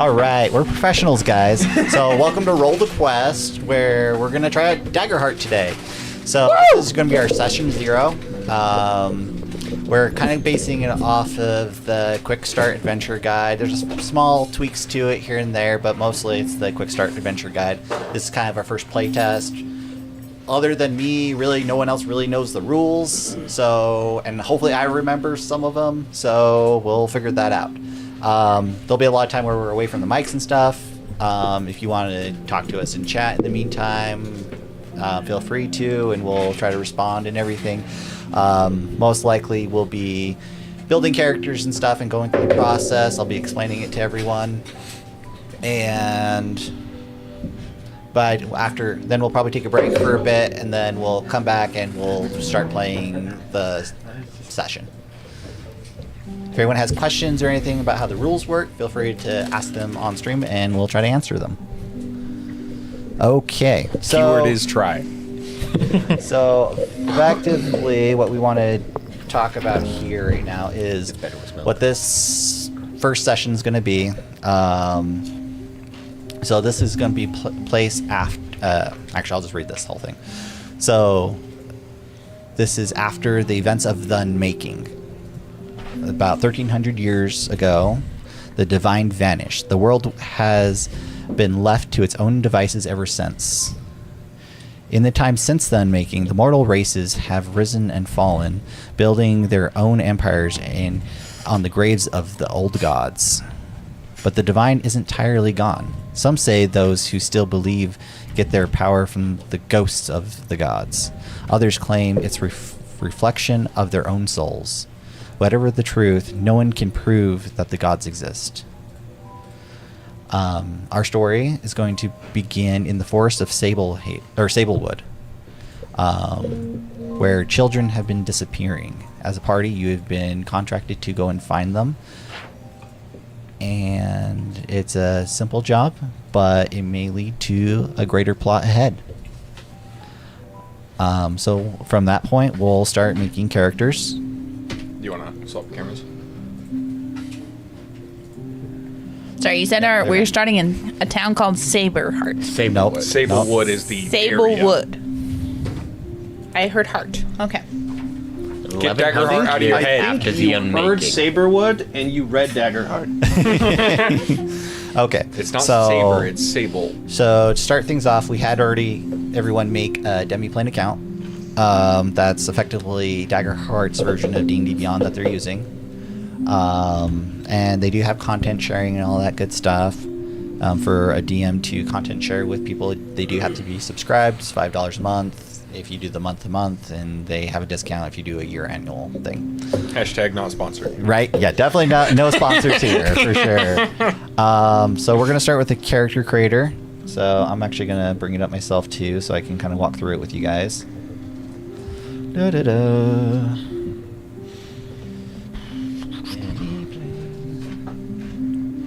All right, we're professionals, guys. So welcome to Roll the Quest, where we're going to try out DaggerHeart today. So this is going to be our session 0. We're kind of basing it off of the Quick Start Adventure Guide. There's small tweaks to it here and there, but mostly it's the Quick Start Adventure Guide. This is kind of our first playtest. Other than me, really, no one else really knows the rules. So, and hopefully I remember some of them, so we'll figure that out. There'll be a lot of time where we're away from the mics and stuff. If you want to talk to us in chat in the meantime, feel free to, and we'll try to respond and everything. Most likely we'll be building characters and stuff and going through the process. I'll be explaining it to everyone. But after, then we'll probably take a break for a bit, and then we'll come back and we'll start playing the session. If anyone has questions or anything about how the rules work, feel free to ask them on stream, and we'll try to answer them. Okay. So, keyword is try. So, effectively, what we want to talk about here right now is what this first session is going to be. So this is going to be placed after... actually, I'll just read this whole thing. So, this is after the events of the Unmaking. About 1,300 years ago, the Divine vanished. The world has been left to its own devices ever since. In the time since the Unmaking, the mortal races have risen and fallen, building their own empires on the graves of the old gods. But the Divine isn't entirely gone. Some say those who still believe get their power from the ghosts of the gods. Others claim it's reflection of their own souls. Whatever the truth, no one can prove that the gods exist. Our story is going to begin in the forest of Sablewood, where children have been disappearing. As a party, you have been contracted to go and find them. And it's a simple job, but it may lead to a greater plot ahead. So from that point, we'll start making characters. Do you want to swap cameras? Sorry, you said we're starting in a town called Saberheart. Nope. Sablewood is the area. Sablewood. I heard heart. Okay. Get DaggerHeart out of your head. After the You heard Unmaking. Saberwood and you read DaggerHeart. Okay. It's not Saber, it's Sable. So to start things off, we had already everyone make a Demiplane account. That's effectively DaggerHeart's version of D&D Beyond that they're using. And they do have content sharing and all that good stuff. For a DM to content share with people, they do have to be subscribed. It's $5 a month if you do the month-to-month, and they have a discount if you do a year annual thing. Hashtag not sponsored. Right? Yeah, definitely no sponsors here, for sure. So we're going to start with the character creator. So I'm actually going to bring it up myself, too, so I can kind of walk through it with you guys. Da-da-da.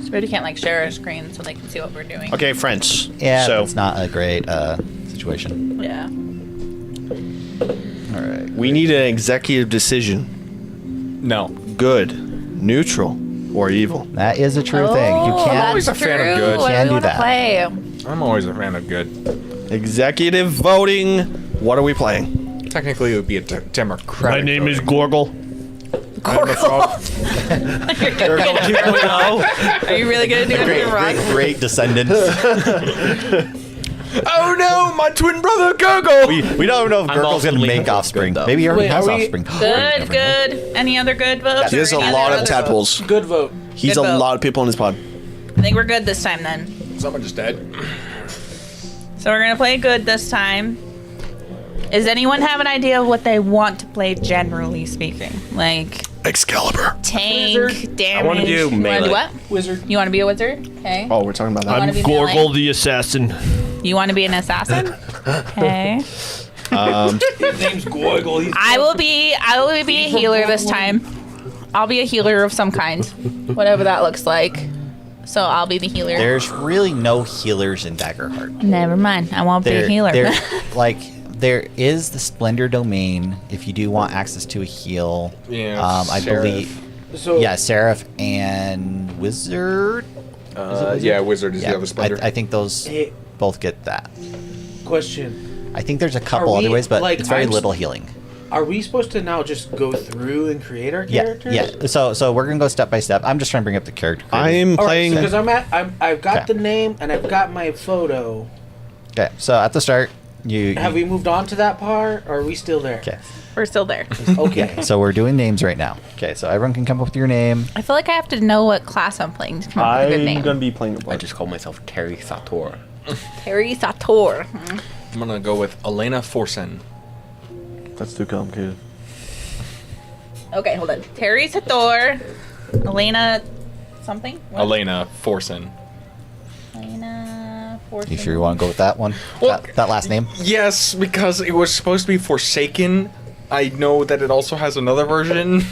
So we can't share our screen so they can see what we're doing. Okay, friends. Yeah, so it's not a great situation. Yeah. All right. we need an executive decision. No. Good, neutral, or evil. That is a true thing. You Oh, can't. that's always a fan of true. good. What Can do we do wanna that. play? I'm always a fan of good. Executive voting. What are we playing? Technically, it would be a democratic. My name is voting. Gorgle. I'm a frog. Are you really gonna do it wrong? Great descendants. Oh no, my twin brother Gurgle! we don't know if I'm Gurgle's also going to leaning make towards offspring. good, though. Maybe he already Wait, has are we- offspring. Good, good. Any other good votes? He has a Any lot other of other tadpoles. Good vote. He's Good a vote. lot of people in his pod. I think we're good this time then. Someone just dead. So we're gonna play good this time. Does anyone have an idea of what they want to play, generally speaking? Like Excalibur. tank, Wizard. damage. I wanna do You wanna melee. do what? Wizard. You want to be a wizard? Okay. Oh, we're talking about that. wanna I'm be melee? Gorgle the assassin. You want to be an assassin? Okay. His name's Gorgle. I will be a healer this time. I'll be a healer of some kind, whatever that looks like. So I'll be the healer. There's really no healers in DaggerHeart. Never mind. I won't be a healer. There is the Splendor Domain if you do want access to a heal. Yeah, I Seraph. believe. So Yeah, Seraph and Wizard. Yeah, wizard is Yeah, the other splendor. I think those Hey, both get that. question. I think there's a couple Are we, other ways, but like, it's very I'm- little healing. Are we supposed to now just go through and create our Yeah, characters? yeah. So we're gonna go step by step. I'm just trying to bring up the character. I'm playing. Because I've got Okay. the name and I've got my photo. Okay, so at the start, you Have we moved on to that part, or are we still there? Okay, We're still there. Okay. so we're doing names right now. Okay, so everyone can come up with your name. I feel like I have to know what class I'm playing to come up with a good name. I'm gonna be playing a I bard. just call myself Terry Sator. Terry Sator. I'm gonna go with Elena Forsen. That's too complicated. Okay, hold on. Terry Sator. Elena something? What? Elena Forsen. Elena Forsen. You sure you want to go with that one? Well- that last name? Yes, because it was supposed to be Forsaken. I know that it also has another version.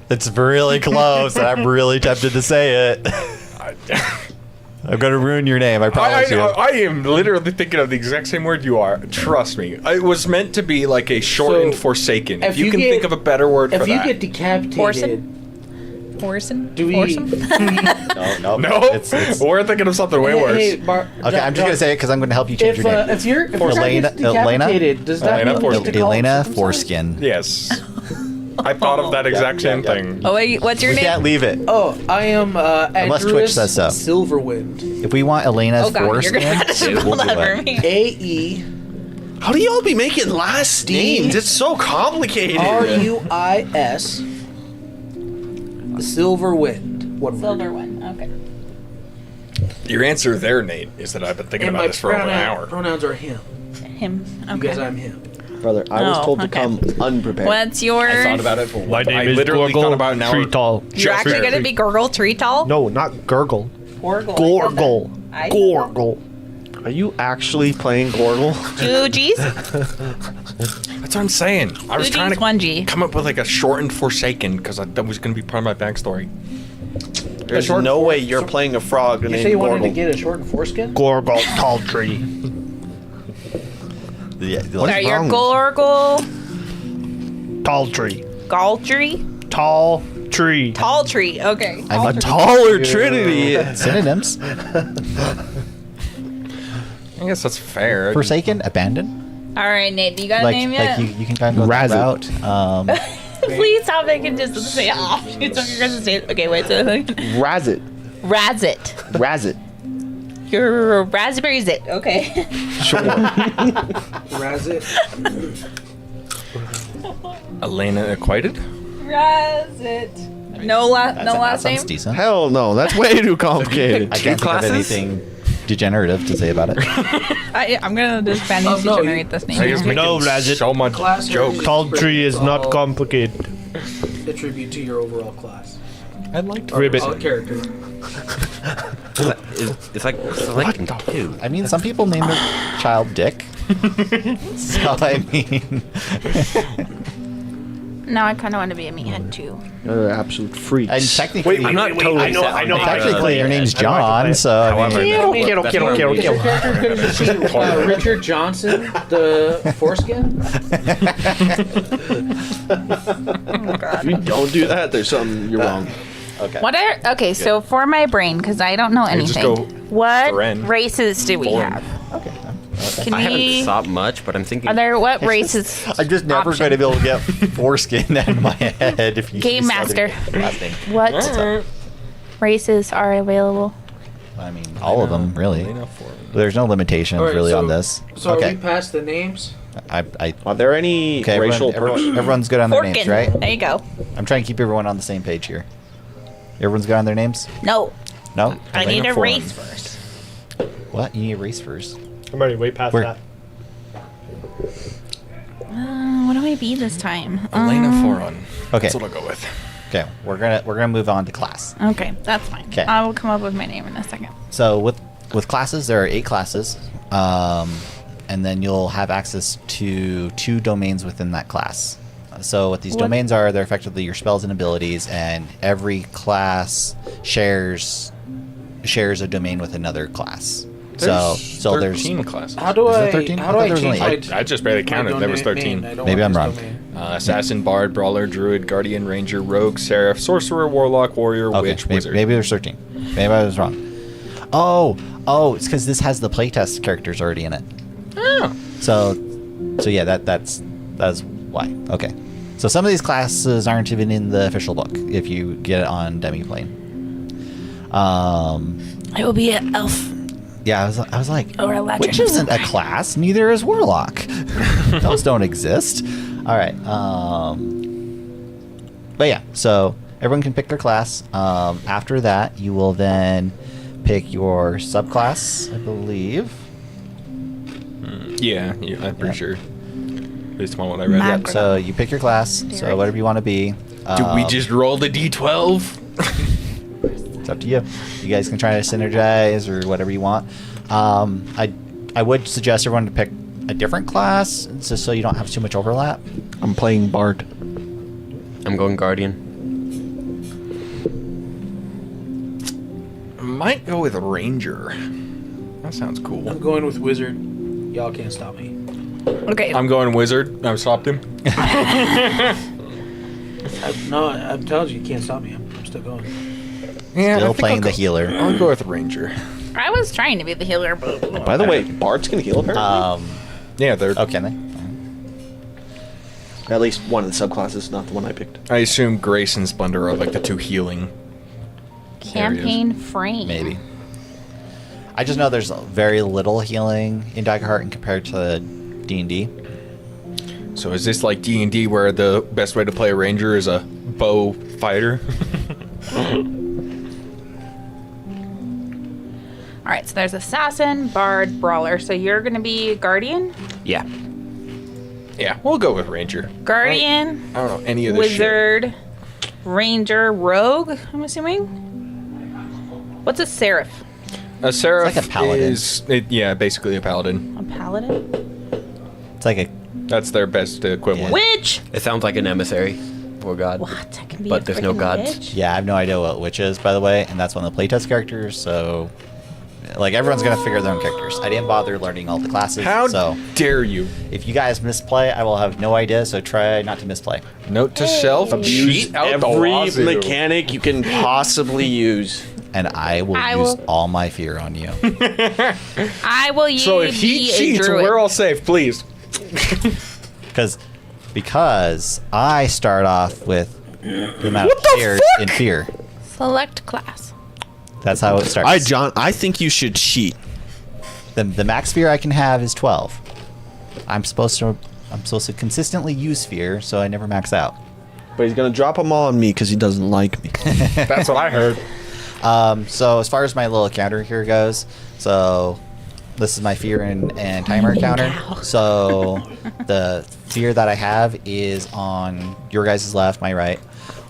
It's really close, and I'm really tempted to say it. I'm gonna ruin your name. I promise you. I am literally thinking of the exact same word you are. Trust me. It was meant to be like a shortened So, Forsaken. If if you you can get- think of a better word for If you that. get decapitated, Forsen? do we? Forsen? No, No, we're thinking of something way worse. Hey, Okay, I'm just gonna say it because I'm gonna help you change If your name. if your guy Elena- gets decapitated, does that Elena mean we get to call Elena him circumcised? Foreskin. Yes. I thought of that exact same thing. Oh, wait, what's your We name? can't leave it. Oh, I am Unless Twitch says so. Silverwind. If we want Elena's Oh, God, you're foreskin, going to have to spell we'll do that for it. me. A-E-R-U-I-S. How do y'all be making last names? It's so complicated. Silverwind. One word. Silver one. Okay. Your answer there, Nate, is that I've been thinking And about my this for over an hour. pronouns are him. Him. Because Okay. I'm him. Brother, I was Oh, told to okay. come unprepared. What's your... I thought about it for My name I is literally Gorgle thought about an hour. Treetall. You're actually going to be Gurgle Treetall? No, not Gurgle. Gorgle. Gorgle. I- Gorgle. Are you actually playing Gorgle? 2 G's? That's what I'm saying. I was 2 trying G's, to 1 G. come up with like a shortened Forsaken because that was going to be part of my backstory. There's no way you're playing a frog You named say you wanted to Gorgle. get a shortened foreskin? Gorgle Tall Tree. Yeah, Sorry, you're wrong? Gorgle... Tall Tree. Galtree? Tall Tree. Tall tree. Okay. I'm A taller Trinity. synonyms. I guess that's fair. Forsaken, abandoned. All right, Nate. Do you got a Like, name yet? you can kind of go that Razzit. route. Please stop making just say offshoots of your guys' name. Okay, wait. So, Razzit. Razzit. Razzit. Your raspberry zit. Okay. Sure. Razzit. Elena Acquainted? Razzit. No last name. Sounds decent. Hell no, that's way too complicated. I can't think of anything degenerative to say about it. I'm gonna just manage to no, generate this name. I guess making No, Razzit. so much Class joke. Tall Tree is not complicated. Attribute to your overall class. I liked Ribbit. Character. It's like selecting two. I mean, some people name their child Dick. So I mean, Now I kind of want to be a meathead too. You're an absolute freak. and technically, I'm not totally set on the technically your name's I know I can John. So I mean, Your character could have been Richard Johnson, the foreskin. If you don't do that, there's something you're wrong. Okay, so for my brain, because I don't know just anything. go What Ren. races do we Foreign. have? Can I haven't we? thought much, but I'm thinking. Are there what races? I'm just never option? going to be able to get foreskin out of my head if you Game use Master. other last name. What races are available? I mean, all of them really. Elena Forsen. There's no limitations All right, really so- on this. So are Okay, we past the names? I Are there any okay. racial Everyone's good on their names, Forkin. right? There you go. I'm trying to keep everyone on the same page here. Everyone's good on their names? No, No. I need a Elena race Forsen. first. What? You need a race first. I'm already way past Where- that. What do I be this time? Elena Foron. Okay. That's what I'll go with. Okay, we're gonna move on to class. Okay, that's fine. 'Kay. I will come up with my name in a second. So with classes, there are 8 classes, and then you'll have access to 2 domains within that class. So what these What- domains are, they're effectively your spells and abilities, and every class shares a domain with another class. So there's 13 classes. How do Is there I? 13? How I do thought I there was change only my? I just barely my counted. There was domain? 13. I don't Maybe want I'm this wrong. domain. Assassin, Bard, Brawler, Druid, Guardian, Ranger, Rogue, Seraph, Sorcerer, Warlock, Warrior, okay. Witch, Maybe, Wizard. maybe there's 13. Maybe I was wrong. Oh, it's because this has the playtest characters already in it. Oh. So yeah, that's why. Okay. So some of these classes aren't even in the official book if you get it on Demiplane. I will be an elf. Yeah, I was like, Or a legend. which isn't a class, neither is Warlock. Those don't exist. All right. But yeah, so everyone can pick their class. After that, you will then pick your subclass, I believe. Yeah, I'm pretty Yeah. sure. Based on what I read. Map. Yep, so you pick your class, so whatever you want to be. Do we just roll the d12? It's up to you. You guys can try to synergize or whatever you want. I would suggest everyone to pick a different class, just so you don't have too much overlap. I'm playing Bard. I'm going Guardian. Might go with Ranger. That sounds cool. I'm going with Wizard. Y'all can't stop me. Okay. I'm going Wizard. I've stopped him. I'm telling you can't stop me. I'm still going. Yeah, Still playing the healer. I'll go with Ranger. I was trying to be the healer, but By the way, Bard's can heal apparently. Yeah, they're. Oh, can they? At least one of the subclasses, not the one I picked. I assume Grace and Splendor are like the two healing. campaign frame. Maybe. I just know there's very little healing in DaggerHeart compared to D&D. So is this like D&D where the best way to play a Ranger is a bow fighter? All right, so there's assassin, bard, brawler. So you're gonna be guardian, Yeah. Yeah, we'll go with Ranger. guardian, I don't know any of this wizard, ranger, rogue. I'm assuming. What's a seraph? shit. A Seraph It's like a paladin. yeah, basically a paladin. A paladin. It's like a... That's their best equivalent. Witch. It sounds like an emissary or god. What? I can be But a there's no freaking gods. witch? Yeah, I have no idea what witch is, by the way, and that's one of the playtest characters, so... Like, everyone's gonna figure their own characters. I didn't bother learning all the classes, How so... dare you? If you guys misplay, I will have no idea, so try not to misplay. Note to self: Use cheat out the every wazoo. mechanic you can possibly use. And I will I use will- all my fear on you. I will use. So if he cheats, we're all safe, please. Because I start off with the amount of players in fear. Select class. That's how it starts. John, I think you should cheat. The max fear I can have is 12. I'm supposed to consistently use fear, so I never max out. But he's gonna drop them all on me because he doesn't like me. That's what I heard. So as far as my little counter here goes, so this is my fear and timer counter. So the fear that I have is on your guys' left, my right.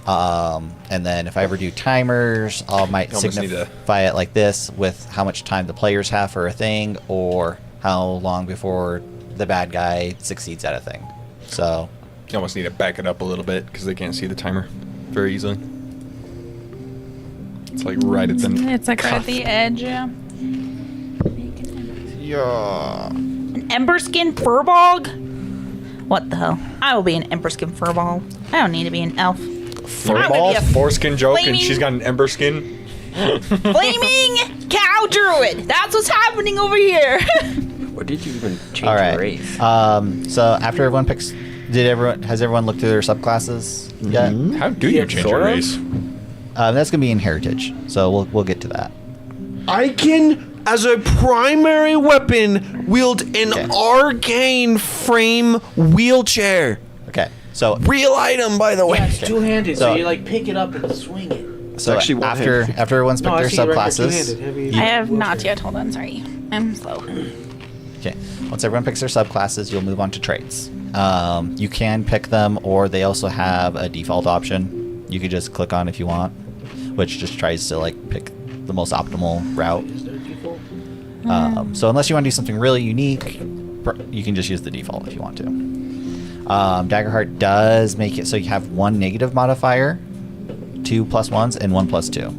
And then if I ever do timers, I might You almost need to- signify it like this with how much time the players have for a thing, or how long before the bad guy succeeds at a thing. So You almost need to back it up a little bit because they can't see the timer very easily. It's like right at the. It's like right at the edge. Yeah. An Emberskin Furbog? What the hell? I will be an Emberskin Furbog. I don't need to be an elf. I'm gonna be a Foreskin joke, and flaming- she's got an ember skin. flaming cow druid. That's what's happening over here. What did you even change all your right. race? So after everyone picks, has everyone looked through their subclasses yet? How do you change your sort of. race? That's gonna be in heritage, so we'll get to that. I can, as a primary weapon, wield an Okay. arcane frame wheelchair. Okay, so Real item, by the way. Yeah, it's two-handed, so So- you like pick it up and swing it. so actually one after hand. everyone's No, picked I their see it right there, subclasses. two-handed, heavy I have not wheelchair. yet. Hold on. Sorry. I'm slow. Okay, once everyone picks their subclasses, you'll move on to traits. You can pick them, or they also have a default option. You could just click on if you want, which just tries to like pick the most optimal route. Is there default? So unless you want to do something really unique, you can just use the default if you want to. DaggerHeart does make it so you have one negative modifier, 2 +1s, and 1 +2,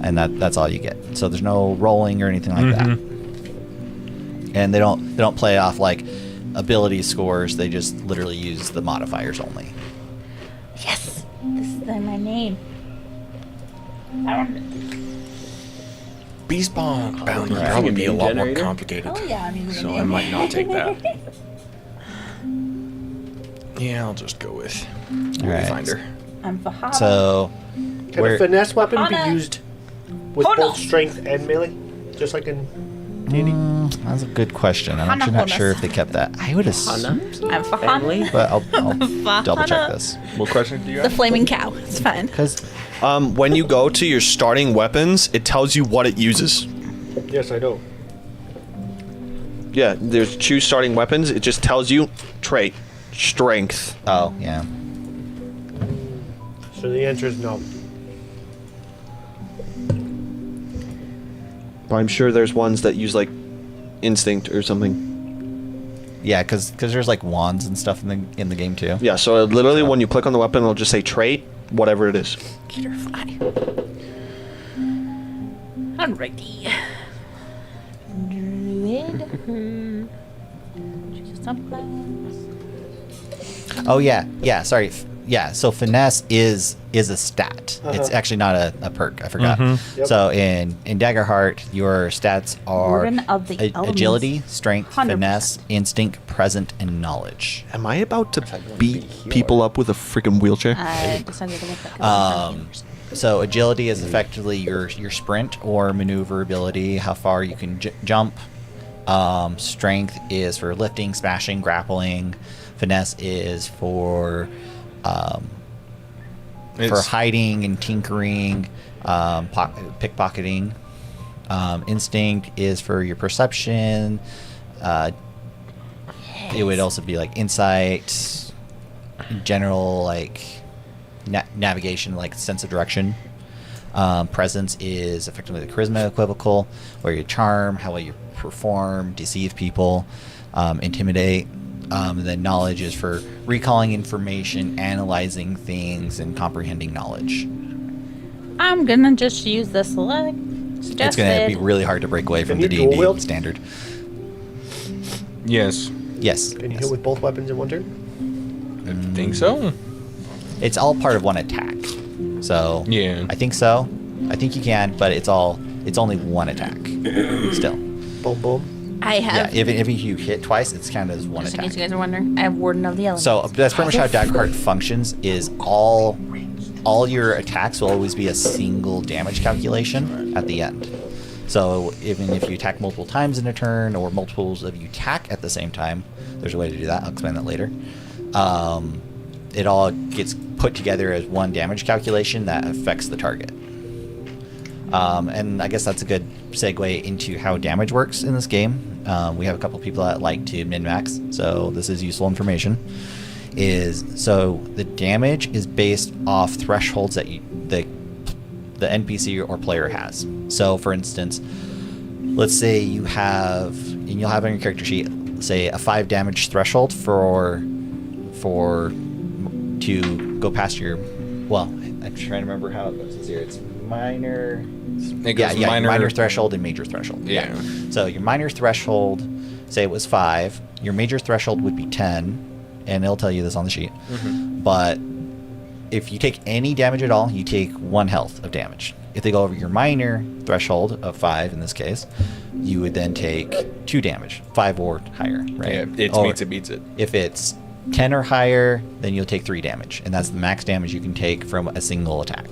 and that's all you get. So there's no rolling or anything like that. And they don't play off like ability scores. They just literally use the modifiers only. Yes. This is my name. beast bomb bounty Right. probably be a lot more Generator? complicated. Oh yeah, I mean. So I might not take that. Yeah, I'll just go with Alright. Finder. I'm Fahada. So, Can where, a finesse weapon Hana. be used with Hana. both strength and melee? Just like in D&D? that's a good question. I'm Hana actually not bonus. sure if they kept that. I would assume, I'm Family? Fahada. but I'll double check this. What question do you The have? flaming cow. It's fine. Because When you go to your starting weapons, it tells you what it uses. Yes, I know. Yeah, there's choose starting weapons. It just tells you trait, strength. oh yeah, So the answer is no. But I'm sure there's ones that use like instinct or something. yeah, because there's like wands and stuff in the game too. Yeah, so literally when you click on the weapon, it'll just say trait, whatever it is. Butterfly. Alrighty. Druid. Choose a subclass. Oh yeah. Sorry. Yeah. So finesse is a stat. It's actually not a perk. I forgot. Yep. So in DaggerHeart, your stats are Warden of the Elements. agility, strength, 100%. finesse, instinct, present, and knowledge. Am I about to beat people up with a freaking wheelchair? I decided to look at So agility is effectively your sprint or maneuverability, how far you can jump. Strength is for lifting, smashing, grappling. Finesse is for hiding and tinkering, pickpocketing. Instinct is for your perception. It would also be like insight, general like navigation, like sense of direction. Presence is effectively the charisma equivocal, where you charm, how well you perform, deceive people, intimidate. And then knowledge is for recalling information, analyzing things, and comprehending knowledge. I'm gonna just use the select suggested. It's going to be really hard to break away from Can the you dual D&D wield? standard. Yes. Yes. Can you yes. hit with both weapons in one turn? I think so. It's all part of one attack. So Yeah. I think so. I think you can, but it's only one attack. Still. Boom, boom. I Yeah, have. if you hit twice, it's counted as one Just in attack. case you guys are wondering, I have Warden of the Elements. So that's pretty much how DaggerHeart functions. Is all your attacks will always be a single damage calculation at the end. So even if you attack multiple times in a turn, or multiples of you attack at the same time, there's a way to do that. I'll explain that later. It all gets put together as one damage calculation that affects the target. And I guess that's a good segue into how damage works in this game. We have a couple people that like to min-max, so this is useful information. So the damage is based off thresholds that the NPC or player has. So for instance, let's say you have, and you'll have on your character sheet, say a 5 damage threshold for to go past your, well, I'm trying to remember how it goes here. It's minor. It goes minor threshold and major threshold. Yeah. So your minor threshold, say it was 5. Your major threshold would be 10, and it'll tell you this on the sheet. But if you take any damage at all, you take 1 health of damage. If they go over your minor threshold of 5, in this case, you would then take 2 damage, 5 or higher, right? Yeah, it Or meets it beats it. If it's 10 or higher, then you'll take 3 damage, and that's the max damage you can take from a single attack.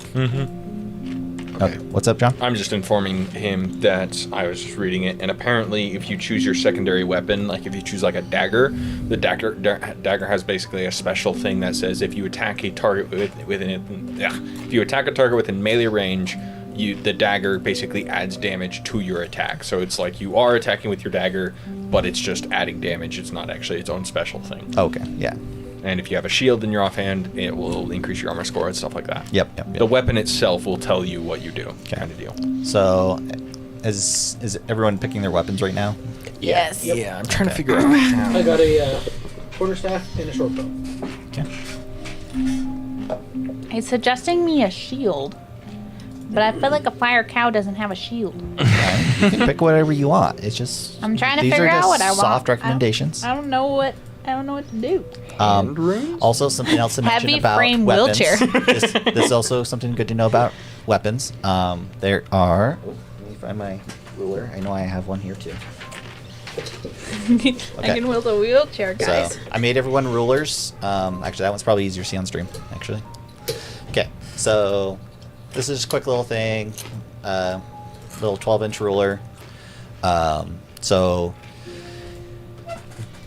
Okay, what's up, John? I'm just informing him that I was just reading it, and apparently, if you choose your secondary weapon, like if you choose like a dagger, the dagger has basically a special thing that says if you attack a target if you attack a target within melee range, the dagger basically adds damage to your attack. So it's like you are attacking with your dagger, but it's just adding damage. It's not actually its own special thing. Okay, yeah. And if you have a shield in your offhand, it will increase your armor score and stuff like that. Yep. The weapon itself will tell you what you do, Okay. kind of deal. So, is everyone picking their weapons right now? Yes. Yeah, I'm trying to figure out how. I got a quarterstaff and a short bow. Okay. It's suggesting me a shield, but I feel like a fire cow doesn't have a shield. You can pick whatever you want. It's just I'm trying to these figure are just out what I want. soft recommendations. I don't know what to do. Also, something else to mention Heavy about frame weapons. wheelchair. This is also something good to know about weapons. There are. Let me find my ruler. I know I have one here too. I can wield a wheelchair, guys. So I made everyone rulers. Actually, that one's probably easier to see on stream. Actually, okay. So this is just a quick little thing. Little 12-inch ruler. So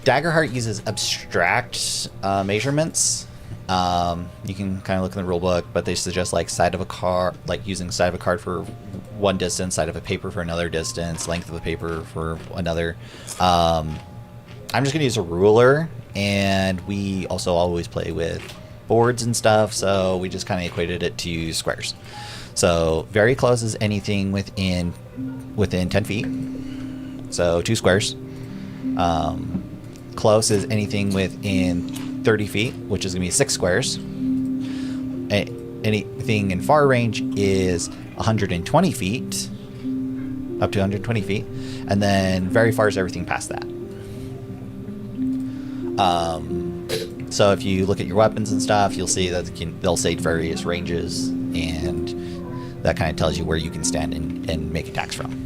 DaggerHeart uses abstract measurements. You can kind of look in the rule book, but they suggest like side of a card, like using side of a card for one distance, side of a paper for another distance, length of a paper for another. I'm just gonna use a ruler, and we also always play with boards and stuff, so we just kind of equated it to squares. So very close is anything within 10 feet. So 2 squares. Close is anything within 30 feet, which is going to be 6 squares. Anything in far range is 120 feet, up to 120 feet. And then very far is everything past that. So if you look at your weapons and stuff, you'll see that they'll say various ranges, and that kind of tells you where you can stand and make attacks from.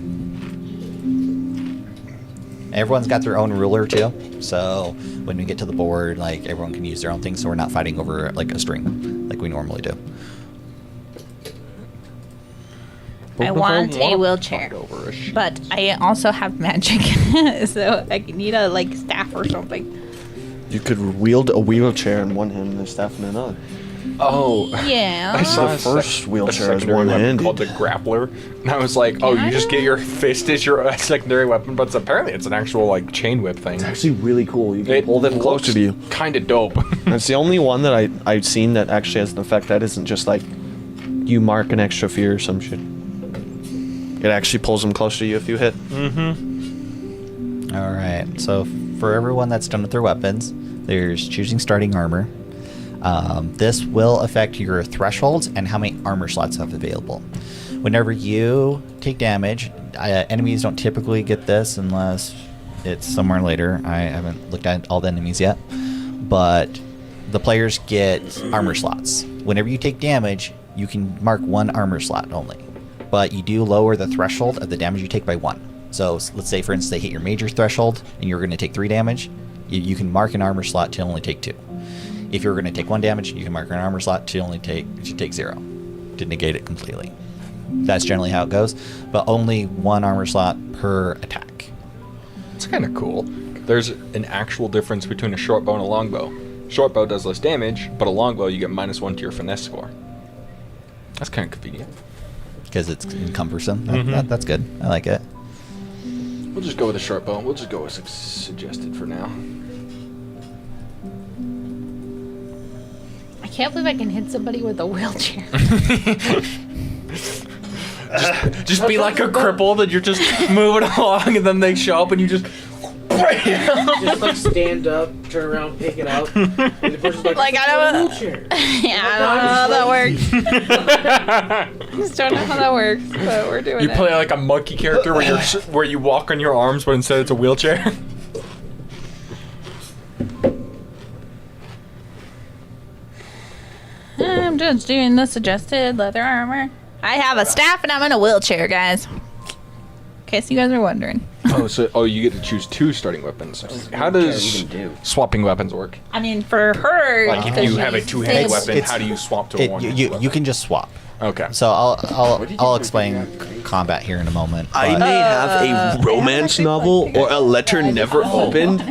Everyone's got their own ruler too, so when we get to the board, like everyone can use their own thing, so we're not fighting over like a string like we normally do. I want a wheelchair, but I also have magic, so I need a like staff or something. You could wield a wheelchair in one hand and a staff in another. Oh. Yeah. I saw The first wheelchair is secondary weapon one-handed. called the grappler, and I was like, "Oh, you just get your fist as your secondary weapon," but apparently it's an actual like chain whip thing. It's actually really cool. You can hold it closer to you. Kind of dope. It's the only one that I've seen that actually has an effect that isn't just like you mark an extra fear or some shit. It actually pulls them closer to you if you hit. Mm-hmm. All right. So for everyone that's done with their weapons, there's choosing starting armor. This will affect your thresholds and how many armor slots you have available. Whenever you take damage, enemies don't typically get this unless it's somewhere later. I haven't looked at all the enemies yet. But the players get armor slots. Whenever you take damage, you can mark 1 armor slot only. But you do lower the threshold of the damage you take by 1. So let's say, for instance, they hit your major threshold and you're going to take 3 damage. You can mark an armor slot to only take 2. If you're going to take 1 damage, you can mark an armor slot to only take 0 to negate it completely. That's generally how it goes, but only 1 armor slot per attack. It's kind of cool. There's an actual difference between a short bow and a long bow. Short bow does less damage, but a long bow you get -1 to your finesse score. That's kind of convenient. Because it's cumbersome. Mm-hmm. That's good. I like it. We'll just go with a short bow. We'll just go with suggested for now. I can't believe I can hit somebody with a wheelchair. Just be like a cripple that you're just moving along, and then they show up and you just. Just like stand up, turn around, pick it up. And the person's like I don't know. wheelchair. Yeah, I don't know how that works. Just don't know how that works, but we're doing You it. play like a monkey character where you walk on your arms, but instead it's a wheelchair. I'm just doing the suggested leather armor. I have a staff and I'm in a wheelchair, guys. In case you guys are wondering. Oh, you get to choose 2 starting weapons. How does swapping weapons work? I mean, for her, Like if because you have a she's 2-handed safe- weapon, how do you swap to a one-handed You weapon? can just swap. Okay. So I'll explain combat here in a moment. I but- may have a romance novel or a letter never opened.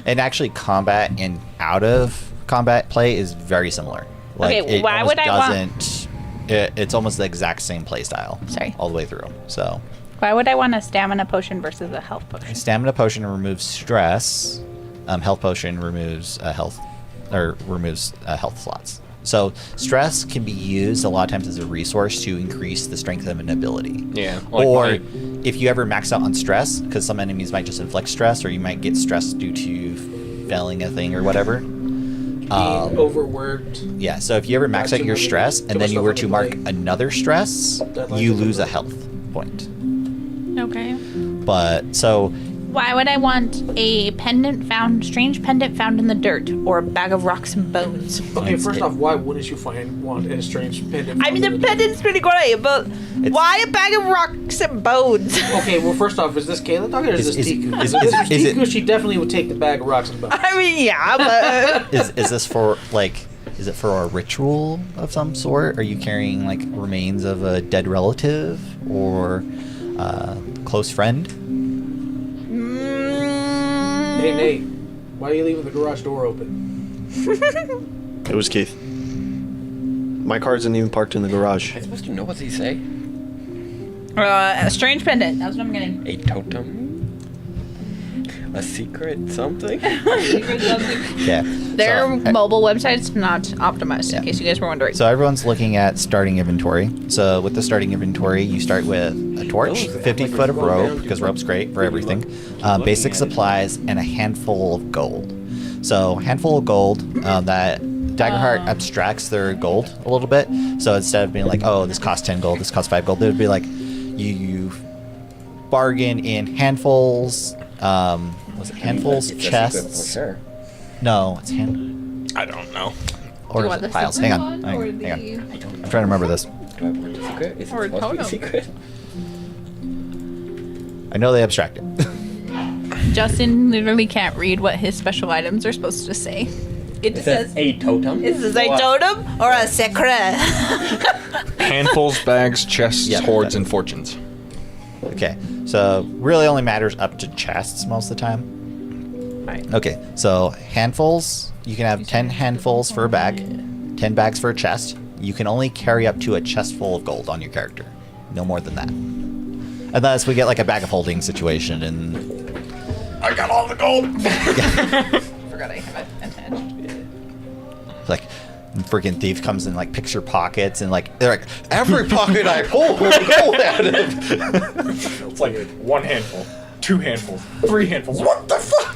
and actually combat and out of combat play is very similar. Like, Okay, it why almost would I want- it's almost the exact same play style. Sorry. All the way through. So Why would I want a stamina potion versus a health potion? stamina potion removes stress. Health potion removes health slots. So stress can be used a lot of times as a resource to increase the strength of an ability. Yeah. Or if you ever max out on stress, because some enemies might just inflict stress, or you might get stressed due to failing a thing or whatever. Being overworked. Yeah, so if you ever max out your stress and then you were to mark another stress, you lose a health point. Okay. But so Why would I want a strange pendant found in the dirt, or a bag of rocks and bones? Okay, first off, why wouldn't you want a strange pendant? I mean, the pendant's pretty great, but why a bag of rocks and bones? Okay, well, first off, is this Kayla talking or is this Tiku? is If this was it- Tiku, she definitely would take the bag of rocks and bones. I mean, yeah, but Is this for like? Is it for a ritual of some sort? Are you carrying like remains of a dead relative or close friend? Hey, Nate, why are you leaving the garage door open? It was Keith. My car isn't even parked in the garage. I'm supposed to know what he say. a strange pendant. That's what I'm getting. A totem? A secret something? Yeah. Their So, mobile website's not optimized, Yeah. in case you guys were wondering. so everyone's looking at starting inventory. So with the starting inventory, you start with a torch, 50 foot of rope, because rope's great for everything, basic supplies, and a handful of gold. So handful of gold, that DaggerHeart abstracts their gold a little bit. So instead of being like, oh, this costs 10 gold, this costs 5 gold, it would be like you bargain in handfuls. Was it handfuls, It's a secret for chests? sure. No, it's hand. I don't know. Or You is want it the piles? secret Hang on. one or Hang on. the- I'm trying to remember this. Do I want the secret? Is it Or supposed to be totem. secret? I know they abstract it. Justin literally can't read what his special items are supposed to say. It just says, a totem? is this a totem or a secret? Handfuls, bags, chests, Yeah. hoards, and fortunes. Okay, so really only matters up to chests most of the time. Right. Okay, so handfuls, you can have 10 handfuls for a bag, 10 bags for a chest. You can only carry up to a chest full of gold on your character. No more than that. Unless we get like a bag of holding situation and... I got all the gold. Forgot I have it attached. like freaking thief comes in like picks your pockets and like they're like every pocket I pull will be gold out of. It's like 1 handful, 2 handfuls, 3 handfuls. What the fuck?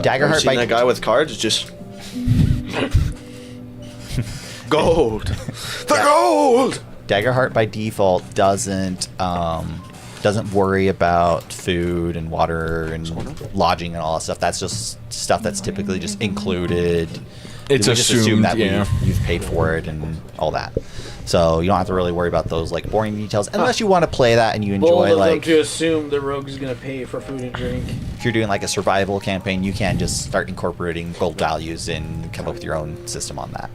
DaggerHeart Seen by that guy with cards? Just gold. The gold. DaggerHeart by default doesn't worry about food and water and lodging and all that stuff. That's just stuff that's typically just included. It's We just assume assumed, that yeah. you've paid for it and all that. So you don't have to really worry about those like boring details unless you want to play that and you Bold enjoy of them like to assume the rogue is going to pay for food and drink. if you're doing like a survival campaign, you can just start incorporating gold values and come up with your own system on that.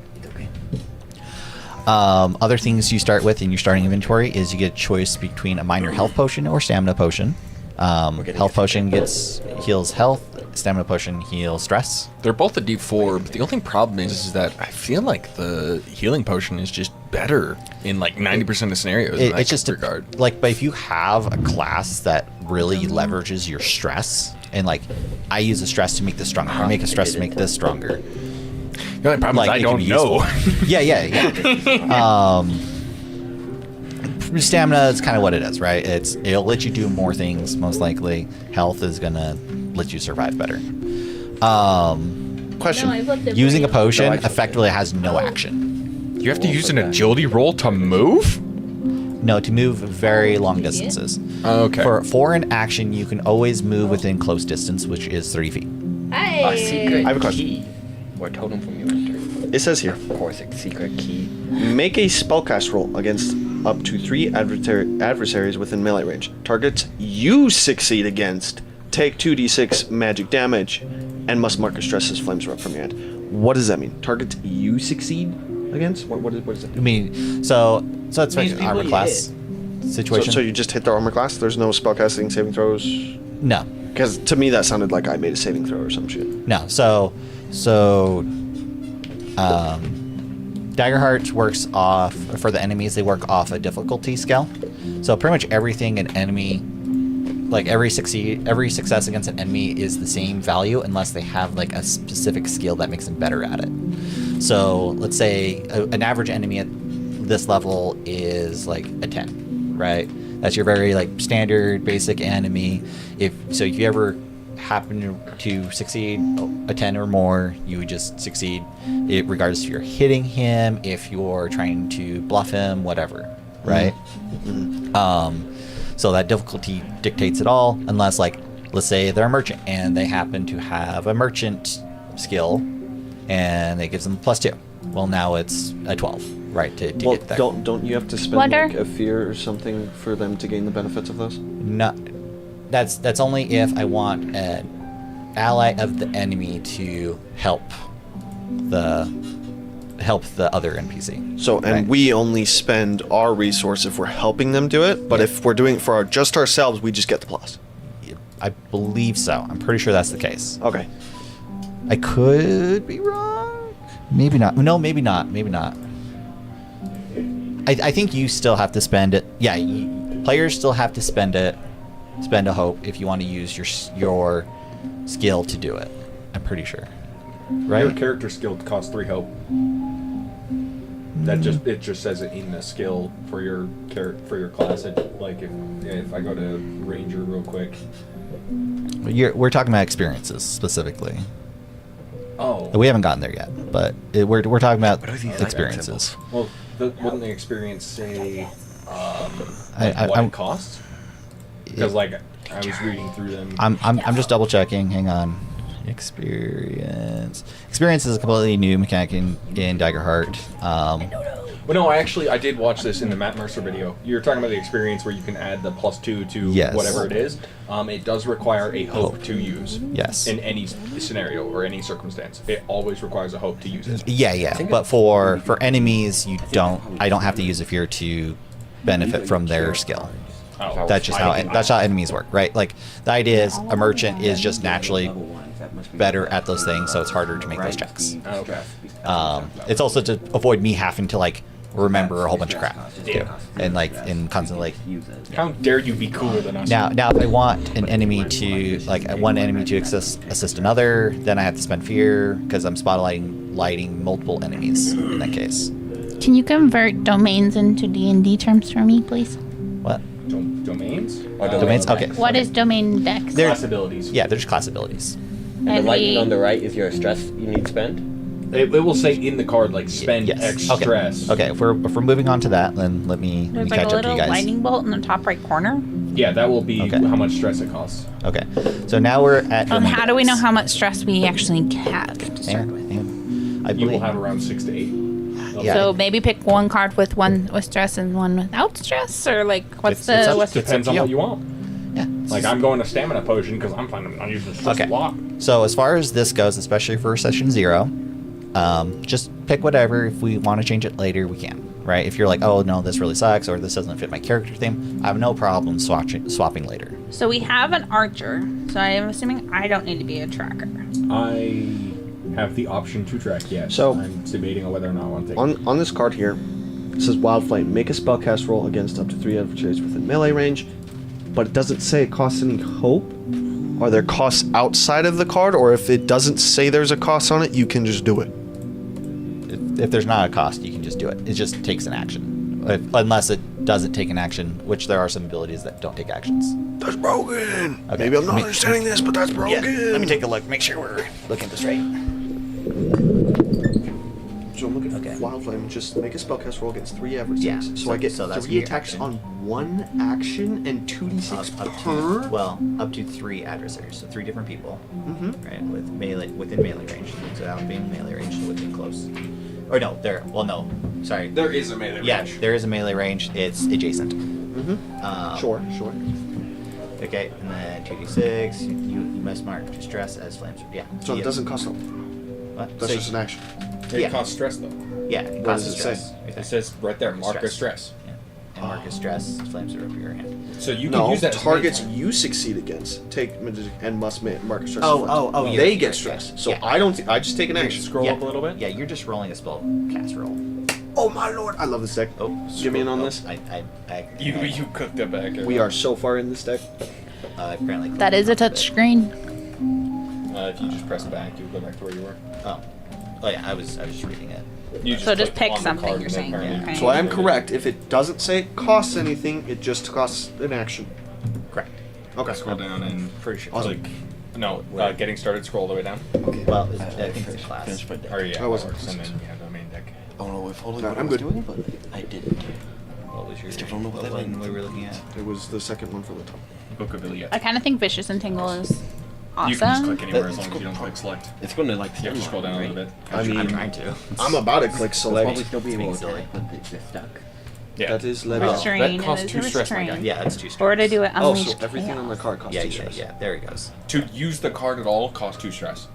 Other things you start with in your starting inventory is you get a choice between a minor health potion or stamina potion. Health potion heals health. Stamina potion heals stress. They're both a D4, but the only problem is that I feel like the healing potion is just better in like 90% of scenarios. in that It's just regard. like, but if you have a class that really leverages your stress, and like I use the stress to make this stronger, I make a stress to make this stronger. The only problem is I it can don't be know. useful. yeah. Stamina is kind of what it is, right? It'll let you do more things, most likely. Health is gonna let you survive better. Question. Using a potion No action. effectively has no action. You have to use an agility roll to move? No, to move very long distances. Okay. For an action, you can always move within close distance, which is 30 feet. A secret I have a question. key. Or totem from your turn. It says here, Of course, a secret key. make a spellcast roll against up to 3 adversaries within melee range. Targets you succeed against take 2d6 magic damage and must mark a stress as flames erupt from your hand. What does that mean? Targets you succeed against? What does it I mean? mean, so it's like These an people armor you class situation. So you just hit the armor class? There's no spellcasting saving throws? No, Because to me that sounded like I made a saving throw or some shit. no. So DaggerHeart works off for the enemies. They work off a difficulty scale. So pretty much everything an enemy, like every success against an enemy is the same value unless they have like a specific skill that makes them better at it. So let's say an average enemy at this level is like a 10, right? That's your very like standard basic enemy. If you ever happen to succeed a 10 or more, you would just succeed, regardless if you're hitting him, if you're trying to bluff him, whatever, right? So that difficulty dictates it all, unless like, let's say they're a merchant and they happen to have a merchant skill, and it gives them +2. Well, now it's a 12, right? To Well, get there. don't you have to spend Wonder? like a fear or something for them to gain the benefits of those? No, that's only if I want an ally of the enemy to help the other NPC. So, and Right. we only spend our resource if we're helping them do it, but Yeah. if we're doing it for just ourselves, we just get the plus. I believe so. I'm pretty sure that's the case. Okay. I could be wrong. Maybe not. No, maybe not. Maybe not. I think you still have to spend it. Yeah, players still have to spend it. Spend a hope if you want to use your skill to do it. I'm pretty sure. Right? Your character skill costs 3 hope. It just says it in the skill for your class. Like if I go to Ranger real quick. We're talking about experiences specifically. Oh. We haven't gotten there yet, but we're talking about What are these experiences. Well, wouldn't the experience say I- what I'm- it costs? Because like I was reading through them. I'm just double checking. Hang on. Experience is a completely new mechanic in DaggerHeart. Well, no, I did watch this in the Matt Mercer video. You're talking about the experience where you can add the +2 to Yes. whatever it is. It does require a hope to use. Yes. In any scenario or any circumstance, it always requires a hope to use it. Yeah. But for enemies, I don't have to use a fear to benefit from their skill. Oh, That's just how enemies work, right? Like the idea is a merchant is just naturally better at those things, so it's harder to make those checks. Okay. It's also to avoid me having to like remember a whole bunch of crap, too, and constantly like. How dare you be cooler than us? Now, if I want an enemy to one enemy to assist another, then I have to spend fear because I'm lighting multiple enemies in that case. Can you convert domains into D&D terms for me, please? What? Domains? Domains? Okay. What is domain dex? There- Class abilities. Yeah, there's class abilities. And the And light we- on the right is your stress you need spend. It will say in the card like spend Yes. X Okay. stress. Okay. If we're moving on to that, then let me There's like catch a up to you little guys. lightning bolt in the top right corner. Yeah, that will be Okay. how much stress it costs. Okay. So now we're at. domain How do we dex. know how much stress we actually have? to start Hang with? on, hang on. I You will believe. have around 6 to 8. Yeah. So maybe pick one card with one with stress and one without stress, or like what's It's up- the what's the Depends on you. what you want. Yeah. Like I'm going to stamina potion because I'm planning on using stress Okay. a lot. So as far as this goes, especially for session 0, just pick whatever. If we want to change it later, we can. Right? If you're like, oh no, this really sucks, or this doesn't fit my character theme, I have no problem swapping later. So we have an archer. So I am assuming I don't need to be a tracker. I have the option to track, yes. So- I'm debating on whether or not I want to take it. On this card here, it says Wild Flame. Make a spellcast roll against up to 3 adversaries within melee range, but it doesn't say it costs any hope. Are there costs outside of the card, or if it doesn't say there's a cost on it, you can just do it? If there's not a cost, you can just do it. It just takes an action. Unless it doesn't take an action, which there are some abilities that don't take actions. That's broken. Okay. Maybe I'm not Me- understanding this, but that's broken. Let me take a look. Make sure we're looking at this right. So I'm looking Okay. for Wild Flame. Just make a spellcast roll against 3 adversaries. Yeah, So I get so that's 3 your attacks action. on 1 action and 2d6 per. Up to 3 adversaries, so 3 different people, Mhm. right? Within melee range, so that would be in melee range and within close. Or no, sorry. There is a melee Yeah, there is a melee range. It's adjacent. Mm-hmm. Sure. Okay, and then 2d6. You must mark stress as flames. Yeah. So it doesn't cost hope. What? That's So just an action. It Yeah. costs stress though. Yeah. It What causes does it say? stress. It says right there, mark as stress. Yeah. And mark as stress. Flames are over your hand. So you can No, use that as targets many- you succeed against take and must mark a stress. Oh, as oh, flames. yeah. They Yeah, get stress. yeah. So Yeah. I don't. I just take an action. Scroll Yeah. up a little bit. Yeah, you're just rolling a spell cast roll. Oh my lord! I love this deck. Oh, Give me in on this. You cooked up back. We are so far in this deck. Apparently. That is a touch screen. If you just press back, you'll go back to where you were. Oh yeah, I was just reading it. You So just click pick on the something, card you're and then saying, apparently- okay. So I am correct. If it doesn't say it costs anything, it just costs an action. Correct. Okay. Scroll down and Pretty sure. Awesome. click. No, getting started. Scroll all the way down. Well, I think it's a class. Or yeah, I wasn't. and then yeah, domain deck. I don't know if totally Alright, what I'm I was good. doing, but I didn't. Well, what was your don't know what that one means. we were looking at? It was the second one from the top. Book of Iliad. I kind of think Vicious Entangle is awesome. You can just click anywhere as long as you don't click select. It's going to like You have to scroll down a little bit. I mean, I'm trying to. I'm about to click Probably select. still be able It's being to silly. but they're stuck. Yeah. That is level. Restrain. that costs It is 2 a stress, my guy. restrain. Yeah, it's 2 stress. Or to do it Oh, unleashed. so everything on the chaos. card costs Yeah, 2 yeah, stress. yeah. There it goes. To use the card at all costs 2 stress.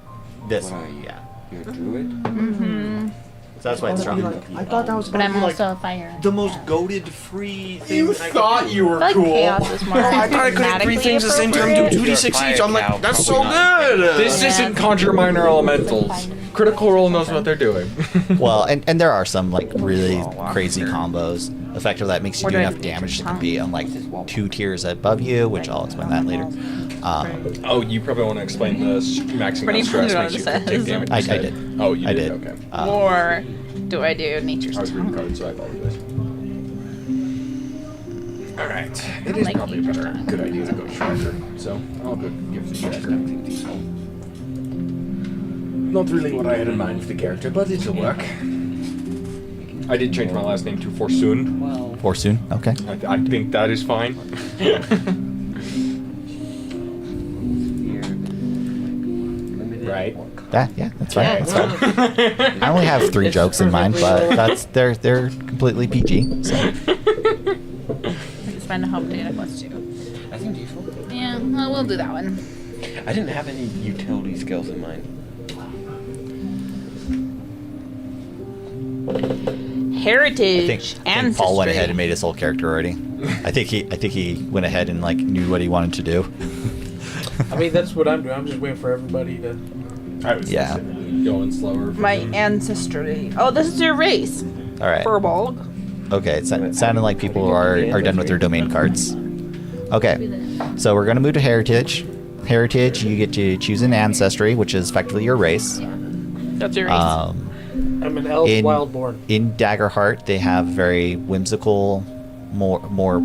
This What are one, you? yeah. You're a druid? So that's why it's strong. I thought that was But I'm also a fire. the most goaded free thing. You thought you were I feel like chaos is more. I thought I couldn't 3 things at the same time, do 2d6 each. I'm like, that's so good! This isn't Conjure Minor Elementals. Critical Role knows what they're doing. Well, and there are some like really crazy combos. Effectively, that makes you Or do do I enough have to damage to tongue? be on like 2 tiers above you, which I'll explain that later. Oh, you probably want to explain the maxing Pretty out stress much makes you what it take says. damage I instead. did. Oh, you I did? did. Okay. Or do I do Nature's I was reading Tongue? cards, so I apologize. Alright. It I is like probably a Nature's better, Tongue. good idea to go Tracker. So, I'll go give the Tracker. Not really what I had in mind for the character, but it'll work. I did change my last name to Forsoon. Well, For soon, okay. I think that is fine. Right. Yeah, that's fine. That's fine. I only have 3 jokes in mind, but they're completely PG. So. Spend a hope data plus 2. that seems useful. Yeah, well, we'll do that one. I didn't have any utility skills in mind. Heritage. I think Paul went ahead and made his whole character already. I think he went ahead and like knew what he wanted to do. I mean, that's what I'm doing. I'm just waiting for everybody to. I was Yeah. going slower. My ancestry. Oh, this is your race. All right. Furbolg. Okay, it sounded like people are done with their domain cards. Okay, so we're gonna move to heritage. Heritage, you get to choose an ancestry, which is effectively your race. That's your race. I'm an elf In- wildborn. In DaggerHeart, they have very whimsical, more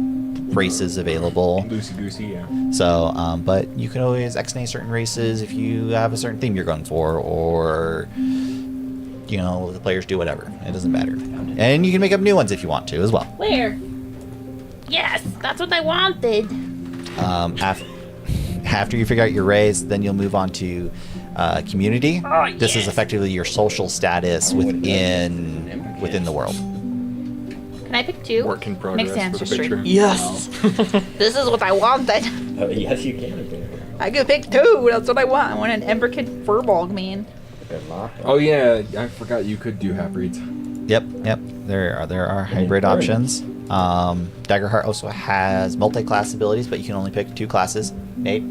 races available. Loosey goosey, yeah. So, but you can always X-nay certain races if you have a certain theme you're going for, or you know, the players do whatever. It doesn't matter. And you can make up new ones if you want to as well. Where? Yes, that's what I wanted. After you figure out your race, then you'll move on to community. Oh, This is yes. effectively your social status within the world. Can I pick 2? Work in progress Mixed for the ancestry. picture. Yes. This is what I wanted. Yes, you can. I could pick 2. That's what I want. I want an Emberkid Furbolg, man. Oh yeah, I forgot you could do half breeds. Yep. There are hybrid options. DaggerHeart also has multi-class abilities, but you can only pick 2 classes. Nate,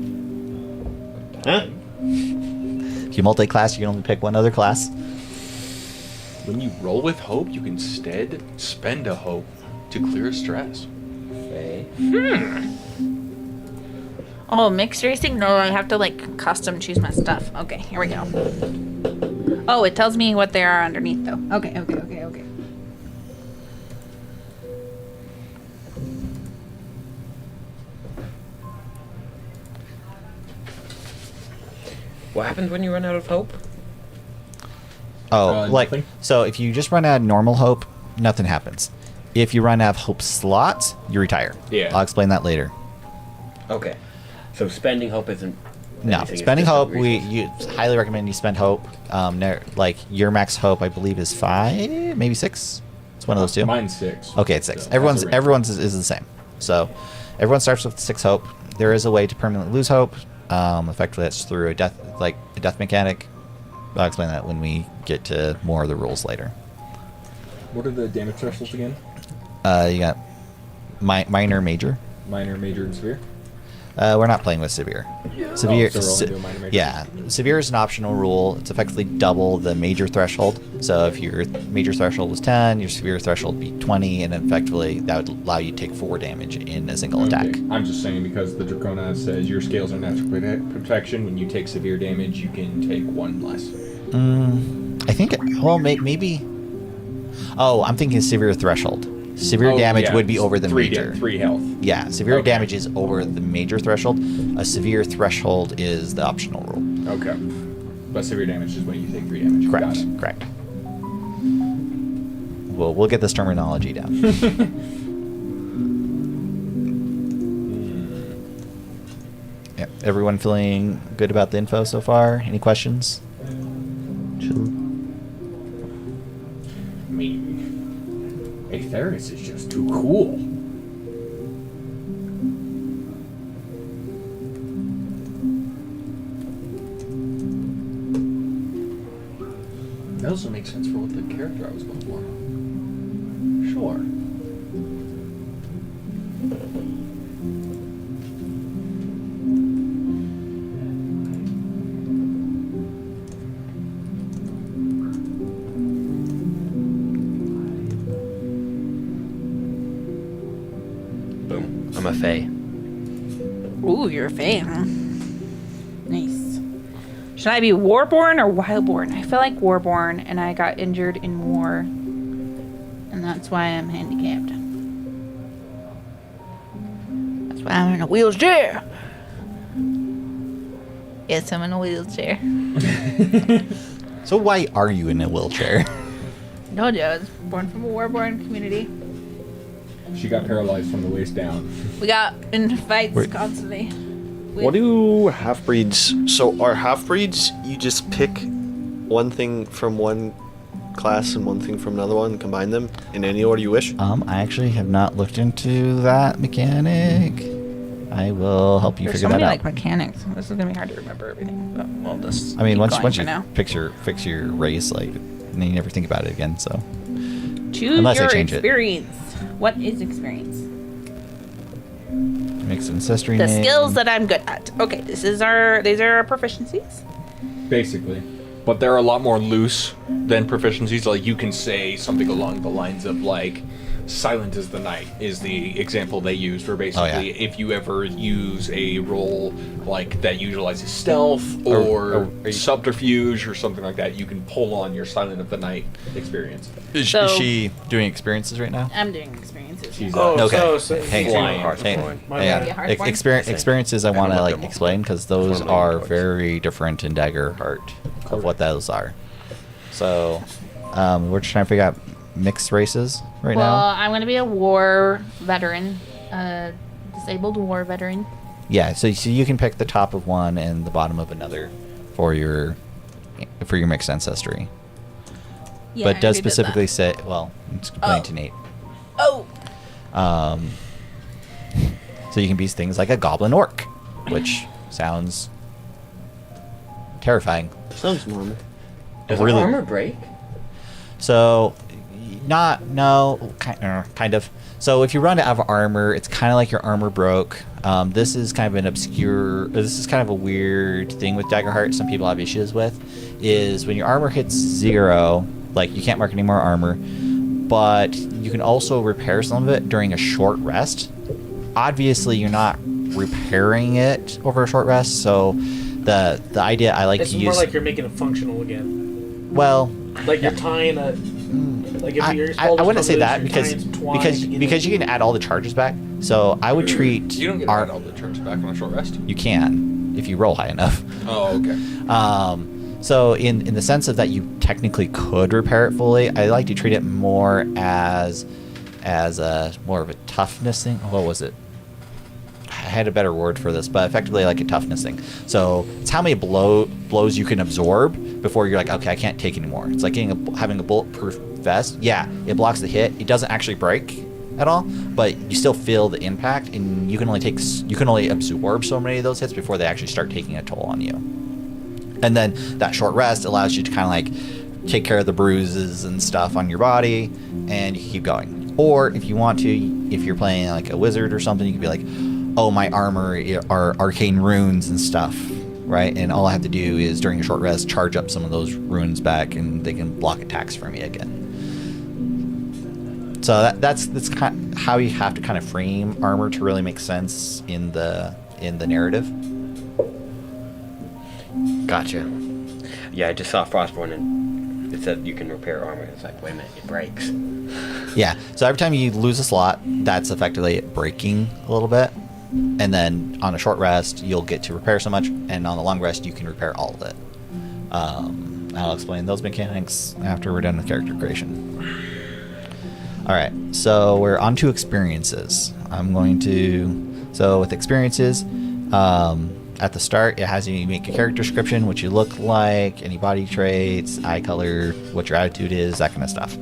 Huh? if you multi-class, you can only pick 1 other class. When you roll with hope, you can instead spend a hope to clear stress. Okay. Oh, mixed racing? No, I have to like custom choose my stuff. Okay, here we go. Oh, it tells me what they are underneath though. Okay. What happens when you run out of hope? Oh, like nothing? so if you just run out of normal hope, nothing happens. If you run out of hope slots, you retire. Yeah. I'll explain that later. Okay. So spending hope isn't. No, anything, it's spending just hope. a resource. You highly recommend you spend hope. Like your max hope, I believe, is 5, maybe 6. It's one of those 2. Mine's 6. Okay, it's 6. So Everyone's that's a range. is the same. So everyone starts with 6 hope. There is a way to permanently lose hope. Effectively, that's through a death mechanic. I'll explain that when we get to more of the rules later. What are the damage thresholds again? You got minor, major. Minor, major, and severe? We're not playing with severe. Severe, so we're only doing minor, major? yeah. Severe is an optional rule. It's effectively double the major threshold. So if your major threshold was 10, your severe threshold would be 20, and effectively that would allow you to take 4 damage in a single attack. Okay. I'm just saying because the Dracona says your scales are natural protection. When you take severe damage, you can take 1 less. I think. Well, maybe. Oh, I'm thinking severe threshold. Severe Oh, damage yeah, would be over the 3 major. 3 health. Yeah, severe Okay. damage is over the major threshold. A severe threshold is the optional rule. Okay. But severe damage is when you take 3 damage. Correct. Got it. Correct. We'll get this terminology down. Yeah. Everyone feeling good about the info so far? Any questions? I mean, Aetheris is just too cool. That also makes sense for what the character I was going for. Sure. Boom. I'm a fae. Ooh, you're a fae, huh? Nice. Should I be warborn or wildborn? I feel like warborn, and I got injured in war, and that's why I'm handicapped. That's why I'm in a wheelchair. Yes, I'm in a wheelchair. So why are you in a wheelchair? Told you, I was born from a warborn community. She got paralyzed from the waist down. We got in fights Wait. constantly. What do half-breeds... So are half-breeds, you just pick one thing from one class and one thing from another one and combine them in any order you wish? I actually have not looked into that mechanic. I will help you There's figure so that many out. like mechanics. This is gonna be hard to remember everything, but we'll just. I mean, keep once going you for now. fix your race, like, and then you never think about it again. So Choose unless I your change it. experience. What is experience? Mixed ancestry. The name. skills that I'm good at. Okay, these are our proficiencies. Basically. But they're a lot more loose than proficiencies. Like, you can say something along the lines of, like, silent as the night is the example they use for basically if you ever use a role like that utilizes stealth or subterfuge or something like that, you can pull on your silent of the night experience. Is So- she doing experiences right now? I'm doing experiences. She's Okay. so Hang Flying. on. Hearts Hang flying. My yeah. bad. Yeah, Heartborn? Experiences I want to looked like at them. explain because those One of my are notes. very different in DaggerHeart of what those are. So we're just trying to figure out mixed races right Well, now. I'm gonna be a war veteran, disabled war veteran. Yeah, so you can pick the top of one and the bottom of another for your mixed ancestry. Yeah, But I it does already did specifically that. say, well, it's explained to Nate. Oh. So you can be things like a goblin orc, which sounds terrifying. Sounds normal. Does Really? armor break? So, kind of. So if you run out of armor, it's kind of like your armor broke. This is kind of a weird thing with DaggerHeart. Some people have issues with, is when your armor hits 0, like you can't mark any more armor, but you can also repair some of it during a short rest. Obviously, you're not repairing it over a short rest, so the idea I like It's to more use. like you're making it functional again. Well, Like you're tying a. Like if your I wouldn't say that you're because tying some twine because you can add all the charges back. So I would treat You don't get our- all the charges back on a short rest. You can if you roll high enough. Oh, okay. So in the sense of that you technically could repair it fully, I like to treat it more as a more of a toughness thing. What was it? I had a better word for this, but effectively like a toughness thing. So it's how many blows you can absorb before you're like, okay, I can't take anymore. It's like having a bulletproof vest. Yeah, it blocks the hit. It doesn't actually break at all, but you still feel the impact, and you can only absorb so many of those hits before they actually start taking a toll on you. And then that short rest allows you to kind of like take care of the bruises and stuff on your body, and you can keep going. Or if you want to, if you're playing like a wizard or something, you can be like, oh, my armor are arcane runes and stuff, right? And all I have to do is during a short rest charge up some of those runes back, and they can block attacks for me again. So that's kind of how you have to kind of frame armor to really make sense in the narrative. Gotcha. Yeah, I just saw Frostborn and it said you can repair armor. It's like, wait a minute, it breaks. Yeah. So every time you lose a slot, that's effectively breaking a little bit. And then on a short rest, you'll get to repair so much, and on the long rest, you can repair all of it. I'll explain those mechanics after we're done with character creation. All right, so we're on to experiences. So with experiences, at the start, it has you make a character description, what you look like, any body traits, eye color, what your attitude is, that kind of stuff.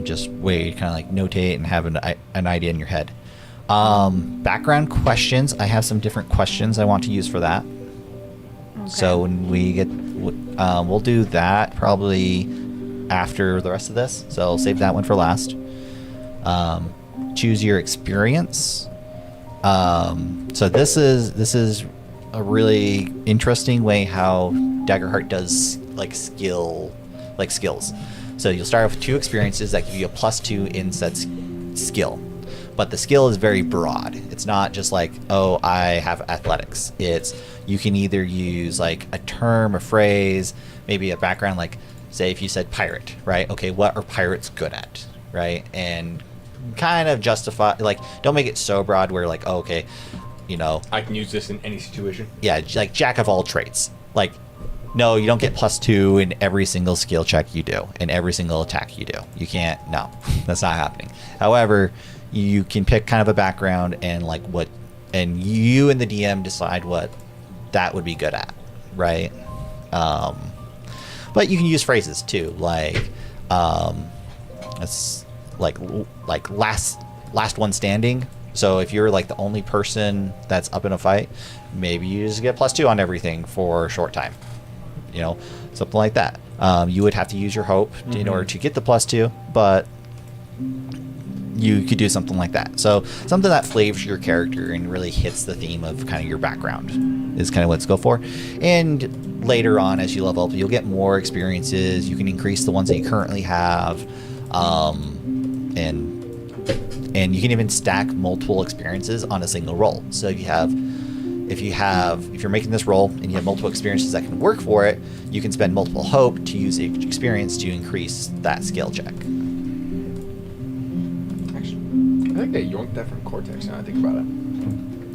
Just way kind of like notate and have an idea in your head. Background questions. I have some different questions I want to use for that. Okay. So when we get, we'll do that probably after the rest of this. So I'll save that one for last. Choose your experience. So this is a really interesting way how DaggerHeart does skills. So you'll start off with 2 experiences that give you a +2 in said skill. But the skill is very broad. It's not just like, oh, I have athletics. It's, you can either use like a term, a phrase, maybe a background, like say if you said pirate, right? Okay, what are pirates good at, right? And kind of justify, like, don't make it so broad where like, oh, okay, I can use this in any situation. Yeah, like jack of all trades. Like, no, you don't get +2 in every single skill check you do, in every single attack you do. You can't, no, that's not happening. However, you can pick kind of a background and like what, and you and the DM decide what that would be good at, right? But you can use phrases too, like, it's like last one standing. So if you're like the only person that's up in a fight, maybe you just get +2 on everything for a short time. Something like that. You would have to use your hope in order to get the +2, but you could do something like that. So something that flavors your character and really hits the theme of kind of your background is kind of what to go for. And later on, as you level up, you'll get more experiences. You can increase the ones that you currently have, and you can even stack multiple experiences on a single roll. So if you're making this roll and you have multiple experiences that can work for it, you can spend multiple hope to use each experience to increase that skill check. I think they yoinked that from Cortex now I think about it.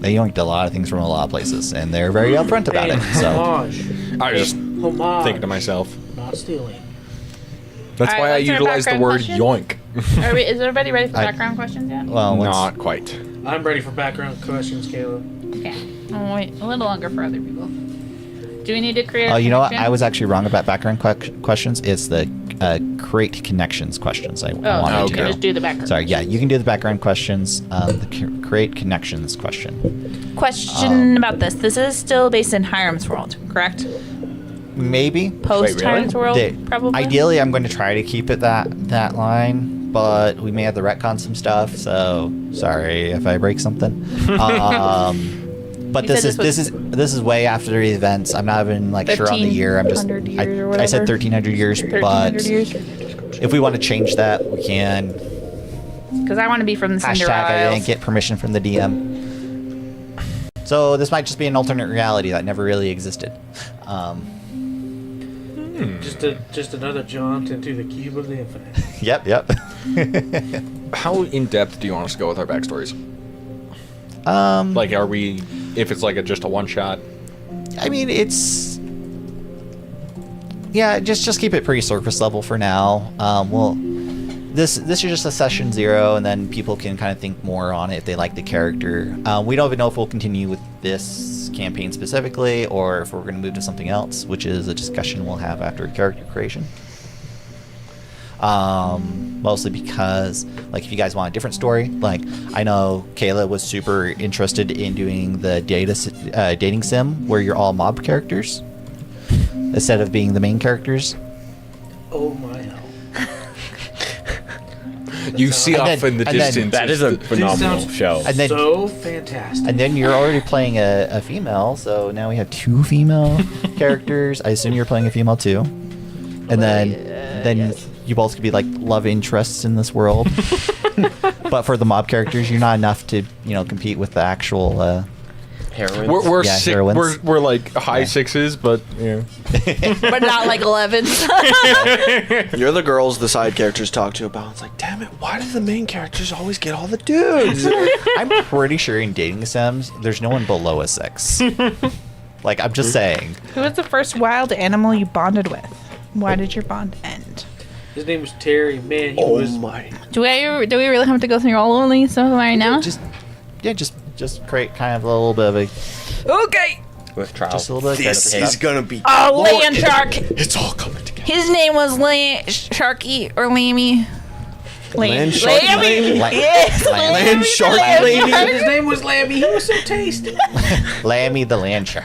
They yoinked a lot of things from a lot of places, and they're very upfront about it. So Homage. I was just Homage. thinking to myself. Not stealing. That's All right, why I let's do our utilize the background word questions. yoink. Is everybody ready for I- background questions yet? well, Not quite. I'm ready for background questions, Caleb. Okay. I'll wait a little longer for other people. Do we need to create? oh, you know what? connection? I was actually wrong about background questions. It's the create connections questions. I wanted Oh, to okay. do. Just do the background. Sorry, yeah, you can do the background questions. Create connections question. Question about this. This is still based in Hiram's world, correct? Maybe. Post really? Hiram's world, They- probably. Ideally, I'm going to try to keep it that line, but we may have to retcon some stuff. So sorry if I break something. But You this said is this is way after the events. I'm not even like sure on the year. I'm just 1300 years or I said whatever. 1300 years, 1300 but years. if we want to change that, we can. Because I want to be from the Cinderella Hashtag I Isles. didn't get permission from the DM. So this might just be an alternate reality that never really existed. Just another jaunt into the cube of the infinite. Yep. How in depth do you want us to go with our backstories? Like, are we, if it's like just a one shot? I mean, it's just keep it pretty surface level for now. This is just a session 0, and then people can kind of think more on it if they like the character. We don't even know if we'll continue with this campaign specifically, or if we're going to move to something else, which is a discussion we'll have after character creation. Mostly because, like, if you guys want a different story, like, I know Kayla was super interested in doing the dating sim where you're all mob characters instead of being the main characters. Oh my hell. You see And off then- in the and then- distance. That is a phenomenal sounds- show. And then- So fantastic. And then you're already playing a female, so now we have 2 female characters. I assume you're playing a female too. And then yes. you both could be like love interests in this world. But for the mob characters, you're not enough to compete with the actual. Heroines. we're, Yeah, si- heroines. we're like high Yeah. 6s, but yeah. But not like 11s. You're the girls the side characters talk to about. It's like, damn it, why do the main characters always get all the dudes? I'm pretty sure in dating sims, there's no one below a 6. Like, I'm just saying. Who was the first wild animal you bonded with? Why did your bond end? His name was Terry. Man, he Oh was. my. Do we really have to go through all only some right now? Just create kind of a little bit of Okay. With trial. Just a little bit of This credit is stuff. gonna be. Oh, land shark. It's all coming together. His name was Sharky or Lammy. Land shark Lammy? Yes. Land shark Lammy. Lammy? His name was Lammy. He was so tasty. Lammy the land shark.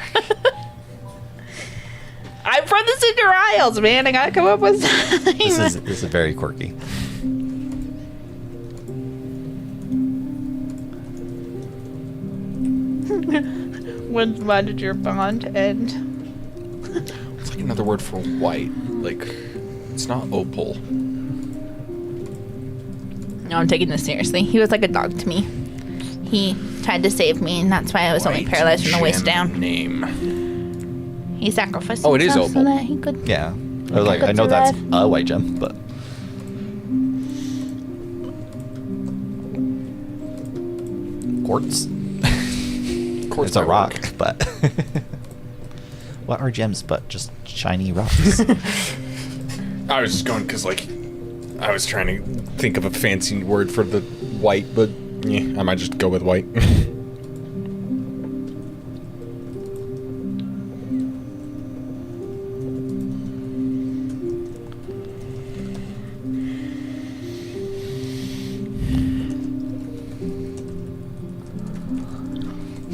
I'm from the Cinder Isles, man. I gotta come up with something. This is very quirky. When did your bond end? It's like another word for white. Like, it's not opal. No, I'm taking this seriously. He was like a dog to me. He tried to save me, and that's why I was only White paralyzed from the waist gem down. Name. He sacrificed Oh, it is himself so opal. that he could. Yeah. I was like, I know that's a white gem, but quartz. Quartz It's a might rock, work. but what are gems but just shiny rocks? I was just going because, like, I was trying to think of a fancy word for the white, but yeah, I might just go with white.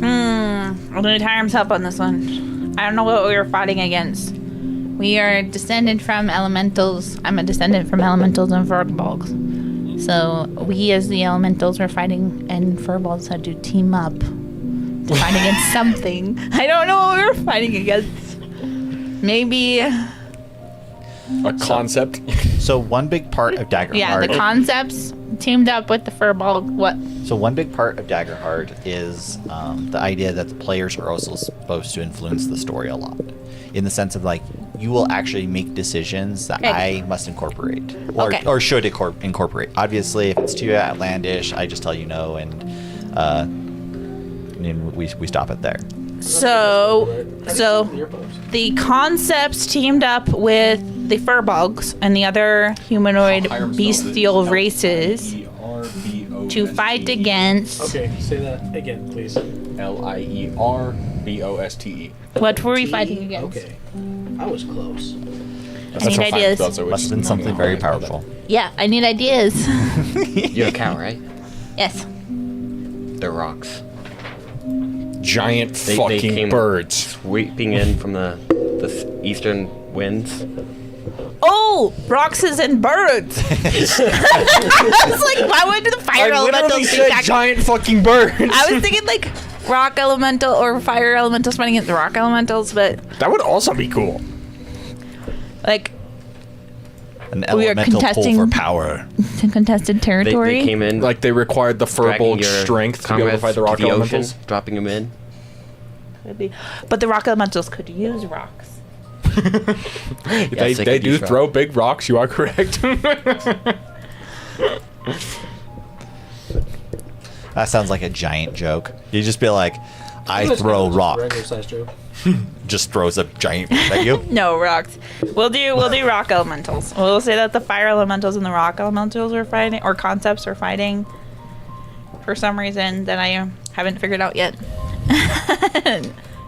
I'm gonna tire himself on this one. I don't know what we were fighting against. We are descended from elementals. I'm a descendant from elementals and furbolgs. So we, as the elementals, were fighting, and furbolgs had to team up to fight against something. I don't know what we were fighting against. Maybe, A concept. So one big part of DaggerHeart. yeah, the concepts teamed up with the furbolg. What? So one big part of DaggerHeart is the idea that the players are also supposed to influence the story a lot, in the sense of like you will actually make decisions that Okay. I must incorporate or, Okay. or should incorporate. Obviously, if it's too outlandish, I just tell you no, and we stop it there. So the concepts teamed up with the furbolgs and the other humanoid bestial races to fight against. Okay, say that again, please. Lierbosте. What were we fighting against? Okay. I was close. I need ideas. Must have been something very powerful. Yeah, I need ideas. You're a cow, right? Yes. They're rocks. Giant They fucking came birds. sweeping in from the eastern winds. Oh, roxes and birds. I was like, why would the fire elementals be back? giant fucking birds. I was thinking like rock elemental or fire elementals fighting against rock elementals, but That would also be cool. like An We are elemental pull contesting- for power. it's a contested They territory. came in Like they required the dragging furbolg your strength to be able to comrades fight the rock to the elementals. ocean, dropping them in. But the rock elementals could use rocks. They could do use throw big rocks. You are correct. That sounds like a giant joke. You just be like, I throw rock. Regular size joke. Just throws a giant at you. No rocks. We'll do rock elementals. We'll say that the fire elementals and the rock elementals are fighting, or concepts are fighting, for some reason that I haven't figured out yet.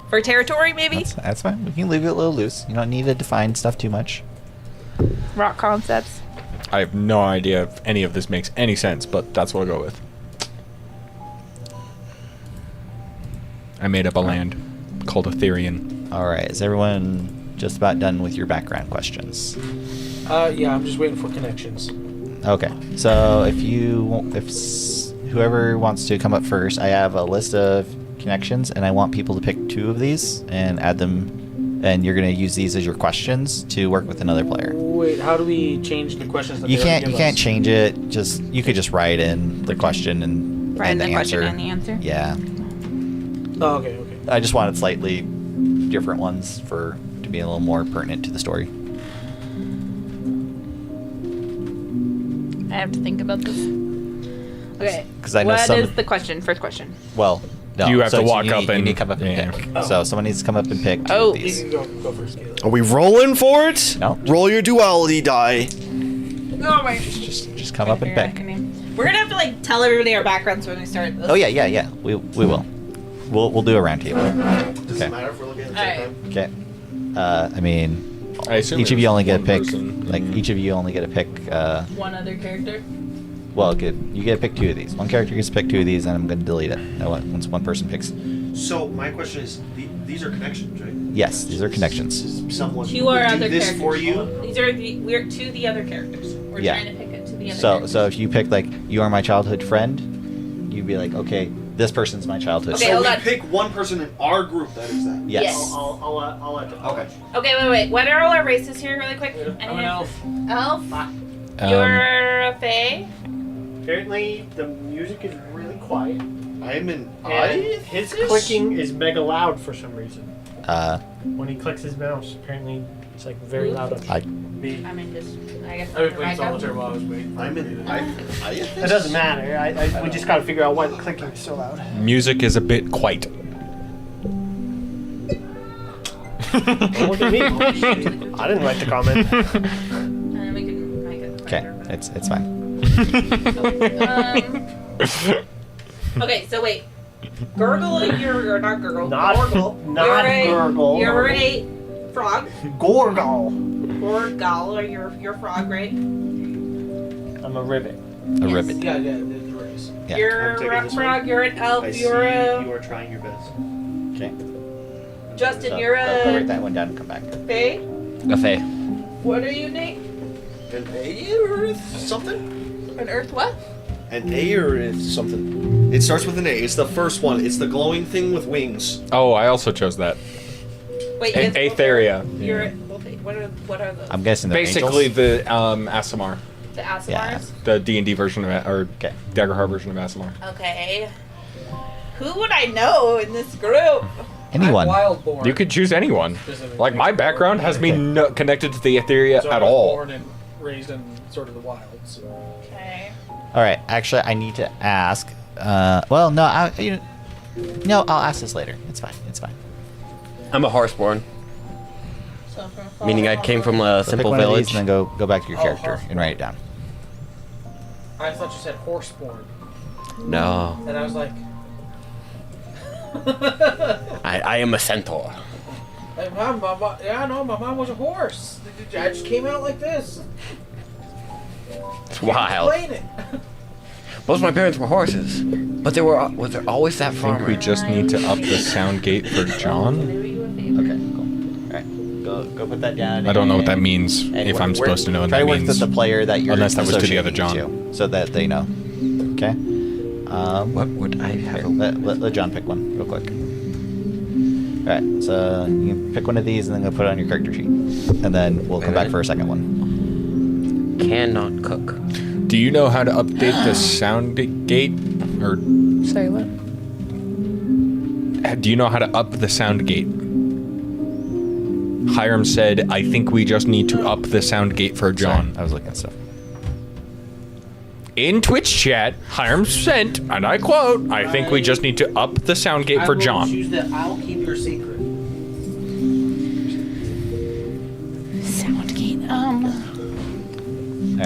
For territory, maybe That's fine. We can leave it a little loose. You don't need to define stuff too much. rock concepts. I have no idea if any of this makes any sense, but that's what I'll go with. I made up a land called Ethereum. All right. Is everyone just about done with your background questions? Yeah, I'm just waiting for connections. Okay. So whoever wants to come up first, I have a list of connections, and I want people to pick 2 of these and add them, and you're going to use these as your questions to work with another player. Wait, how do we change the questions that You they can't already you give can't us? change it. You could just write in the question and Write and the the question answer. and the answer. Yeah. Oh, okay, okay. I just wanted slightly different ones to be a little more pertinent to the story. I have to think about this. Okay. 'Cause I know What some- is the question? First question. Well, no. You have to walk you up need, you and- need to come up and yeah. pick. So someone needs to come up and pick 2 Oh. of You these. can go first, Caleb. Are we rolling for it? No. Roll your duality die. Oh my. Just come up and pick. We're gonna have to like tell everybody our backgrounds when we start this. Oh yeah. We will. We'll do a round table. Does Okay. it matter if we're looking at the Alright. same time? Okay. I mean, I assume each it of you was only get a one pick. person. Like each of you only get a pick. One other character. Well, good. You get to pick 2 of these. One character gets to pick 2 of these, and I'm going to delete it. Once one person picks. So my question is, these are connections, right? Yes, these are connections. Does someone Two are do other this characters. for you? These are we're to the other characters. We're Yeah. trying to pick it to the other So characters. if you pick like you are my childhood friend, you'd be like, okay, this person's my childhood. Okay, So friend. hold we on. pick one person in our group that is that. Yes. Yes. I'll let Okay. Okay, wait. What are all our races here, really quick? I'm an elf. Elf. You're a fae. Apparently, the music is really quiet. I'm an And his clicking is mega loud for some reason. When he clicks his mouse, apparently it's like very loud on I- me. I'm in this. I guess. I was playing solitaire while I was waiting. I'm in. It doesn't matter. We just gotta figure out why the clicking is so loud. Music is a bit quiet. Don't look at me. I didn't write the comment. We can make it. Okay, it's fine. Okay, so wait. Gurgle, you're not Gurgle. Not- Gorgle. not Gurgle. You're a frog. Gorgal. Gorgal, you're frog, right? I'm a ribbit. A ribbit. Yeah, the race. Yeah. You're I'm taking a this frog. one. You're an elf. I see You're a you are trying your best. Okay. Justin. So, You're I'll write a that one down and come back. fae. A fae. What are you, Nate? An Aerith something? An earth what? An Aerith something. It starts with an A. It's the first one. It's the glowing thing with wings. Oh, I also chose that. Wait, A- Aetheria. You're what are those? I'm guessing they're Basically, angels. the Asimar, The Asimars. Yeah. the D&D version of it, or Okay. DaggerHeart version of Asimar. Okay. Who would I know in this group? Anyone. Wildborn. You could choose anyone. Specifically. Like my background has me no connected to the Aetheria So I at was all. born and raised in sort of the wild. So. Okay. All right. Actually, I need to ask. Well, no. No, I'll ask this later. It's fine. It's fine. I'm a horseborn, So from meaning I came from a So simple pick one village. of these and then go back to your Oh, character and write it down. I thought you said horseborn, No, and I was like, I am a centaur. hey, Mom, yeah, no, my mom was a horse. I just came out like this. It's wild. Explain it. Most of my parents were horses, but was there always that I think farmer? we just need to up the sound gate for John. Okay. Cool. All right. Go put that down. I don't know what that and- means, and if work- I'm work- supposed to know what try that to work means. with the player that you're Unless that was to the other associating John. to, so that they know. Okay. What would I have? Here, let John pick one real quick. All right. So you can pick one of these and then go put it on your character sheet, and then we'll come back for a second one. Cannot cook. Do you know how to update the sound gate? Or Sorry, what? do you know how to up the sound gate? Hiram said, I think we just need to up the sound gate for John. Sorry, I was looking at stuff. In Twitch chat, Hiram sent, and I quote, I think we just need to up the sound gate I for will John. choose the I'll keep your secret. Soundgate.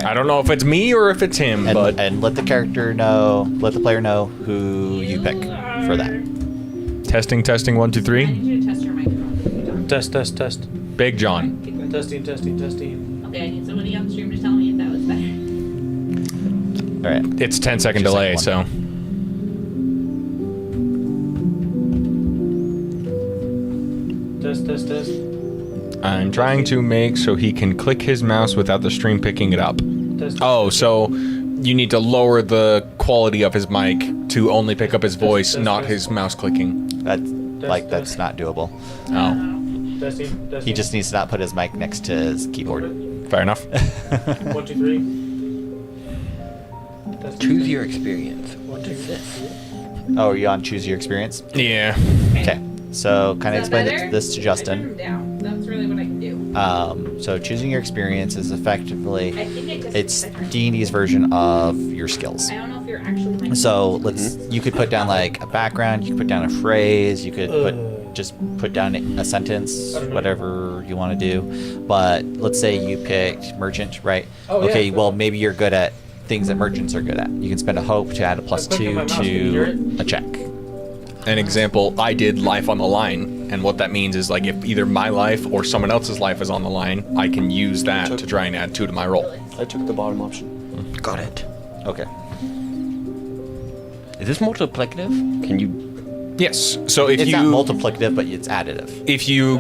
I don't know if it's me or if it's him, And, but and let the character know, let the player know who you pick for that. testing, 1, 2, I 3. need you to test your microphone. Test. Big John. Testing. Okay, I need somebody on stream to tell me if that was better. All right. It's 10-second Just delay, like so. Test. I'm trying to make so he can click his mouse without the stream picking it up. Test. Oh, so you need to lower the quality of his mic to only pick up his voice, not his mouse clicking. That's not doable. Oh, Testing. He just needs to not put his mic next to his keyboard. fair enough. 1, 2, 3. Testing. Choose your experience. What is this? Oh, are you on choose your experience? Yeah. Okay. So kind of Is that explain better? this to I Justin. turned him down. That's really what I can do. So choosing your experience is effectively I think it just it's D&D's version of your skills. I don't know if you're actually. So you could put down like a background, you could put down a phrase, you could put down a sentence, whatever you want to do. But let's say you picked merchant, right? Oh, yeah, okay, sure. well maybe you're good at things that merchants are good at. You can spend a hope to add a +2 clicking my mouse, can you hear to a check. an example, I did life on the line, and what that means is like if either my life or someone else's life is on the line, I can use that to try and add 2 to my roll. I took the bottom option. Got it. Okay. Is this multiplicative? Can you? Yes. So if It's you not multiplicative, but it's additive. if you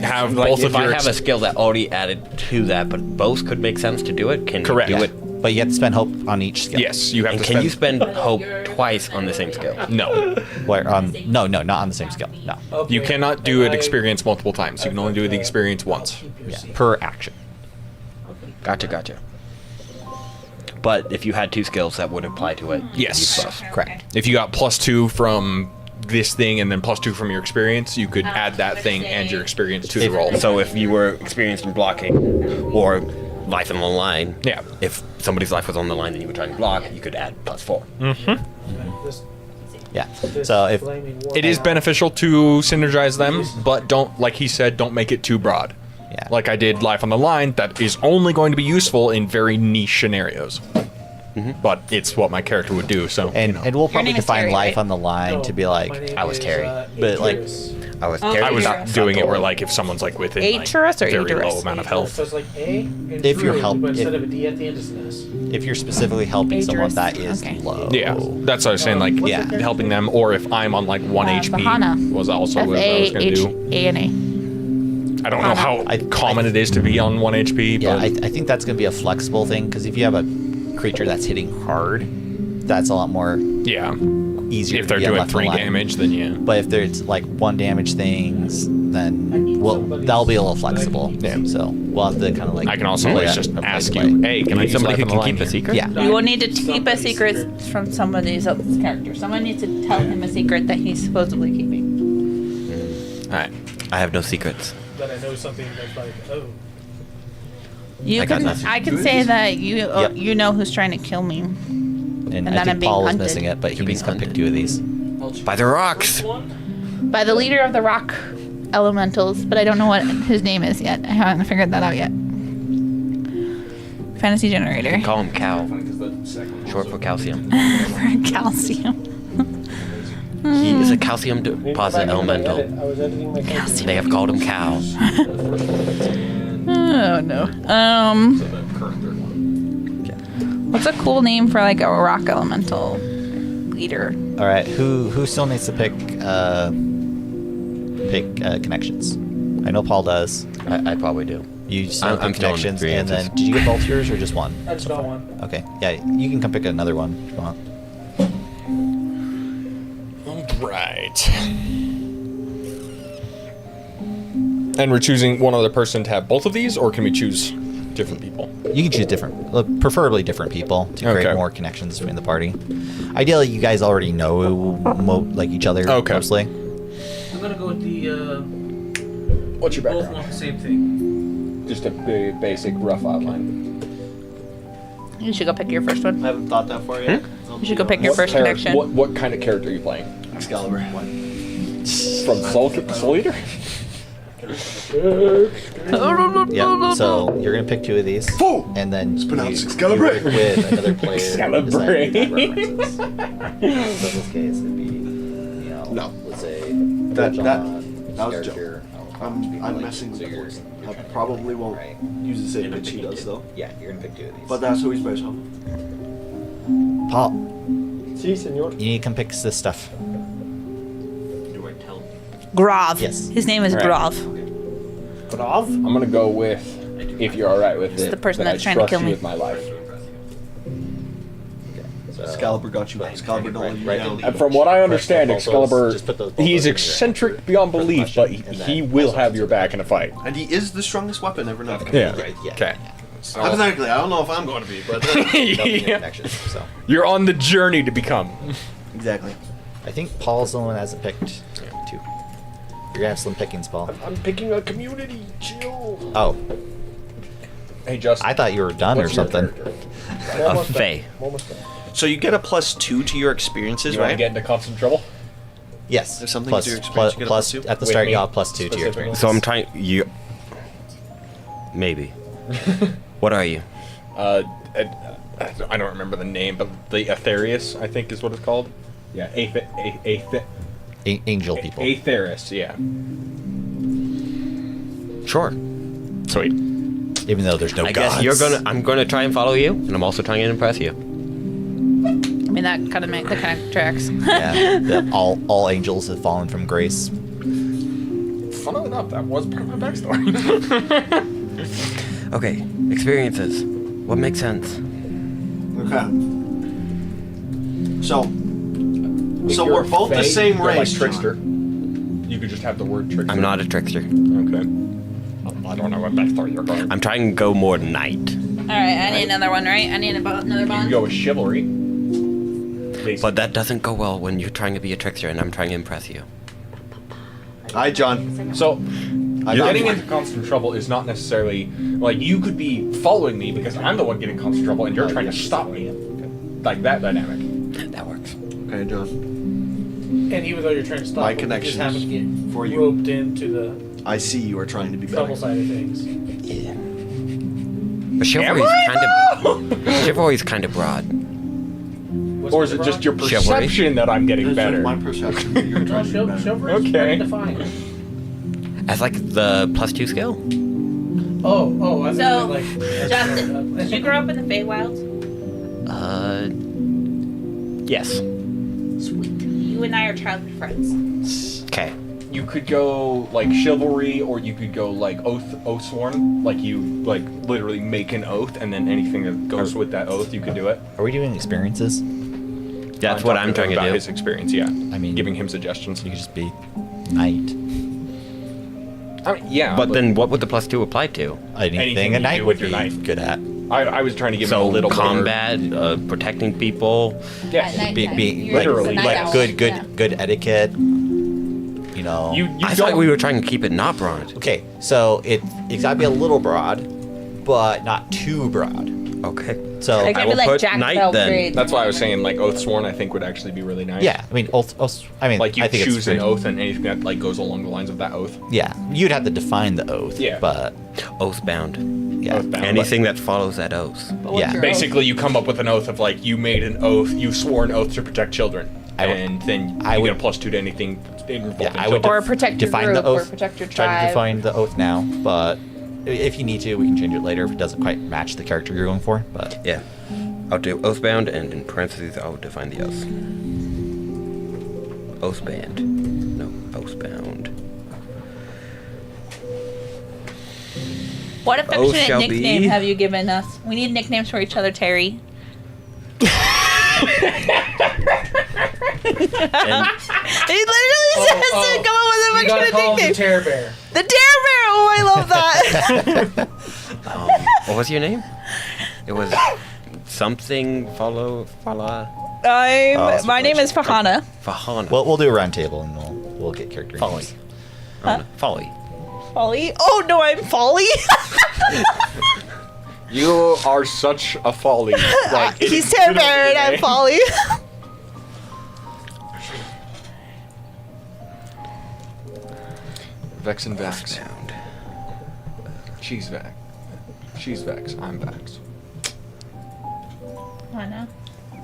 have Like, both if of I your have a skill that already added to that, but both could make sense to do it, can Correct. you do Yeah. it? But you have to spend hope on each skill. yes, you have And to can spend. you spend hope twice on the same skill? No, Where, no, not on the same skill. No. you cannot do an experience multiple times. You can only do the experience once. Yeah. Per action. Gotcha. But if you had 2 skills, that would apply to it. Yes. Correct. If you got +2 from this thing and then +2 from your experience, you could add that thing and your experience to the roll. So if you were experienced in blocking or life on the line, Yeah. if somebody's life was on the line and you were trying to block, you could add +4. This, Yeah. this So if flaming war It is power. beneficial to synergize them, but don't, like he said, don't make it too broad. yeah. Like I did life on the line, that is only going to be useful in very niche scenarios. But it's what my character would do, so. and you know. and we'll probably name is define Terry, life right? on the line No, to be my like name I was is, Terry. But, like, Aegerus. I was Oh, Terry. I was Aegerus. doing it where like if someone's like within like Aegerus or very Aegerus? low amount of health. So it's like A and If you're Druid, help- but if- instead of a D at the end, it's an S. if you're specifically helping someone Aegerus. that is Okay. low. Yeah, that's what I was saying. Like, Yeah. helping them, or if I'm on like 1 HP, Bahana. was also what I was gonna do. F-A-H-A-N-A. I don't know how I- common it is to be on 1 HP, Yeah, but I think that's going to be a flexible thing because if you have a creature that's hitting hard, that's a lot more yeah, easier. if to they're be on doing left 3 line. damage, then yeah. But if there's like 1 damage things, then that'll be a little flexible. Yeah. So we'll have to kind of like. I can also play always that- just play ask by you, play. hey, can I use somebody life who on the can line keep a here? secret? Yeah. You will need to keep a Somebody's secret secret. from somebody else's character. Someone needs to tell him a secret that he's supposedly keeping. All right. I have no secrets. That I know something that's like, oh. You I got can. nothing. I can say that you Yep. you know who's trying to kill me. And And I then I'm think being Paul was hunted. missing it, but he You're needs to being pick 2 of these. By the rocks. By the leader of the rock elementals, but I don't know what his name is yet. I haven't figured that out yet. Fantasy generator. Call him Cal. Short for calcium. For calcium. He is a calcium deposit elemental. I was editing my Calcium. They have called him Cal. Oh no. What's a cool name for like a rock elemental leader? All right, who still needs to pick connections? I know Paul does. I probably do. You still I'm pick still on connections, three and then answers. did you get both yours or just one? I just got one. Okay, yeah, you can come pick another one if you want. Right. And we're choosing one other person to have both of these, or can we choose different people? You can choose different, preferably different people to create Okay. more connections between the party. Ideally, you guys already know like each other Okay. mostly. I'm gonna go with the. What's your Both want the same thing. Just a basic rough outline. You should go pick your first one. I haven't thought that far yet. You should go pick your first connection. What kind of character are you playing? Excalibur. From Soul Eater? Yeah, so you're gonna pick 2 of these, and then pronounced you Excalibur. work with another player. Excalibur. deciding that references. So in this case, it'd be, No. let's say That was a character, joke. I'm messing with the voice. I probably won't use the same pitch he does though. Yeah, you're gonna pick 2 of these. But that's who he's based off. Paul, Si, senor. you need to come pick this stuff. Grov. Yes. His name is Right. Grov. Brav? I'm gonna go with, if you're alright with It's it, the person then that's I trying to trust kill you me. with my life. Excalibur got you. Excalibur don't let you down. And from what I understand, Just put those- Excalibur, just put those both he's over eccentric beyond belief, but he will have your back in a fight. And he is the strongest weapon ever known. Yeah. Right, yeah. Okay. Hypothetically, I don't know if I'm going to be, but Yeah. Connections, so. You're on the journey to become. exactly. I think Paul's the one that hasn't picked 2. You're gonna have some pickings, Paul. I'm picking a community. Chill. Oh, Hey, Justin. I thought you were done or what's your something. character? A Fae. Almost done. So you get a +2 to your experiences, You want to right? get into constant trouble? Yes. There's something plus, to your experience, you get a plus, +2? at the With start, me, you have +2 to your specifically? experience. So I'm trying. You. Maybe. What are you? I don't remember the name, but the Aetherius, I think, is what it's called. Yeah, angel people. Aetheris, yeah. Sure. Sweet. Even though there's no I gods. guess I'm gonna try and follow you, and I'm also trying to impress you. I mean, that kind of tracks. Yeah, all angels have fallen from grace. Funnily enough, that was part of my backstory. Okay, experiences. What makes sense? Okay. So we're both the same You're like race, trickster. John. You could just have the word trickster. I'm not a trickster. Okay. I don't know what backstory you're going. I'm trying to go more knight. All right, I need another one, right? I need another You can bond. go with chivalry. But that doesn't go well when you're trying to be a trickster and I'm trying to impress you. Hi, John. So, I got getting one. into constant trouble is not necessarily like you could be following me because I'm the one getting constant trouble and you're trying to stop me. Like that dynamic. That works. Okay, John. And even though you're trying to stop My it, you connections just happen to get for you. roped into the I see you are trying to be better. trouble side of things. Yeah. But chivalry's kind of broad. What's Or is the it just your problem? Chivalry? perception that I'm getting This better? is my perception that you're No, trying to be better. chivalry is Okay. very defined. As like the +2 skill? Oh, I So, thought like Justin, did you grow up in the Feywild? Yes. Sweet. You and I are childhood friends. Okay. You could go like chivalry, or you could go like oathsworn. Like you like literally make an oath, and then anything that goes with that oath, you could do it. Are we doing experiences? That's what I'm trying to about do. his experience. Yeah, I mean, giving him suggestions. You could just be knight. I mean, yeah, But then what would the +2 apply to? Anything Anything a you knight do would with your be knife. good at. I was trying to give him a So little combat, protecting people. More, yes. At night. Be You're like, literally, the night like owl. good Yeah. good etiquette. You know. You I don't. thought we were trying to keep it not broad. Okay, so it's gotta be a little broad, but not too broad. Okay. So Like, I maybe will like put Jack of knight all then. trades. That's why I was saying like oathsworn. I think would actually be really nice. yeah, I mean, I mean, Like you I think choose it's an pretty- oath, and anything that like goes along the lines of that oath. Yeah, you'd have to define the oath. Yeah. But Oathbound. yeah, Oathbound. Anything that follows that oath. But what's yeah. your Basically, you come up with an oath of like you made an oath, you swore an oath to protect children, I would- and then I you would- get a +2 to anything involving Yeah, I would children. Or protect your define group, the oath. or protect your Try to tribe. define the oath now, but if you need to, we can change it later if it doesn't quite match the character you're going for. But Yeah. I'll do oathbound, and in parentheses, I'll define the oath. Oathband. No, oathbound. What affectionate shall nickname be. have you given us? We need nicknames for each other, Terry. And He literally says to come up with You an gotta affectionate call him the nickname. Terror Bear. The Dare Bear! Oh, I love that. what was your name? It was something follow. My name is Fahana. Fahana. we'll do a round table and we'll get character Folly. names. Folly. Folly? Oh, no, I'm Folly? You are such a folly. Like, He's Terror Bear and I'm Folly. Vex and Vax. Oathbound. She's Vex. She's Vex. I'm Vax. Anna.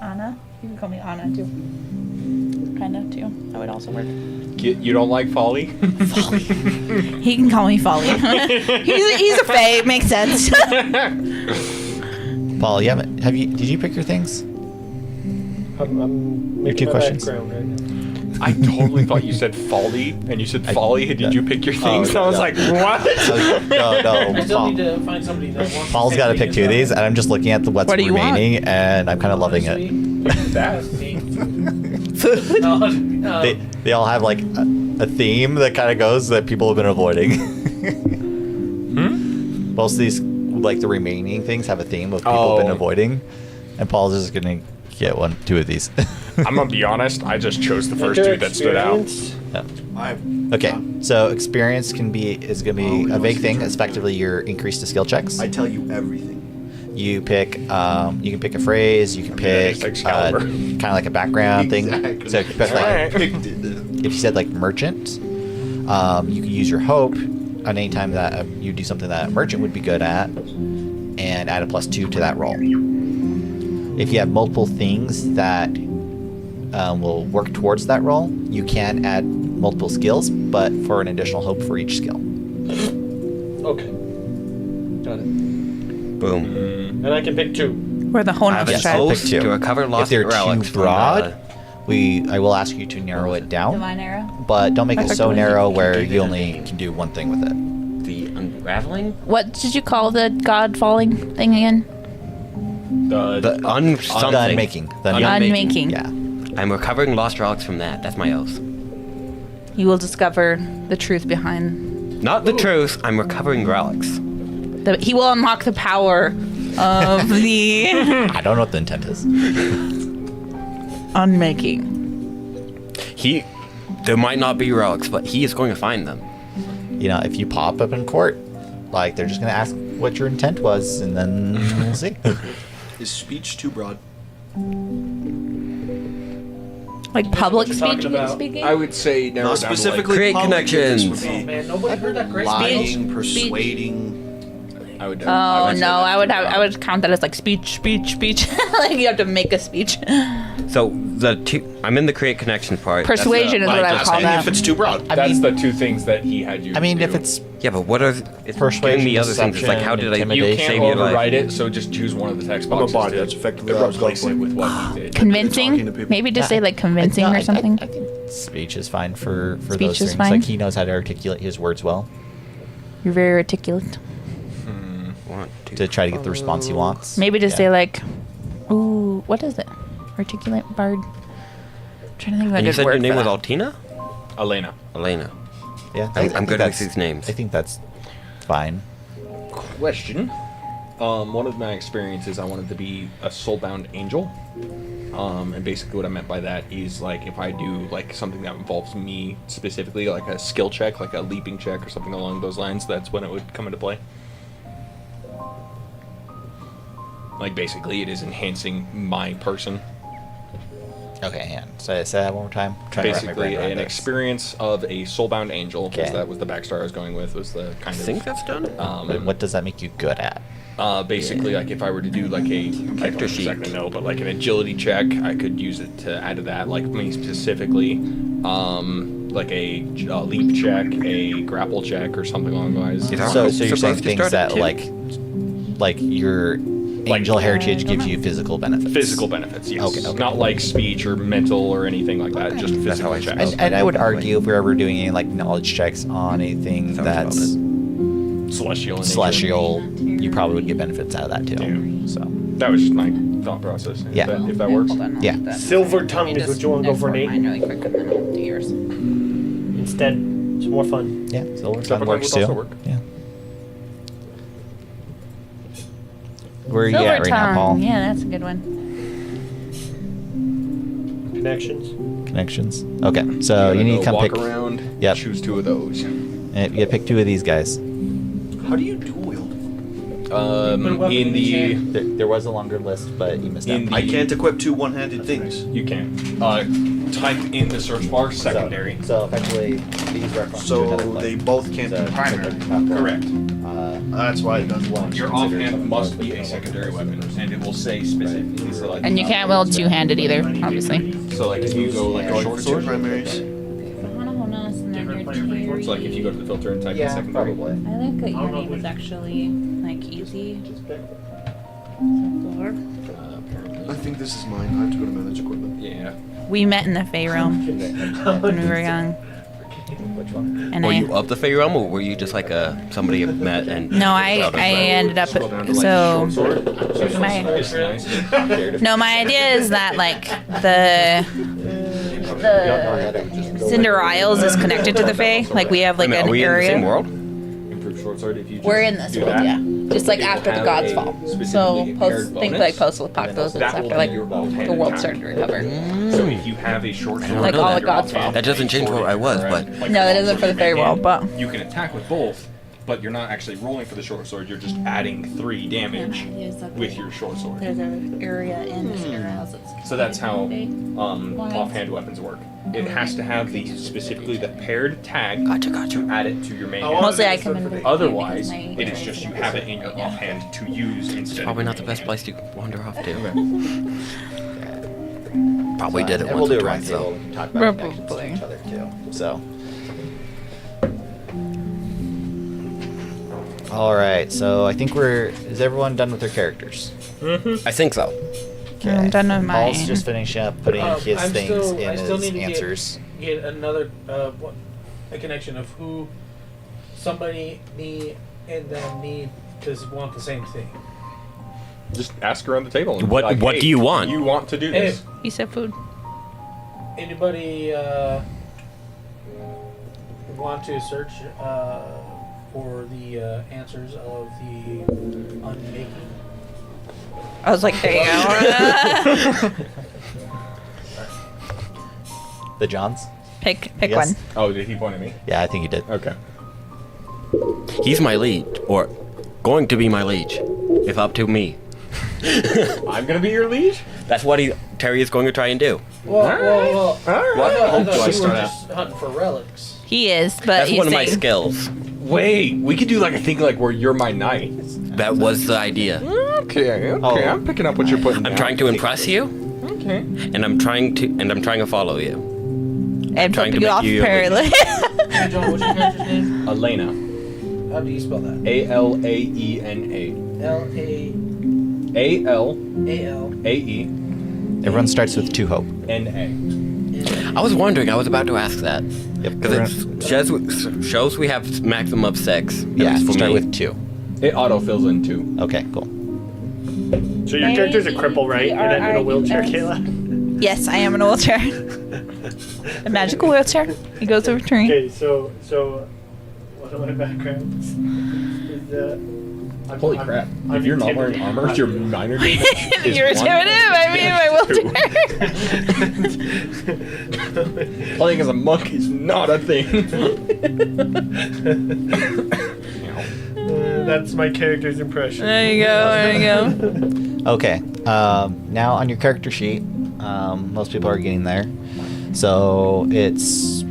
Anna. You can call me Anna, too. Kinda, too. That would also work. You don't like folly? He can call me Folly. he's a fae. It makes sense. Paul, you haven't? Did you pick your things? I'm Your two my questions? background right now. I totally thought you said folly, and you said folly. Did you pick your things? no, I was no. like, what? No, I still Paul. need to find somebody that wants Paul's the got to same pick thing two of as these, well. and I'm just looking at what's What do you want? remaining, and I'm kind of loving it. Honestly, That. Food. no, They all have like a theme that kind of goes that people have been avoiding. Most of these, like the remaining things, have a theme of people have been Oh. avoiding, and Paul's just gonna get two of these. I'm gonna be honest. I just chose the first two that stood out. Okay, so experience is gonna be Oh, a vague no, thing. it's It's effectively your increase to skill checks. I tell you everything. You pick, you can pick a phrase. You can pick it's Excalibur. kind of like a background thing. Exactly. So you pick, like, Alright. Picked it. if you said like merchant, you can use your hope on any time that you do something that a merchant would be good at, and add a +2 to that roll. If you have multiple things that will work towards that roll, you can add multiple skills, but for an additional hope for each skill. Okay. Got it. Boom. And I can pick 2. Where the I Honus have an tribe. I'll pick oath 2. to recover lost If they're relics too from, broad, I will ask you to narrow it down, Divine arrow. but don't make it so Perfect. narrow where you only can do one thing with it. the unraveling? What did you call the god falling thing again? The The The something. unmaking. The Unmaking. Yeah. I'm recovering lost relics from that. That's my oath. You will discover the truth behind. Not the truth. I'm recovering relics. He will unlock the power of the I don't know what the intent is. unmaking. There might not be relics, but he is going to find them. You know, if you pop up in court, like they're just gonna ask what your intent was, and then we'll see. Is speech too broad? Like public you're talking speech about. speaking? I would say narrow Not down to, specifically Create public, this connections. would be Man, nobody heard that great lying, speech. persuading. Like, I would. Oh say no, that's I would too have, broad. I would count that as like speech. Like you have to make a speech. So I'm in the create connection part. That's Persuasion is Like, what I would I'm call saying that. if it's too broad. That's the 2 things that he had you. I mean, do. if it's yeah, but what are it's Persuasion, giving me other things? It's like how did I deception, you intimidation. can't save your life? override it, so just choose one of the text I'm a boxes. bot, to that's effectively what I was replace it going for. with what he did. talking Convincing? to people. Maybe just say like convincing No, or something. I think speech is fine for Speech those is things. fine? Like he knows how to articulate his words well You're very articulate. 1, 2, to try to get the response he wants. Maybe just Yeah. say like, ooh, what is it? Articulate bard. trying to think of a And you good said word your name for was that. Altina? Elena. Elena. Yeah, I'm I think good with that's- these names. I think that's fine. Question. One of my experiences, I wanted to be a soulbound angel. And basically what I meant by that is like if I do like something that involves me specifically, like a skill check, like a leaping check or something along those lines, that's when it would come into play. Like basically it is enhancing my person. Okay, hang on. Say that one more time. I'm trying to wrap my Basically brain around an this. experience of a soulbound angel, because Okay. that was the backstory I was going with, was the kind I of think that's done. But what does that make you good at? basically like if I were to do like a Character sheet. but like an agility check, I could use it to add to that. Like me specifically, like a leap check, a grapple check, or something along those lines. Guitar- So I'm you're saying supposed to things start at that 2? like your angel heritage gives you physical benefits. Physical benefits, yes. Okay, okay. Not like speech or mental or anything like that. Just That's how physical I checks. spelled And I would argue if we're ever doing any like knowledge checks on anything That's how I that's Celestial. in nature. celestial, you probably would get benefits out of that too. Yeah. So That was just my thought process. Yeah. If that works. Hold on, I'll Yeah. do that. Silver tongue is what you want to go for, Export Nate. mine really quick and then I'll do yours. Instead, it's more fun. yeah, silver Silver tongue tongue works would too. also work. Yeah. Where are you Silver at right now, tongue. Paul? Yeah, that's a good one. Connections. Connections. Okay, so you need to come walk pick. around. Yep. Choose 2 of those. You gotta pick 2 of these guys. How do you dual wield? In the There was a longer list, but you missed In out. the- I can't equip 2 one-handed things. you can type in the search bar secondary. So effectively, these reference to So another plane. they both can't So be primary. top one. Correct. That's why it does one. Your offhand must be a secondary weapon, and it will say specifically. So like, And you can't wield two-handed either, obviously. So like if you go like a Going short for 2 sword. primaries. So like if you go to the filter and type in Yeah, secondary. probably. I like that your name is actually like easy. I think this is mine. I have to go to manage equipment. Yeah. We met in the Fey realm when we were young. Which one? And Were I you of the Fey realm, or were you just like somebody you met and? no, I ended up Scroll down to, like, so short sword. So my- it's nice. no, my idea is that like the Cinder Isles is connected to the Fae. Like we have like Wait a minute, an are we in the same area. world? Improved short sword if you just We're in this do world, that. yeah. Just like It will after the have gods a fall. specifically So paired post think bonus. like post-apocalypse. That will After be like your offhand the world attack. started to recover. So if you have a short sword, Like know all that. the gods fall. That doesn't change where I was, but- Like No, that the isn't for the sword fairy you make world, in, but you can attack with both, but you're not actually rolling for the short sword. You're just adding 3 damage with your short sword. there's an area in the Cinder Isles that's So that's how offhand weapons work. It has to have specifically the paired tag to add it to your main. hand. mostly I come in. Otherwise, it is just you have it in your offhand to use instead. Probably of not the your best main place to wander off to. hand. Probably did it And once we'll or do a twice, roundtable and talk about connections to each other too. So. All right. So I think is everyone done with their characters? I think so. I'm done with mine. Paul's just finishing up putting his I'm things still- in I still his need to answers. Get another a connection of who somebody, me, and then me does want the same thing. Just ask around the table. And be What- like, what hey, do you want? You want to do this? He said food. Anybody want to search for the answers of the unmaking? I was like, there you go. The Johns? pick Yes. one. Oh, did he point at me? Yeah, I think he did. Okay. He's my liege, or going to be my liege, if up to me. I'm gonna be your liege? That's what Terry is going to try and do. Well, All right. I Hope do I thought you start were out? just hunting for relics. He is, but That's he's one of my saying- skills. Wait, we could do like a thing like where you're my knight. That was the idea. Okay, Oh. I'm picking up what you're putting down. I'm trying to impress you, Okay. and I'm trying to follow you. And trying flipping to you make off you apparently. Hey, John, what's your character's name? Elena. How do you spell that? Alaena. L-A-A-L-A-E. Alaena. Everyone starts with 2 hope. I was wondering. I was about to ask that Yep. because it shows we have maximum of 6. at Yeah, least for start me. with 2. It auto fills in 2. Okay, cool. So your character's a cripple, right? In a wheelchair, Kayla? Yes, I am in a wheelchair. A magical wheelchair. He goes over tree. Okay, so one of my backgrounds is that Holy crap. If you're not wearing armor, your minor damage is You're 1. intimidated by me in my wheelchair. Playing as a monk is not a thing. That's my character's impression. There you go. There you go. Okay. Now on your character sheet, most people are getting there. So it's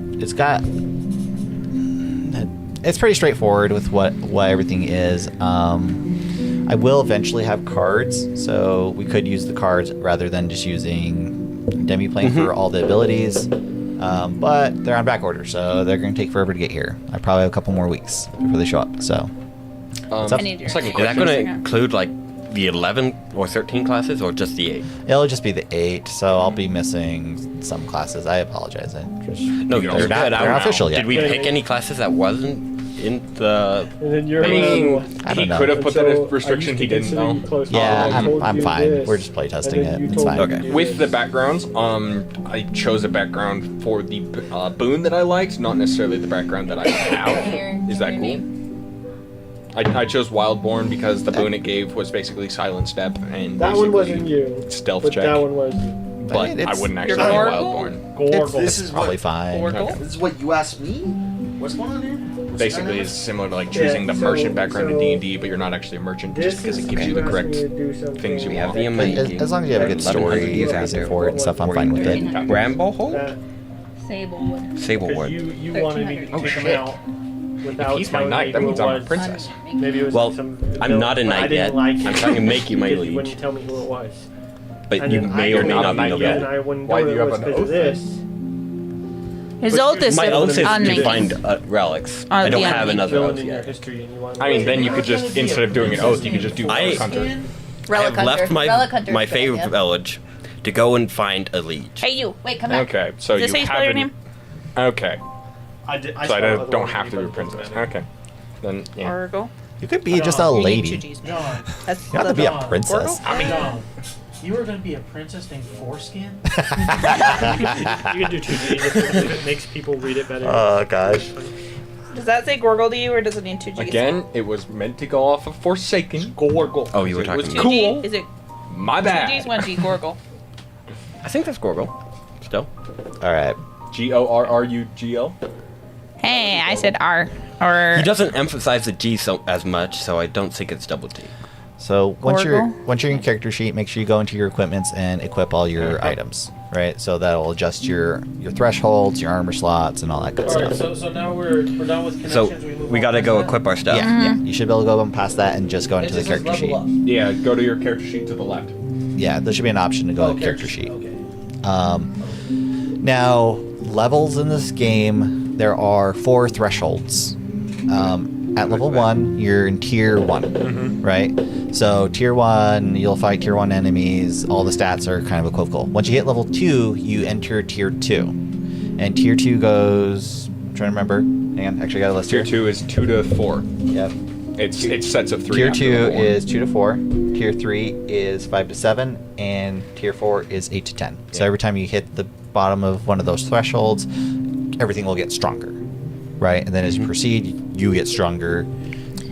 pretty straightforward with what everything is. I will eventually have cards, so we could use the cards rather than just using Demiplane for all the abilities. But they're on back order, so they're going to take forever to get here. I probably have a couple more weeks before they show up. So I need your second name. Is that question. going to include like the 11 or 13 classes, or just the 8? it'll just be the 8. So I'll be missing some classes. I apologize. No, They're not- they're not official yet. Did we pick any classes that wasn't in the? And then you're I mean, I he don't know. could have put that So, as I restriction. used He to didn't consider you know. close Yeah, by. I told I'm you fine. this, We're just playtesting and then it. you It's told fine. me Okay. to do With the this. backgrounds, I chose a background for the boon that I liked, not necessarily the background that I have. Is that cool? I chose Wildborn because the boon it gave was basically Silent Step and That one basically wasn't you. stealth But check. that one was you. But I mean, I it's- wouldn't You're actually have Gorgle? Wildborn. Gorgle. This is Probably what, fine. Gorgle? this is what you asked me? What's going on here? What's Basically, going on? it's similar to like choosing the merchant background in D&D, but you're not actually a merchant just because it gives you the correct things you We have want. the amazing. As long as you have a good 1100 story, years reason after. for it and stuff, I'm fine with it. Bramblehold? Sablewood. Because Sablewood. you wanted me to Oh, take him shit. out without He's my telling knight. me That who means it I'm a was. princess. Maybe it was Well, some I'm not a but I knight didn't yet. like it I'm trying to make you my because liege. wouldn't tell me who it was. But And you then may I or may told not him be not yet, and noble. I wouldn't Why know do it you have was an because of oath this. His oath is My oath is on to me. find relics. On I don't the have enemy. another Villain oath in your yet. history, and you wanted I mean, to- then you could just, instead of doing an oath, you could just do I- Ghost Hunter. Relic I have Hunter. left Relic Hunter's my good favorite idea. village to go and find a liege. Hey, you. Wait, come back. Okay, so Is this you how you spell your haven't. name? Okay, I so I spelled don't otherwise have to be a anybody princess. doesn't matter. Okay, then yeah. Oracle. You could be just a John, lady. John, That's You don't have to be a John. princess. John, you were gonna be a princess named Foreskin? You can do 2G just if it makes people read it better. Oh gosh. Does that say Gorgle to you, or does it need 2Gs? Again, it was meant to go off of Forsaken Gorgle. Oh, you were It talking was about- 2G? cool. Is it My 2Gs, bad. 1G, Gorgle? I think that's Gorgle. Still. All right. Gorrugl. Hey, I said R. Or He doesn't emphasize the G as much, so I don't think it's double T. So once you're Oracle? in your character sheet, make sure you go into your equipments and equip all your items, right? So that'll adjust your thresholds, your armor slots, and all that good Alright, stuff. so now we're done with So connections. move we on gotta past go that? equip our stuff. Yeah, you should be able to go and past that and just go into the It just says character sheet. level up. Yeah, go to your character sheet to the left. Yeah, there should be an option to go Oh, to character sheet. Okay. Now, levels in this game, there are 4 thresholds. At level 1, you're in tier 1, right? So tier 1, you'll fight tier 1 enemies. All the stats are kind of equivocal. Once you hit level 2, you enter tier 2. And tier 2 goes... I'm trying to remember. Hang on, actually got a list Tier here. 2 is 2 to 4. Yep. It's sets of 3. Tier after 2 level 1. is 2 to 4. Tier 3 is 5 to 7. And tier 4 is 8 to 10. So every time you hit the bottom of one of those thresholds, everything will get stronger, right? And then as you proceed, you get stronger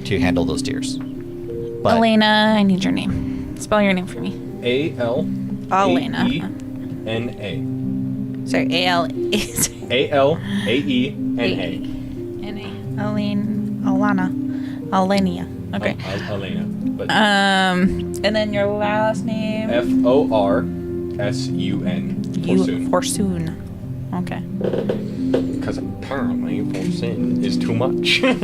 to handle those tiers. But Elena, I need your name. Spell your name for me. Elena. A-L-A-E-N-A. Sorry, A-L-A. A-L-A-E-N-A. N-A. Alana. Alenia. Okay. Elena. But And then your last name? F-O-R-S-U-N. Forsoon. Okay. Because apparently Forsoon is too much. The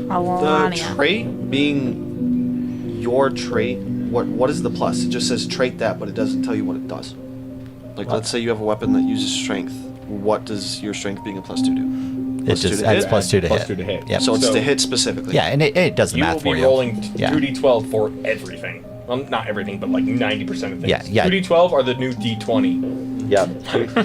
Alania. trait being your trait, what is the plus? It just says trait that, but it doesn't tell you what it does. Like, let's say you have a weapon that uses strength. What does your strength being a +2 do? it just adds +2 to hit. +2 to hit. Yep. So it's So- to hit specifically. Yeah, and it does the You math will for be you. rolling Yeah. 2d12 for everything. Well, not everything, but like 90% of things. Yeah. 2d12 are the new d20. Yep,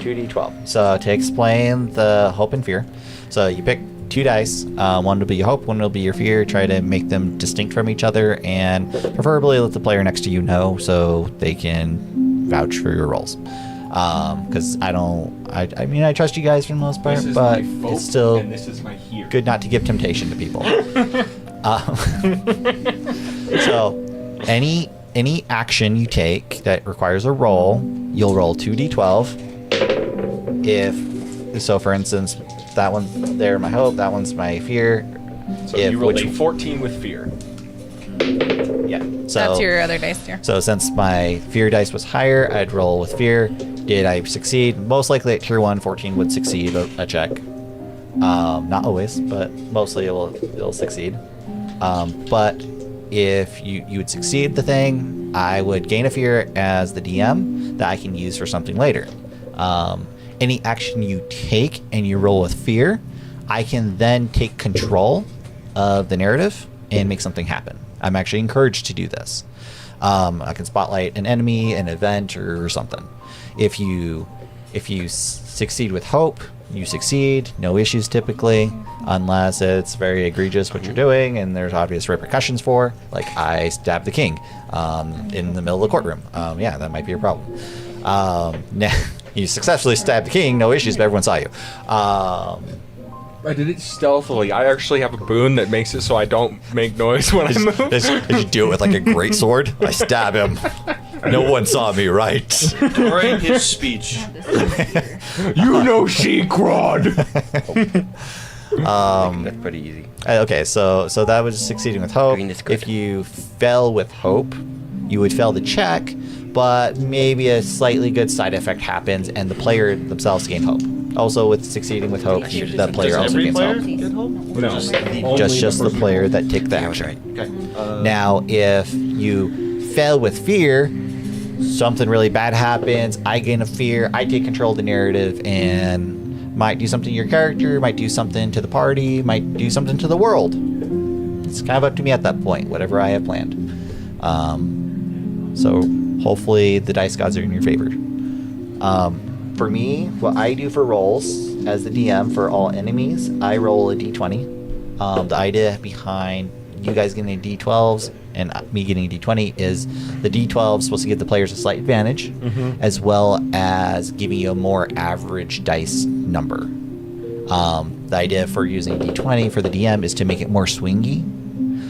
2d12. So to explain the hope and fear, so you pick 2 dice. One will be your hope, one will be your fear. Try to make them distinct from each other, and preferably let the player next to you know so they can vouch for your rolls. Because I mean, I trust you guys for the most part, This is but my folk, it's still and this is my here. good not to give temptation to people. So any action you take that requires a roll, you'll roll 2d12. For instance, that one there, my hope, that one's my fear. So you rolled a 14 with fear. Yeah. So That's your other dice here. So since my fear dice was higher, I'd roll with fear. Did I succeed? Most likely at tier 1, 14 would succeed a check. Not always, but mostly it'll succeed. But if you would succeed the thing, I would gain a fear as the DM that I can use for something later. Any action you take and you roll with fear, I can then take control of the narrative and make something happen. I'm actually encouraged to do this. I can spotlight an enemy, an event, or something. If you succeed with hope, you succeed. No issues typically, unless it's very egregious what you're doing and there's obvious repercussions for. Like I stabbed the king in the middle of the courtroom. Yeah, that might be a problem. Now, you successfully stabbed the king. No issues, but everyone saw you. I did it stealthily. I actually have a boon that makes it so I don't make noise when I move. Did you do it with like a great sword? I stab him. No one saw me, right? During his speech. You know secret. That's pretty easy. Okay, so that was succeeding with hope. Green is good. If you fell with hope, you would fail the check, but maybe a slightly good side effect happens and the player themselves gain hope. Also, with succeeding with hope, the player Does also every gains player hope. get hope? Or No. just Just the person player that take the action. Okay. Now, if you fail with fear, something really bad happens, I gain a fear, I take control of the narrative, and might do something to your character, might do something to the party, might do something to the world. It's kind of up to me at that point, whatever I have planned. So hopefully the dice gods are in your favor. For me, what I do for rolls as the DM for all enemies, I roll a d20. The idea behind you guys getting d12s and me getting a d20 is the d12 is supposed to give the players a slight advantage, as well as giving you a more average dice number. The idea for using d20 for the DM is to make it more swingy,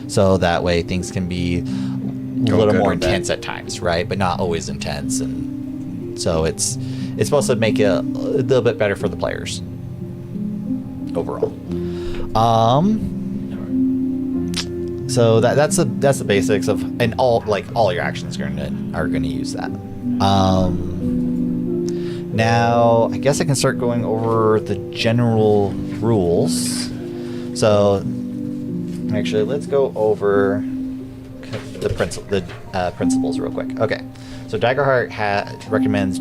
so that way things can be a little good more or bad. intense at times, right? But not always intense, and so it's supposed to make it a little bit better for the players overall. So that's the basics of, and all your actions are gonna use that. Now I guess I can start going over the general rules. So actually, let's go over the principles real quick. Okay, So DaggerHeart recommends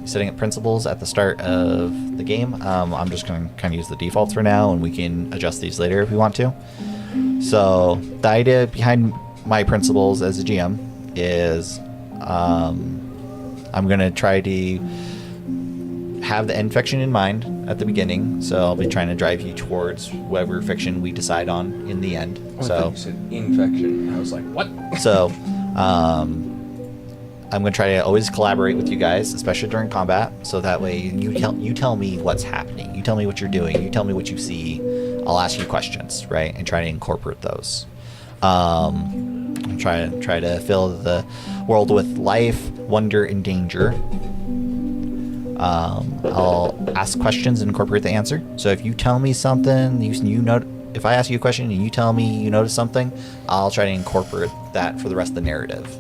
setting up principles at the start of the game. I'm just going to kind of use the defaults for now, and we can adjust these later if we want to. So the idea behind my principles as a GM is I'm going to try to have the end fiction in mind at the beginning. So I'll be trying to drive you towards whatever fiction we decide on in the end. I thought you said infection. I was like, what? So I'm going to try to always collaborate with you guys, especially during combat. So that way you tell me what's happening. You tell me what you're doing. You tell me what you see. I'll ask you questions, right? And try to incorporate those. Try to fill the world with life, wonder, and danger. I'll ask questions and incorporate the answer. So if you tell me something, if I ask you a question and you tell me you notice something, I'll try to incorporate that for the rest of the narrative.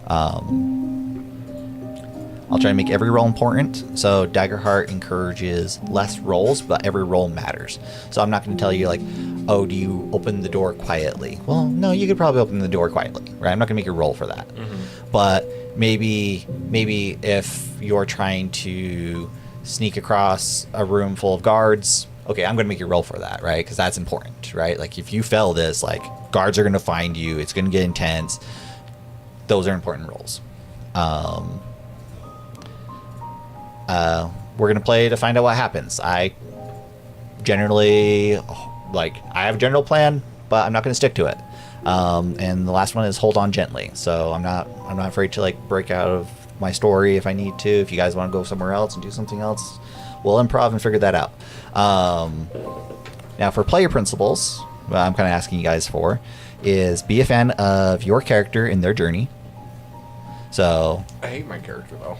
I'll try to make every roll important. So DaggerHeart encourages less rolls, but every roll matters. So I'm not going to tell you like, oh, do you open the door quietly? Well, no, you could probably open the door quietly, right? I'm not going to make you roll for that. But maybe if you're trying to sneak across a room full of guards, okay, I'm going to make you roll for that, right? Because that's important, right? Like if you fail this, like guards are going to find you. It's going to get intense. Those are important rolls. We're going to play to find out what happens. I generally, I have a general plan, but I'm not going to stick to it. And the last one is hold on gently. So I'm not afraid to break out of my story if I need to. If you guys want to go somewhere else and do something else, we'll improv and figure that out. Now for player principles, what I'm kind of asking you guys for is be a fan of your character in their journey. So I hate my character though.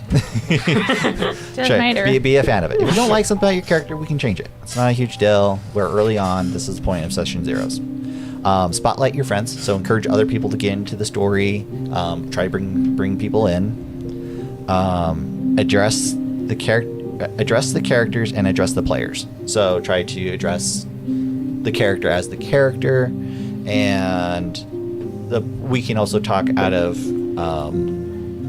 Doesn't matter. Be a fan of it. If you don't like something about your character, we can change it. It's not a huge deal. We're early on. This is the point of session zeros. Spotlight your friends. So encourage other people to get into the story. Try to bring people in. Address the characters and address the players. So try to address the character as the character, and we can also talk out of.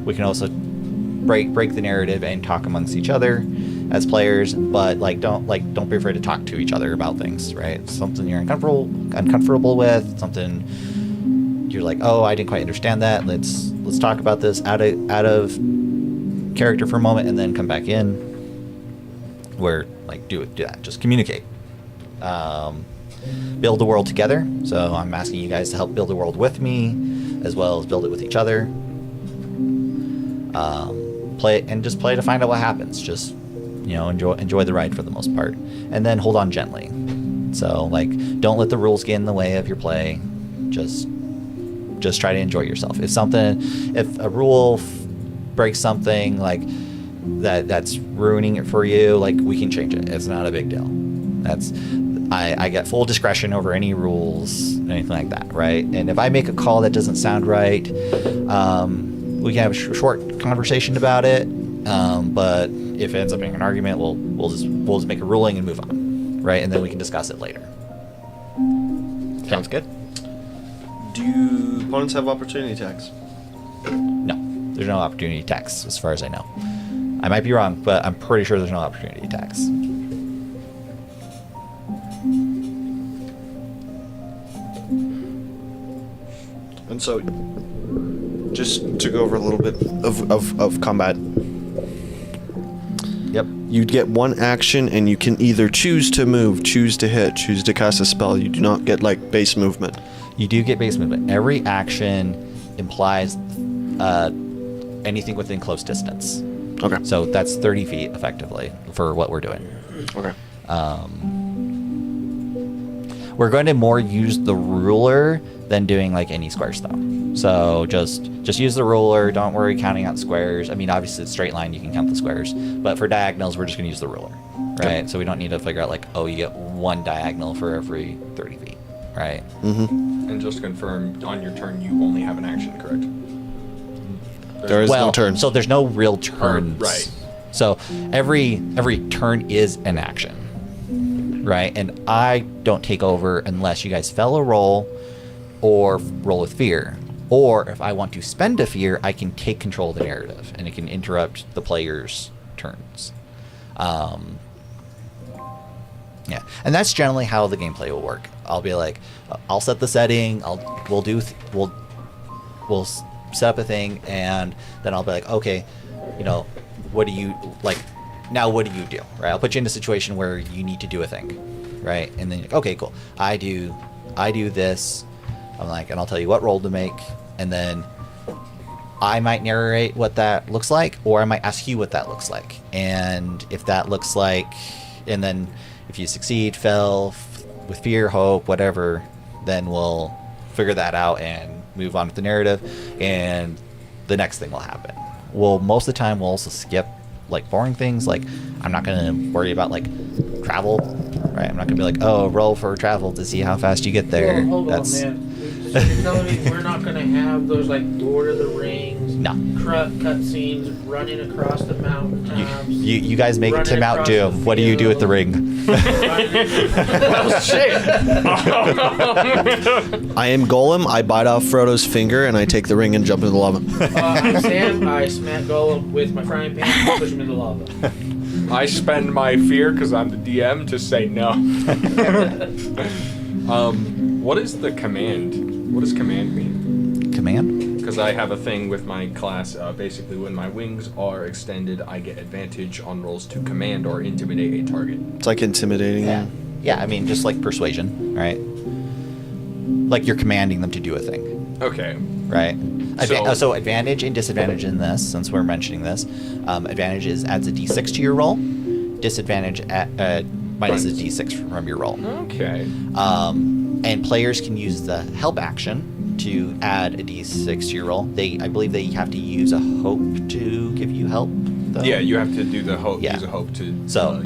We can also break the narrative and talk amongst each other as players, but don't be afraid to talk to each other about things, right? Something you're uncomfortable with, something you're like, oh, I didn't quite understand that. Let's talk about this out of character for a moment, and then come back in. Where do that. Just communicate. Build the world together. So I'm asking you guys to help build the world with me, as well as build it with each other. Play to find out what happens. Just enjoy the ride for the most part, and then hold on gently. So don't let the rules get in the way of your play. Just try to enjoy yourself. If a rule breaks something that's ruining it for you, we can change it. It's not a big deal. I get full discretion over any rules, anything like that, right? And if I make a call that doesn't sound right, we can have a short conversation about it. But if it ends up being an argument, we'll just make a ruling and move on, right? And then we can discuss it later. Sounds good. Do opponents have opportunity attacks? No, there's no opportunity attacks as far as I know. I might be wrong, but I'm pretty sure there's no opportunity attacks. And so, just to go over a little bit of combat. Yep. You'd get one action, and you can either choose to move, choose to hit, choose to cast a spell. You do not get base movement. You do get base movement. Every action implies anything within close distance. Okay. So that's 30 feet effectively for what we're doing. Okay. We're going to more use the ruler than doing any squares though. So just use the ruler. Don't worry counting out squares. I mean, obviously it's straight line, you can count the squares, but for diagonals we're just going to use the ruler, right? Okay. So we don't need to figure out oh, you get one diagonal for every 30 feet, right? Mm-hmm. And just to confirm, on your turn you only have an action, correct? There is no turn. So there's no real turns. Right. So every turn is an action, right? And I don't take over unless you guys fail a roll or roll with fear. Or if I want to spend a fear, I can take control of the narrative, and it can interrupt the player's turns. Yeah, and that's generally how the gameplay will work. I'll be like, I'll set the setting. We'll set up a thing, and then I'll be like, okay, what do you like? Now, what do you do? Right? I'll put you in a situation where you need to do a thing, right? And then, okay, cool. I do this. I'm like, and I'll tell you what roll to make, and then I might narrate what that looks like, or I might ask you what that looks like. And if that looks like, and then if you succeed, fail, with fear, hope, whatever, then we'll figure that out and move on with the narrative, and the next thing will happen. Well, most of the time we'll also skip like boring things. Like, I'm not gonna worry about like travel, right? I'm not gonna be like, oh, roll for travel to see how fast you get there. Well, hold on, man. So you're telling me we're not gonna have those like Lord of the Rings cutscenes running across the mountaintops? You guys make it to Mount Doom. What do you do with the ring? Well, shit. I am Golem. I bite off Frodo's finger and I take the ring and jump into the lava. I'm Sam. I smack Golem with my frying pan and push him in the lava. I spend my fear, because I'm the DM, to say no. What is the command? What does command mean? Command? Because I have a thing with my class. Basically, when my wings are extended, I get advantage on rolls to command or intimidate a target. It's like intimidating. Yeah, I mean, just like persuasion, right? Like you're commanding them to do a thing. Okay. Right? So advantage and disadvantage in this, since we're mentioning this, advantage adds a d6 to your roll. Disadvantage minus a d6 from your roll. Okay. And players can use the help action to add a d6 to your roll. I believe they have to use a hope to give you help, though. Yeah, you have to do the hope. Yeah. Use a hope to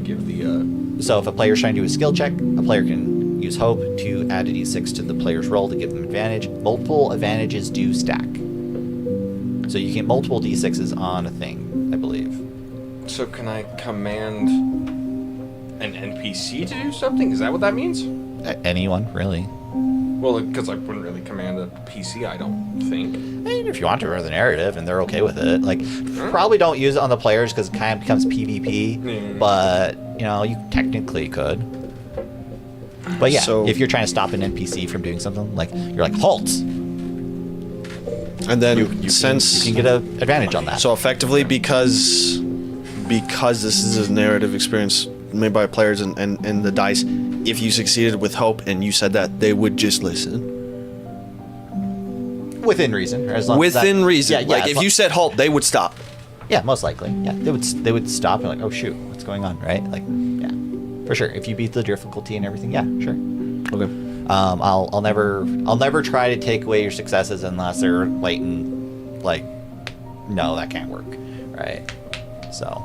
give the. So if a player's trying to do a skill check, a player can use hope to add a d6 to the player's roll to give them advantage. Multiple advantages do stack. So you get multiple d6s on a thing, I believe. So can I command an NPC to do something? Is that what that means? Anyone, really. Well, because I wouldn't really command a PC, I don't think. I mean, if you want to run the narrative and they're okay with it, like, probably don't use it on the players because it kind of becomes PvP. But you technically could. But yeah, So- if you're trying to stop an NPC from doing something, like you're like halt, And then you can get an advantage on that. So effectively, because this is a narrative experience made by players and the dice, if you succeeded with hope and you said that, they would just listen. Within reason, or as long as Within that, reason. Yeah, Like as if long- you said halt, they would stop. Yeah, most likely. Yeah, they would stop and like, oh shoot, what's going on, right? Like, yeah, for sure. If you beat the difficulty and everything, yeah, sure. Okay. I'll never try to take away your successes unless they're blatant. Like, no, that can't work, right? So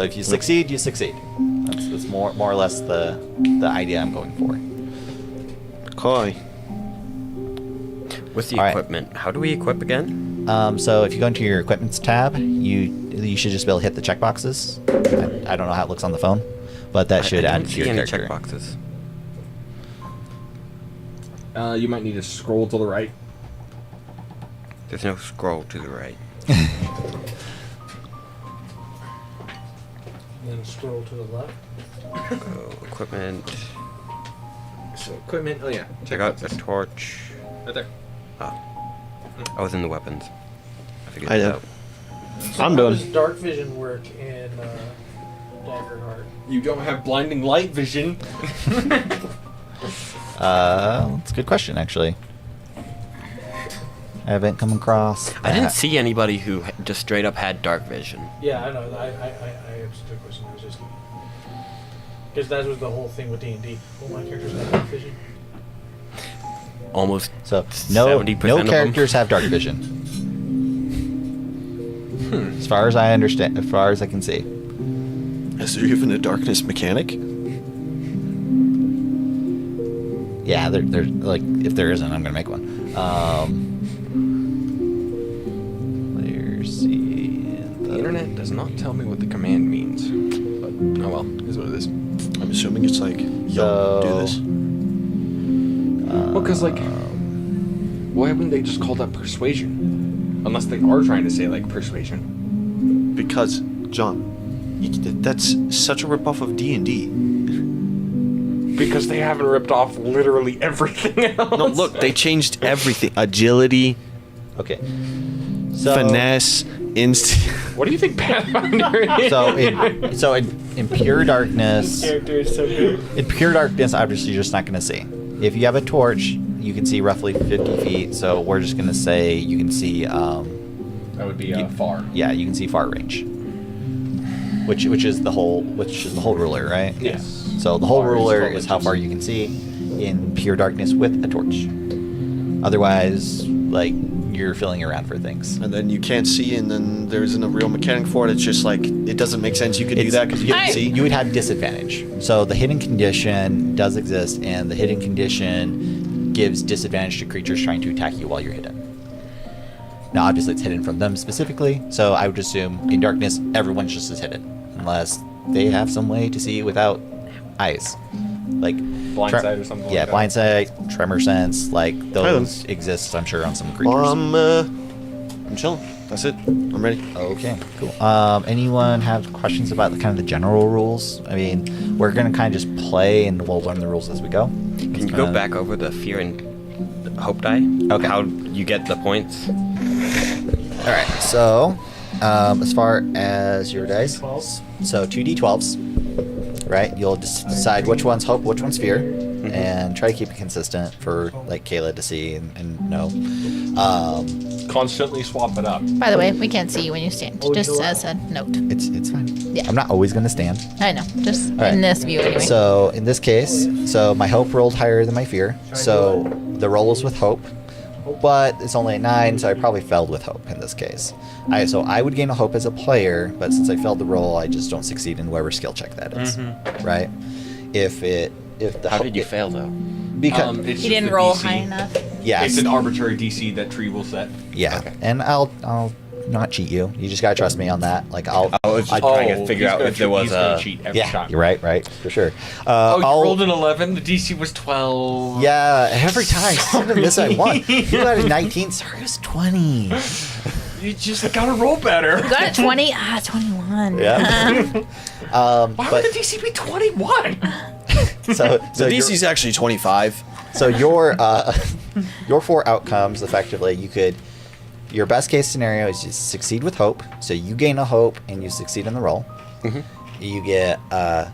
if you succeed, you succeed. That's more or less the idea I'm going for. Okay. With the All right. equipment, how do we equip again? So if you go into your equipments tab, you should just be able to hit the checkboxes. I don't know how it looks on the phone, but that should I add don't to see your any character. checkboxes. You might need to scroll to the right. There's no scroll to the right. Then scroll to the left. Equipment. So equipment. Oh yeah. Check out a torch. Right there. I was in the weapons. figured I it know. out. So I'm how done. does dark vision work in DaggerHeart? You don't have blinding light vision. That's a good question, actually. I haven't come across. I didn't that. see anybody who just straight up had dark vision. Yeah, I know. I answered the question. I was just because that was the whole thing with D&D. Well, my characters have dark vision. Almost So no 70% of them. characters have dark vision. As far as I understand, as far as I can see. Is there even a darkness mechanic? Yeah, there's like if there isn't, I'm gonna make one. Let's see. The internet does not tell me what the command means. But, oh well, is what it is. I'm assuming it's like, yo, So- do this. Well, because like, Why wouldn't they just call that persuasion? Unless they are trying to say like persuasion. Because, John, that's such a ripoff of D&D. Because they haven't ripped off literally everything else. No, look, they changed everything. Agility, Okay. So, finesse, What do you think Pathfinder is? So in pure darkness, Character is so good. in pure darkness, obviously you're just not going to see. If you have a torch, you can see roughly 50 feet. So we're just going to say you can see. That would be far. Yeah, you can see far range. Which is the whole ruler, right? Yes. So the whole Far is ruler 12 is how inches. far you can see in pure darkness with a torch. Otherwise, like, you're feeling around for things. and then you can't see, and then there isn't a real mechanic for it. It's just like, it doesn't make sense you could do It's- that because you can't see. You would have disadvantage. So the hidden condition does exist, and the hidden condition gives disadvantage to creatures trying to attack you while you're hidden. Now, obviously, it's hidden from them specifically, so I would assume in darkness, everyone's just as hidden, unless they have some way to see without eyes, like Blindsight or something. Yeah, like that. blindsight, tremor sense, like those them. exist, I'm sure, on some creatures. I'm chilling. That's it. I'm ready. Okay, cool. Anyone have questions about kind of the general rules? I mean, we're gonna kind of just play, and we'll learn the rules as we go. Can you go back over the fear and hope die? Okay. How you get the points? All right. So, as far as your dice, so 2d12s, right? You'll just decide which one's hope, which one's fear, and try to keep it consistent for like Kayla to see and know. Constantly swap it up. By the way, we can't see you when you stand. Oh, Just July. as a note. It's fine. Yeah. I'm not always gonna stand. I know. Just right. in this view anyway. So in this case, so my hope rolled higher than my fear. So the roll is with hope, but it's only a 9, so I probably failed with hope in this case. So I would gain a hope as a player, but since I failed the roll, I just don't succeed in whatever skill check that is, right? If the How hope did you fail though? Because It's He just didn't the roll DC. high enough. yes, It's an arbitrary DC that Tree will set. yeah, Okay. and I'll not cheat you. You just gotta trust me on that. Like I'll. I was just trying to figure he's out gonna if there cheat- was he's gonna a. cheat every Yeah, time. you're right, for sure. Oh, you I'll- rolled an 11. The DC was 12. Yeah, every time. Even this I won. You got a 19. Sorry, it was 20. You just gotta roll better. You got a 20? 21. Yeah. Why but would the DC be 21? so The DC's actually 25. So your 4 outcomes effectively, your best case scenario is you succeed with hope. So you gain a hope and you succeed in the roll. You get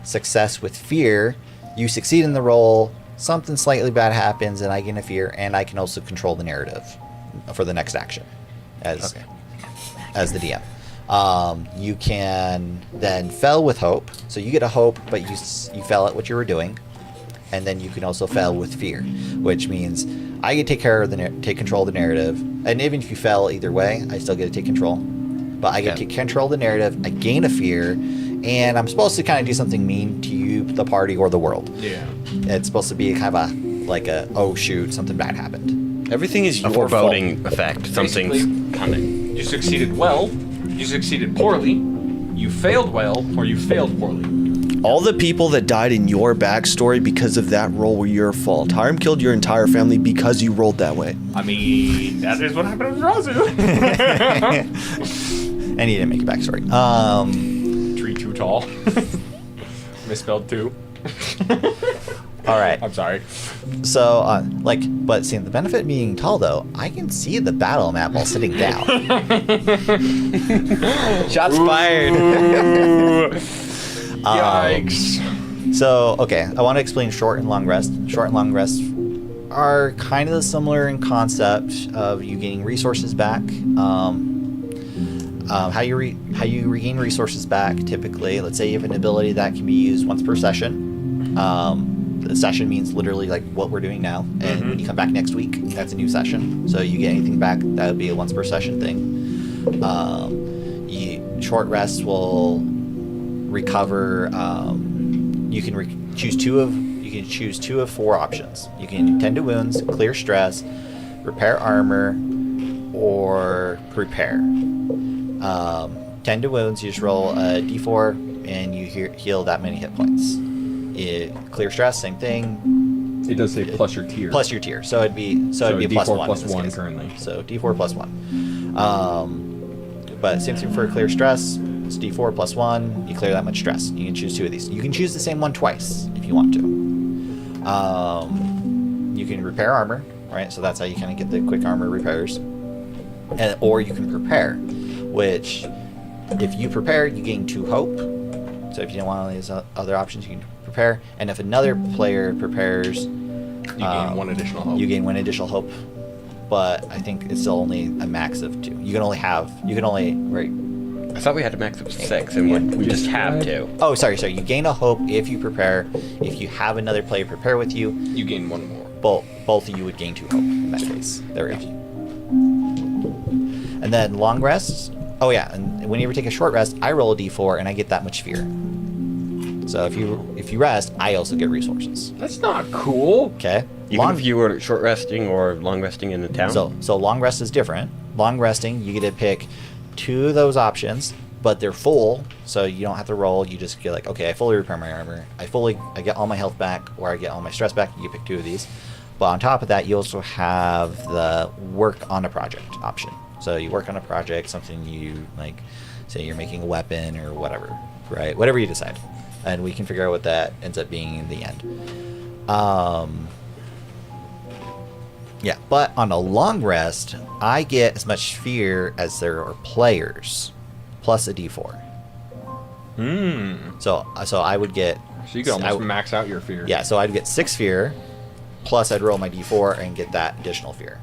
success with fear. You succeed in the roll. Something slightly bad happens, and I gain a fear, and I can also control the narrative for the next action as the DM. You can then fail with hope. So you get a hope, but you fail at what you were doing. And then you can also fail with fear, which means I get to take control of the narrative. And even if you fail either way, I still get to take control. But I get to control the narrative. I gain a fear, and I'm supposed to kind of do something mean to you, the party, or the world. Yeah. It's supposed to be kind of oh shoot, something bad happened. Everything is A your foreboding effect. Something's coming. You succeeded well, you succeeded poorly, you failed well, or you failed poorly. fault. All the people that died in your backstory because of that roll were your fault. Hiram killed your entire family because you rolled that way. I mean, that is what happened to Razu. And he didn't make a backstory. Tree too tall. Misspelled too. All right. I'm sorry. So, but see, the benefit of being tall, though, I can see the battle map while sitting down. Shots fired. Yikes. So, okay, I want to explain short and long rest. Short and long rests are kind of similar in concept of you gaining resources back. How you regain resources back typically. Let's say you have an ability that can be used once per session. The session means literally like what we're doing now, and when you come back next week, that's a new session. So you get anything back, that would be a once per session thing. Short rests will recover. You can choose two of 4 options. You can tend to wounds, clear stress, repair armor, or prepare. Tend to wounds, you just roll a d4 and you heal that many hit points. Clear stress, same thing. It does say plus your tier. Plus your tier. So it'd be a D4 plus 1 plus in this 1 case. currently. So D4 plus 1. But same thing for clear stress. It's D4 plus 1. You clear that much stress. You can choose 2 of these. You can choose the same one twice if you want to. You can repair armor, right? So that's how you kind of get the quick armor repairs. Or you can prepare, which if you prepare, you gain 2 hope. So if you don't want all these other options, you can prepare. And if another player prepares, you gain 1 additional hope. You gain 1 additional hope. But I think it's still only a max of 2. You can only right. I thought we had a max of 6, and we just have 2. Oh, sorry. You gain a hope if you prepare. If you have another player prepare with you, you gain 1 more. Both of you would gain 2 hope in that case. There we go. And then long rests. Oh yeah, and whenever you take a short rest, I roll a d4 and I get that much fear. So if you rest, I also get resources. That's not cool. Okay. Even if you were short resting or long resting in the town? So long rest is different. Long resting, you get to pick 2 of those options, but they're full, so you don't have to roll. You just get like, okay, I fully repair my armor. I get all my health back, or I get all my stress back. You pick 2 of these. But on top of that, you also have the work on a project option. So you work on a project, something you like, say you're making a weapon or whatever, right? Whatever you decide. And we can figure out what that ends up being in the end. Yeah, but on a long rest, I get as much fear as there are players, plus a d4. So I would get... So you could almost max out your fear. Yeah, so I'd get 6 fear, plus I'd roll my d4 and get that additional fear.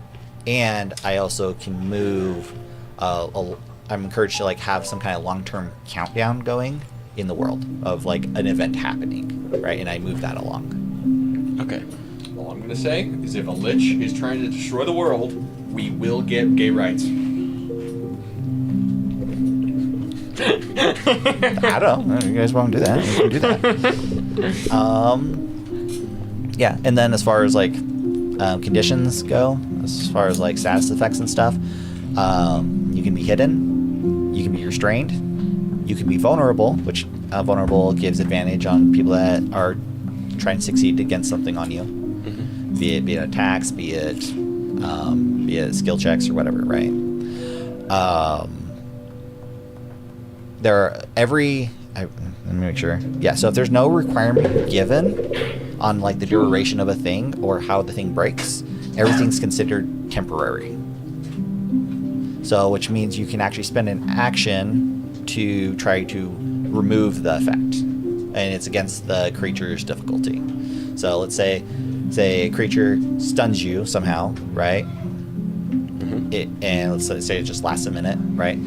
And I also can move... I'm encouraged to like have some kind of long-term countdown going in the world of like an event happening, right? And I move that along. Okay. All I'm gonna say is if a lich is trying to destroy the world, we will get gay rights. I don't know. You guys won't do that. You can do that. Yeah, and then as far as like conditions go, as far as like status effects and stuff, you can be hidden, you can be restrained, you can be vulnerable, which vulnerable gives advantage on people that are trying to succeed against something on you. Be it attacks, be it skill checks or whatever, right? Let me make sure. Yeah, so if there's no requirement given on like the duration of a thing or how the thing breaks, everything's considered temporary. So, which means you can actually spend an action to try to remove the effect, and it's against the creature's difficulty. So let's say a creature stuns you somehow, right? And let's say it just lasts a minute, right?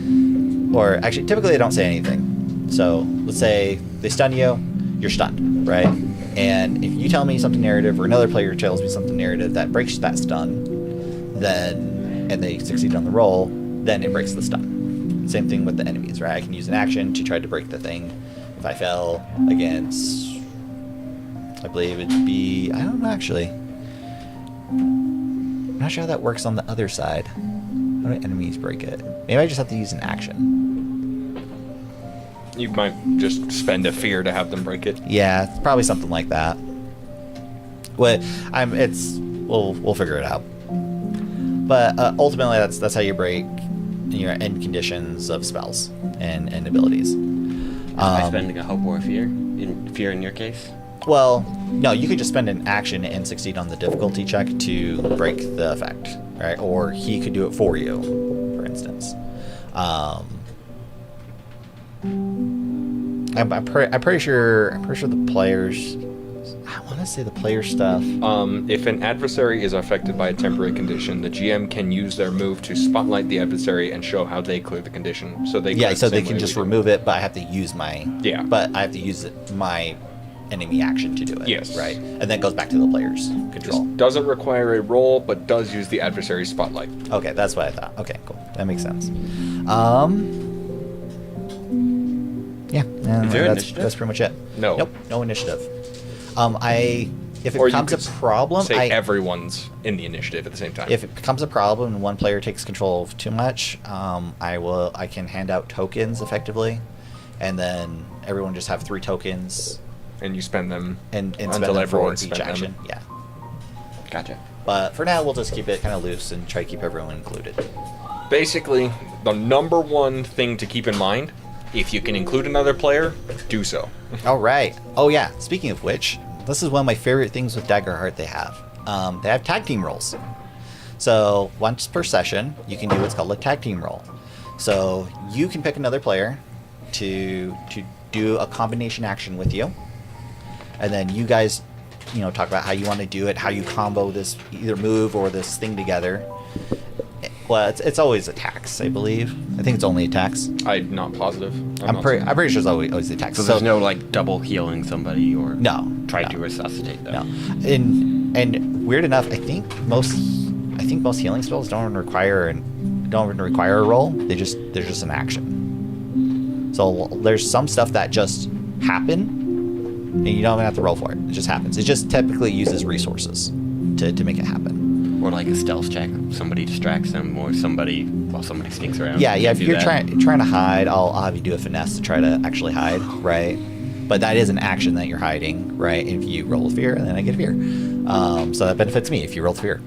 Or actually, typically they don't say anything. So let's say they stun you, you're stunned, right? And if you tell me something narrative, or another player tells me something narrative that breaks that stun, and they succeed on the roll, then it breaks the stun. Same thing with the enemies, right? I can use an action to try to break the thing. If I fell against, I believe it'd be, I don't know actually. I'm not sure how that works on the other side. How do enemies break it? Maybe I just have to use an action. You might just spend a fear to have them break it. Yeah, it's probably something like that. We'll figure it out. But ultimately, that's how you break your end conditions of spells and abilities. By spending a hope or a fear? Fear in your case? Well, no, you could just spend an action and succeed on the difficulty check to break the effect, right? Or he could do it for you, for instance. I'm pretty sure the players. I want to say the player stuff. If an adversary is affected by a temporary condition, the GM can use their move to spotlight the adversary and show how they clear the condition. So they can just remove it, but I have to use my But I have to use my enemy action to do it. Yes. Right, and then it goes back to the player's control. This doesn't require a roll, but does use the adversary's spotlight. Okay, that's what I thought. Okay, cool. That makes sense. Yeah, and that's pretty much it. Nope, no initiative. If it becomes a problem, everyone's in the initiative at the same time. If it becomes a problem and one player takes control of too much, I can hand out tokens effectively, and then everyone just have 3 tokens, and you spend them and until spend them everyone for each action. Them. Yeah. Gotcha. But for now, we'll just keep it kind of loose and try to keep everyone included. Basically, the number one thing to keep in mind, if you can include another player, do so. All right. Oh yeah. Speaking of which, this is one of my favorite things with DaggerHeart. They have tag team roles. So once per session, you can do what's called a tag team role. So you can pick another player to do a combination action with you, and then you guys, talk about how you want to do it, how you combo this either move or this thing together. Well, it's always attacks, I believe. I think it's only attacks. I'm not positive. I'm pretty sure it's always attacks. So there's no like double healing somebody or No. try to resuscitate them. No. And weird enough, I think most healing spells don't even require a roll. They're just an action. So there's some stuff that just happen, and you don't even have to roll for it. It just happens. It just typically uses resources to make it happen. Or like a stealth check. Somebody distracts them, or somebody sneaks around. Yeah. If Do you're that. trying to hide, I'll have you do a finesse to try to actually hide, right? But that is an action that you're hiding, right? If you roll fear, then I get fear. So that benefits me if you roll fear.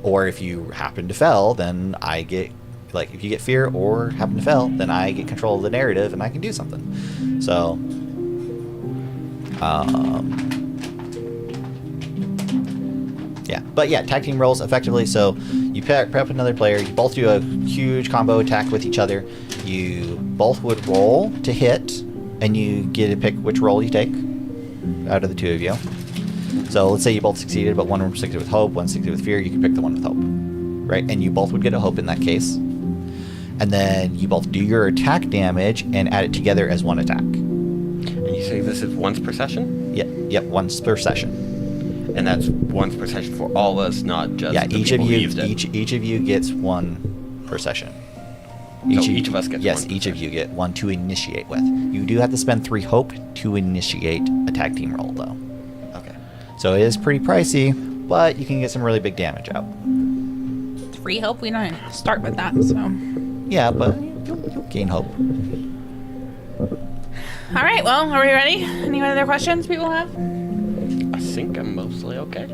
Or if you happen to fail, then I get, like, if you get fear or happen to fail, then I get control of the narrative and I can do something. So, yeah. But yeah, tag team rolls effectively. So you prep another player. You both do a huge combo attack with each other. You both would roll to hit, and you get to pick which roll you take out of the two of you. So let's say you both succeeded, but one succeeded with hope, one succeeded with fear. You can pick the one with hope, right? And you both would get a hope in that case. And then you both do your attack damage and add it together as one attack. And you say this is once per session? Yep, once per session. And that's once per session for all of us, not just the each of people who you used it. each of you gets one per session. Each of us gets yes, one per each of session. you get one to initiate with. You do have to spend 3 hope to initiate a tag team roll, though. Okay. So it is pretty pricey, but you can get some really big damage out. 3 hope. We don't even start with that. So. Yeah, but you'll gain hope. All right. Well, are we ready? Any other questions people have? I think I'm mostly okay.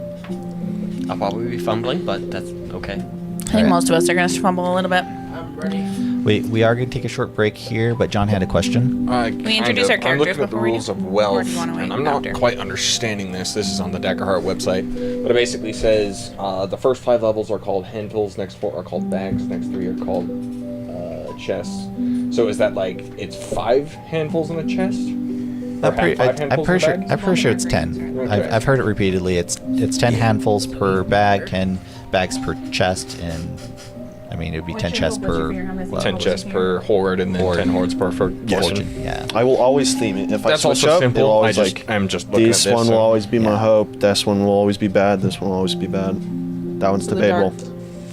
I'll probably be fumbling, but that's okay. I think most of us are going to fumble a little bit. I'm ready. We are going to take a short break here, but John had a question. We introduce our I'm characters looking at the before we rules do? of Or wealth, do you wanna wait and I'm not after? quite understanding this. This is on the DaggerHeart website, but it basically says the first 5 levels are called handfuls, next 4 are called bags, next 3 are called chests. So is that like it's 5 handfuls in a chest? I'm pretty sure it's 10. Okay. I've heard it repeatedly. It's 10 handfuls per bag, 10 bags per chest, and I mean it would be 10 chests per 10 chests per horde, and then 10 hordes per fortune. Yeah. I will always theme it. If That's I switch also up, simple. it'll always I'm just looking this at this. one so- will always be my Yeah. hope. This one will always be bad. This one will always be bad. That one's debatable.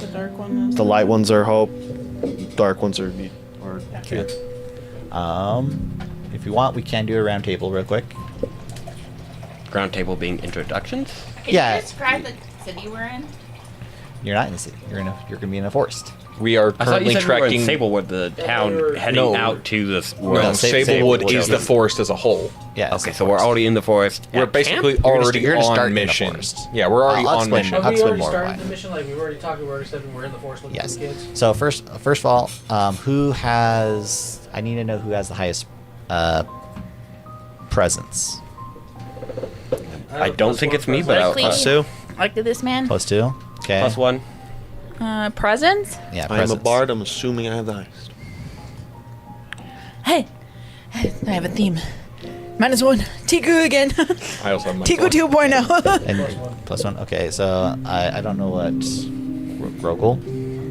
The dark one is. The light ones are hope. Dark ones are fear. If you want, we can do a round table real quick. Ground table being introductions. Can Yeah. you describe the city we're in? You're not in the city. You're gonna be in a forest. We are I thought you currently said we were tracking. in Sablewood, the town we're- heading No. out to the No, world. Sablewood is the forest as a whole. Yeah. Okay, so we're already in the forest. We're at basically camp? already you're gonna start on in the mission. forest. Yeah, we're already I'll on explain mission. more. Have we explain already more started why. the mission? Like we've already talked. We already said we're in the forest looking Yes. for kids. So first of all, who has? I need to know who has the highest presence. I don't think it's me, but I'll Please. Sue. Like this man. +2. Okay. +1. Presents. Yeah. I am a Presence. bard. I'm assuming I have the highest. Hey, I have a theme. -1. Tiku again. I also have my Tiku phone. 2.0. And +1. Okay. So I don't know what Grogol.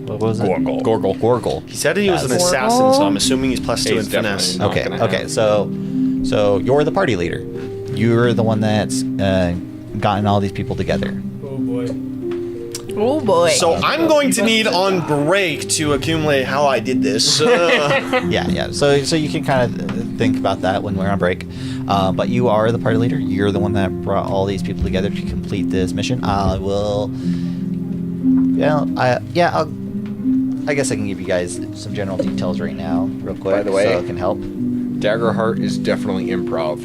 What was it? Gorgle. He said he was an Yes. assassin, so I'm assuming he's +2 in He's finesse. definitely not Okay. gonna Okay. have- So you're the party leader. You're the one that's gotten all these people together. Oh boy. Oh boy. So I'm going to need on break to accumulate how I did this. Yeah. So you can kind of think about that when we're on break. But you are the party leader. You're the one that brought all these people together to complete this mission. I will. I guess I can give you guys some general details right now, real quick. By the way- so it can help. DaggerHeart is definitely improv.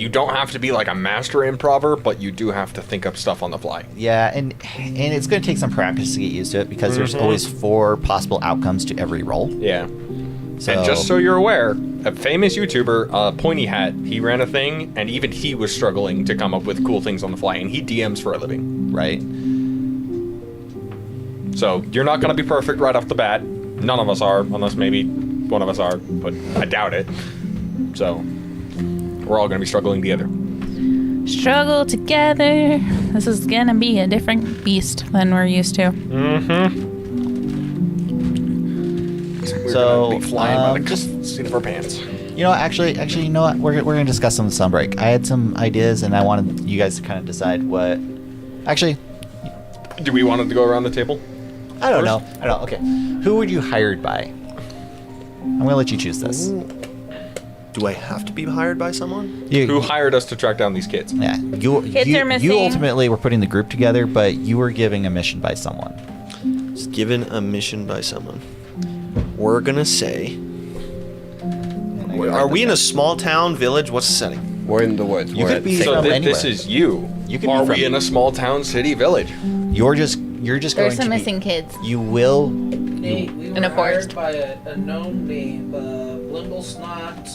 you don't have to be like a master improver, but you do have to think up stuff on the fly. Yeah, and it's going to take some practice to get used to it because there's always 4 possible outcomes to every roll. Yeah. So, And just so you're aware, a famous YouTuber, Pointy Hat, he ran a thing, and even he was struggling to come up with cool things on the fly, and he DMs for a living. right. So you're not going to be perfect right off the bat. None of us are, unless maybe one of us are, but I doubt it. So we're all going to be struggling together. Struggle together. This is gonna be a different beast than we're used to. We're So, gonna be flying by the just- seat of our pants. You know, actually, you know what? We're going to discuss some Sunbreak. I had some ideas, and I wanted you guys to kind of decide what. Actually, Do we want to go around the table? I don't know. Okay, who would you hired by? I'm going to let you choose this. Do I have to be hired by someone? Who hired us to track down these kids? Yeah, Kids are missing. you ultimately were putting the group together, but you were giving a mission by someone. Just given a mission by someone. We're gonna say. Are we in a small town, village? What's the setting? We're in the woods. You We're could at be six- So from this anywhere. is you. You could be Are from- we in a small town, city, village? You're just There's going some to missing be, kids. You will. Nate, we In a were forest. hired by a gnome named Blimblesnot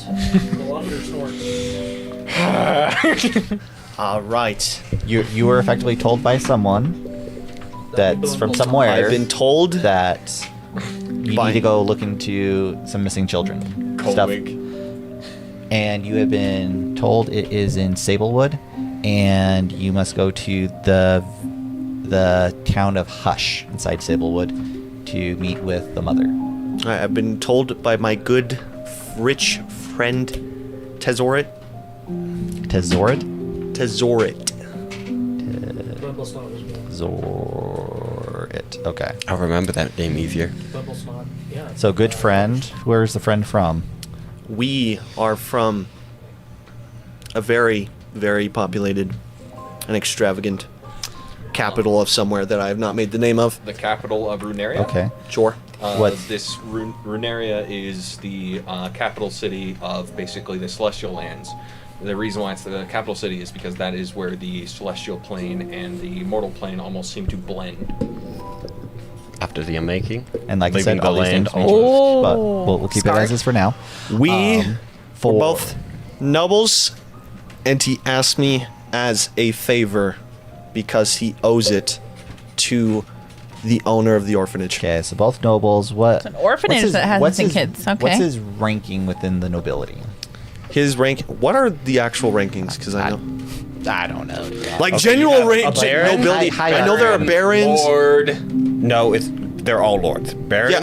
Blundersnort. All right. You were effectively told by someone that's from somewhere. I've been told that you By- need to go look into some missing children stuff, Coldwig. and you have been told it is in Sablewood, and you must go to the town of Hush inside Sablewood to meet with the mother. I've been told by my good, rich friend, Tezorit. Tezorid? Tezorit. Blimblesnot was one. Zorit. Okay. I'll remember that name easier. Blimblesnot, yeah. So good friend. Where's the friend from? We are from a very, very populated and extravagant capital of somewhere that I have not made the name of. The capital of Runeria. Okay. Sure. What- This Runeria is the capital city of basically the Celestial Lands. The reason why it's the capital city is because that is where the Celestial Plane and the Mortal Plane almost seem to blend. After the unmaking. And like I Leaving said, the all these land names may almost. change, but we'll keep Scar. it as is for now. We for were both nobles, and he asked me as a favor because he owes it to the owner of the orphanage. Okay, so both nobles. What? It's an orphanage what's his- that has what's missing his- kids. Okay. What's his ranking within the nobility? His rank. What are the actual rankings? Because I know. I don't know. Like Okay, general you have rank, a baron? nobility. Hi- I know there are barons. Lord. No, they're all lords. Baron. Yeah,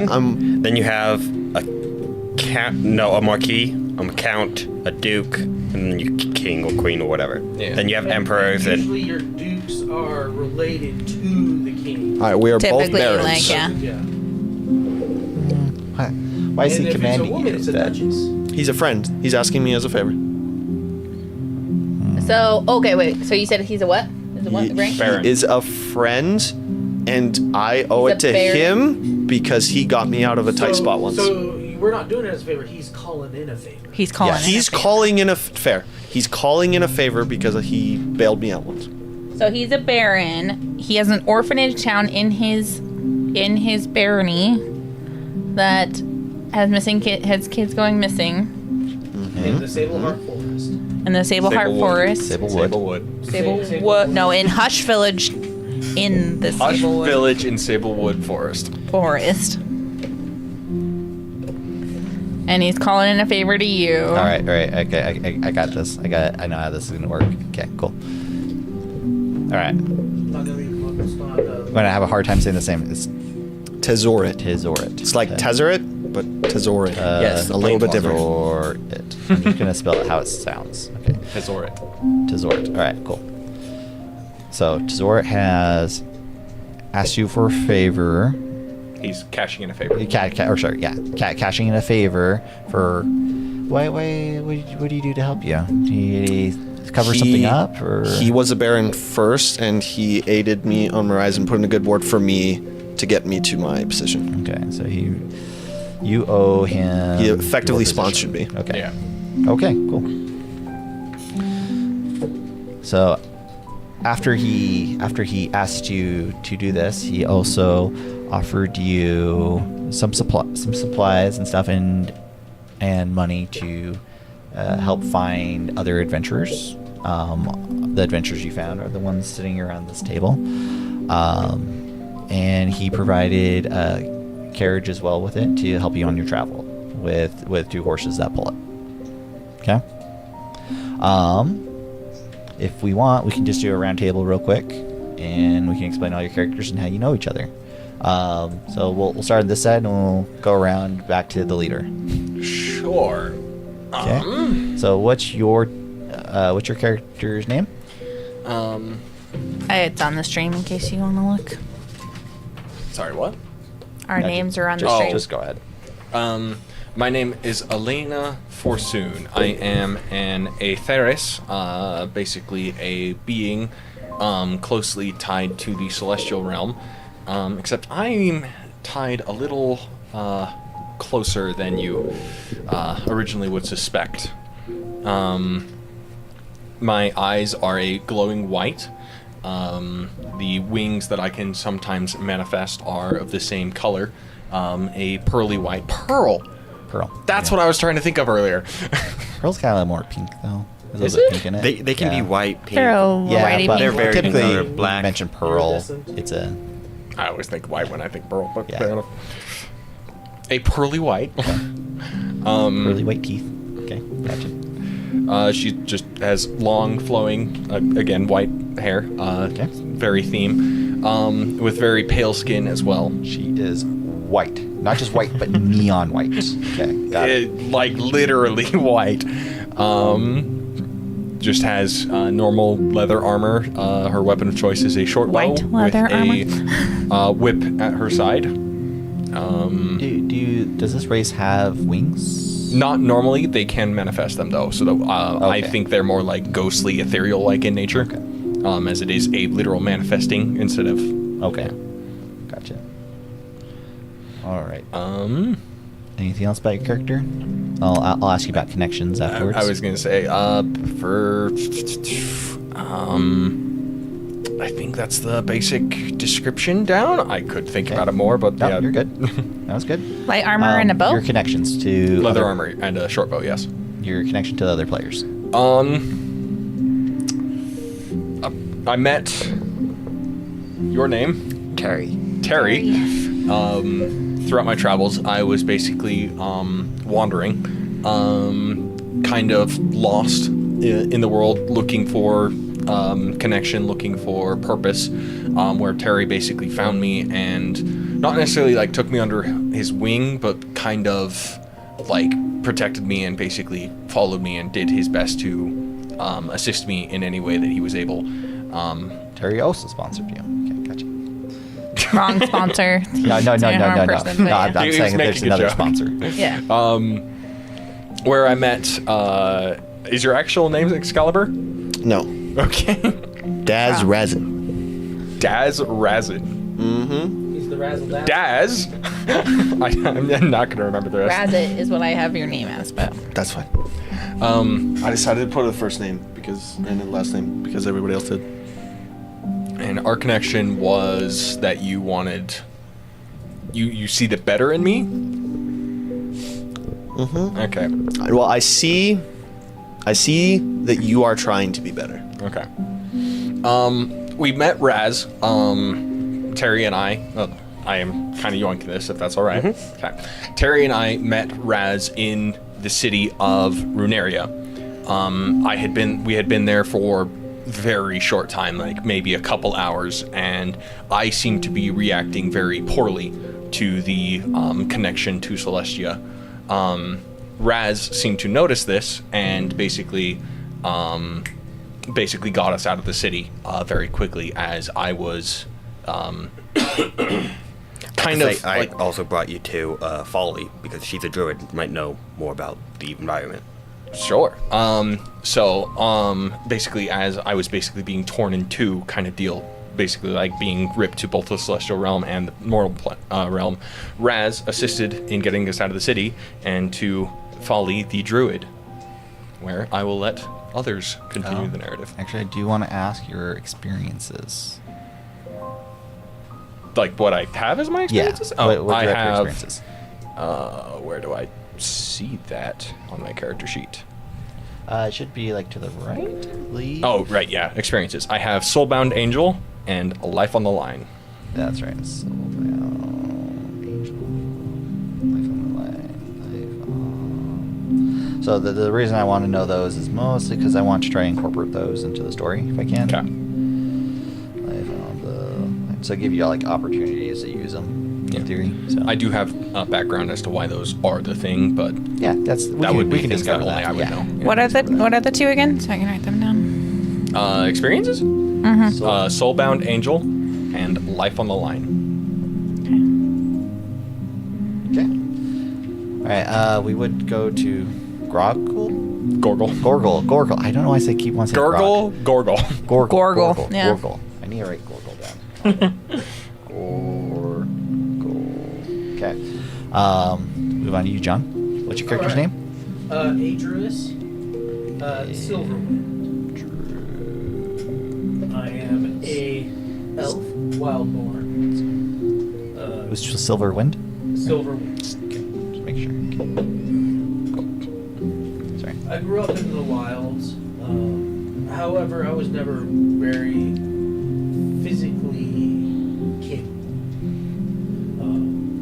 Then you have a marquis, a count, a duke, and then you king or queen or whatever. Yeah. Then you have emperors and Usually your dukes are related to the king. All right, we are Typically, both barons. like, yeah. Yeah. Why is And he if commanding it's a woman, you? it's a that- duchess. He's a friend. He's asking me as a favor. So, okay, wait. So you said he's a what? Is it what He, rank? Baron. he is a friend, and I owe He's it a to baron? him because he got me out of a tight So- spot once. So we're not doing it as a favor. He's calling in a favor. He's calling. Yeah, in he's a favor. calling in a fair. He's calling in a favor because he bailed me out once. So he's a baron. He has an orphanage town in his barony that has kids going missing In the Sableheart Forest. in the Sableheart Sablewood. Forest. Sablewood. Sablewood. No, in Hush Village, in the Hush Sablewood Village in Sablewood Forest. Forest. And he's calling in a favor to you. All right. Okay, I got this. I know how this is gonna work. Okay, cool. All right. Not gonna be Blimblesnot. I'm gonna have a hard time saying the same. It's Tezorit. Tezorit. It's like Tezorit, but Tezorit. Yes, a little bit plain different. Tezorit. I'm just gonna spell it how it sounds. Okay. Tezorit. Tezorit. All right, cool. So Tezorit has asked you for a favor. He's cashing in a favor. Cashing in a favor for. What do you do to help you? Do you cover something up, or He was a baron first, and he aided me on my rise and put in a good word for me to get me to my position. Okay, so you owe him. He effectively your position. sponsored me. Okay. Yeah. Okay. Cool. So after he asked you to do this, he also offered you some supplies and stuff and money to help find other adventurers. The adventurers you found are the ones sitting around this table. And he provided a carriage as well with it to help you on your travel with 2 horses that pull it. Okay. If we want, we can just do a round table real quick, and we can explain all your characters and how you know each other. So we'll start on this side, and we'll go around back to the leader. Sure. Okay. So what's your character's name? It's on the stream in case you want to look. Sorry, what? Our No, names are on the just- stream. Just go ahead. My name is Elena Forsoon. I am an Aetheris, basically a being closely tied to the celestial realm, except I'm tied a little closer than you originally would suspect. My eyes are a glowing white. The wings that I can sometimes manifest are of the same color, a pearly white. Pearl! That's what I was trying to think of earlier. Pearl's kind of more pink, though. There's Is a little it? pink in it. They can Yeah. be white, pink. They're all Yeah, whitey but They're pink. very typically color, when you black. mention pearl, Iridescent. it's a I always think white when I think pearl, but Yeah. fair enough. A pearly white. pearly white teeth. Okay, gotcha. She just has long, flowing, again, white hair. Okay. Very theme. With very pale skin as well. She is white, not just white, but neon white. Okay, got it. Like literally white. Just has normal leather armor. Her weapon of choice is a short bow White leather with a whip at her side. Does this race have wings? Not normally. They can manifest them though, so that, I Okay. think they're more like ghostly, ethereal-like in nature, as it is a literal manifesting instead of. Okay, gotcha. All right. Anything else about your character? I'll ask you about connections afterwards. I was gonna say, I think that's the basic description down. I could think about it more, but No, yeah, you're good. That was good. Light armor and a bow? Your connections to Leather armor and a short bow, yes. Your connection to the other players. I met your name, Terry. Terry. Throughout my travels, I was basically wandering, kind of lost in the world, looking for connection, looking for purpose, where Terry basically found me and not necessarily like took me under his wing, but kind of like protected me and basically followed me and did his best to assist me in any way that he was able. Terry also sponsored you. Okay, gotcha. Wrong sponsor. No. Person, No, but I'm yeah. He was saying there's making a another joke. sponsor. Yeah. Where I met, is your actual name Excalibur? No. Okay. Daz Wow. Razin. Daz Razin. Mm-hmm. He's the razzle dazzle. Daz? I'm not going to remember the rest. Razit is what I have your name as, but That's fine. I decided to put a first name and a last name because everybody else did. And our connection was that you wanted... You see the better in me? Mm-hmm. Okay. Well, I see that you are trying to be better. Okay. We met Raz, Terry and I am kind of yoinking this, if that's all right. Mm-hmm. Okay. Terry and I met Raz in the city of Runeria. We had been there for very short time, like maybe a couple hours, and I seemed to be reacting very poorly to the connection to Celestia. Raz seemed to notice this and basically got us out of the city very quickly, as I was I also brought you to Folly because she's a druid, might know more about the environment. Sure. Basically, as I was basically being torn in two, kind of deal, basically like being ripped to both the celestial realm and the mortal realm, Raz assisted in getting us out of the city and to Folly the druid, where I will let others continue the narrative. Actually, I do want to ask your experiences. Like what I have as my experiences? Yeah. What I your have. experiences? Where do I see that on my character sheet? It should be like to the right, I believe. Oh, right, yeah. Experiences. I have Soulbound Angel and A Life on the Line. That's right. Soulbound Angel. Life on the Line. Life on... So the reason I want to know those is mostly because I want to try and incorporate those into the story if I can. Okay. Life on the... So give you like opportunities to use them. In theory, so. I do have a background as to why those are the thing, but yeah, we can things that discover only that. I would know. What are the two again? So I can write them down. Experiences? Mm-hmm. Soulbound Angel and Life on the Line. Okay. All right. We would go to Gorgle. Gorgle. I don't know why I keep on saying Gorgle. Gorgle. Yeah. Gorgle. I need to write Gorgle down. Gorgle. Okay. Move on to you, John. What's your character's name? Adruis. Silverwind. I am a elf wildborn. It was just Silverwind? Silverwind. Okay. Just make sure. Okay. Sorry. I grew up in the wilds. However, I was never very physically capable.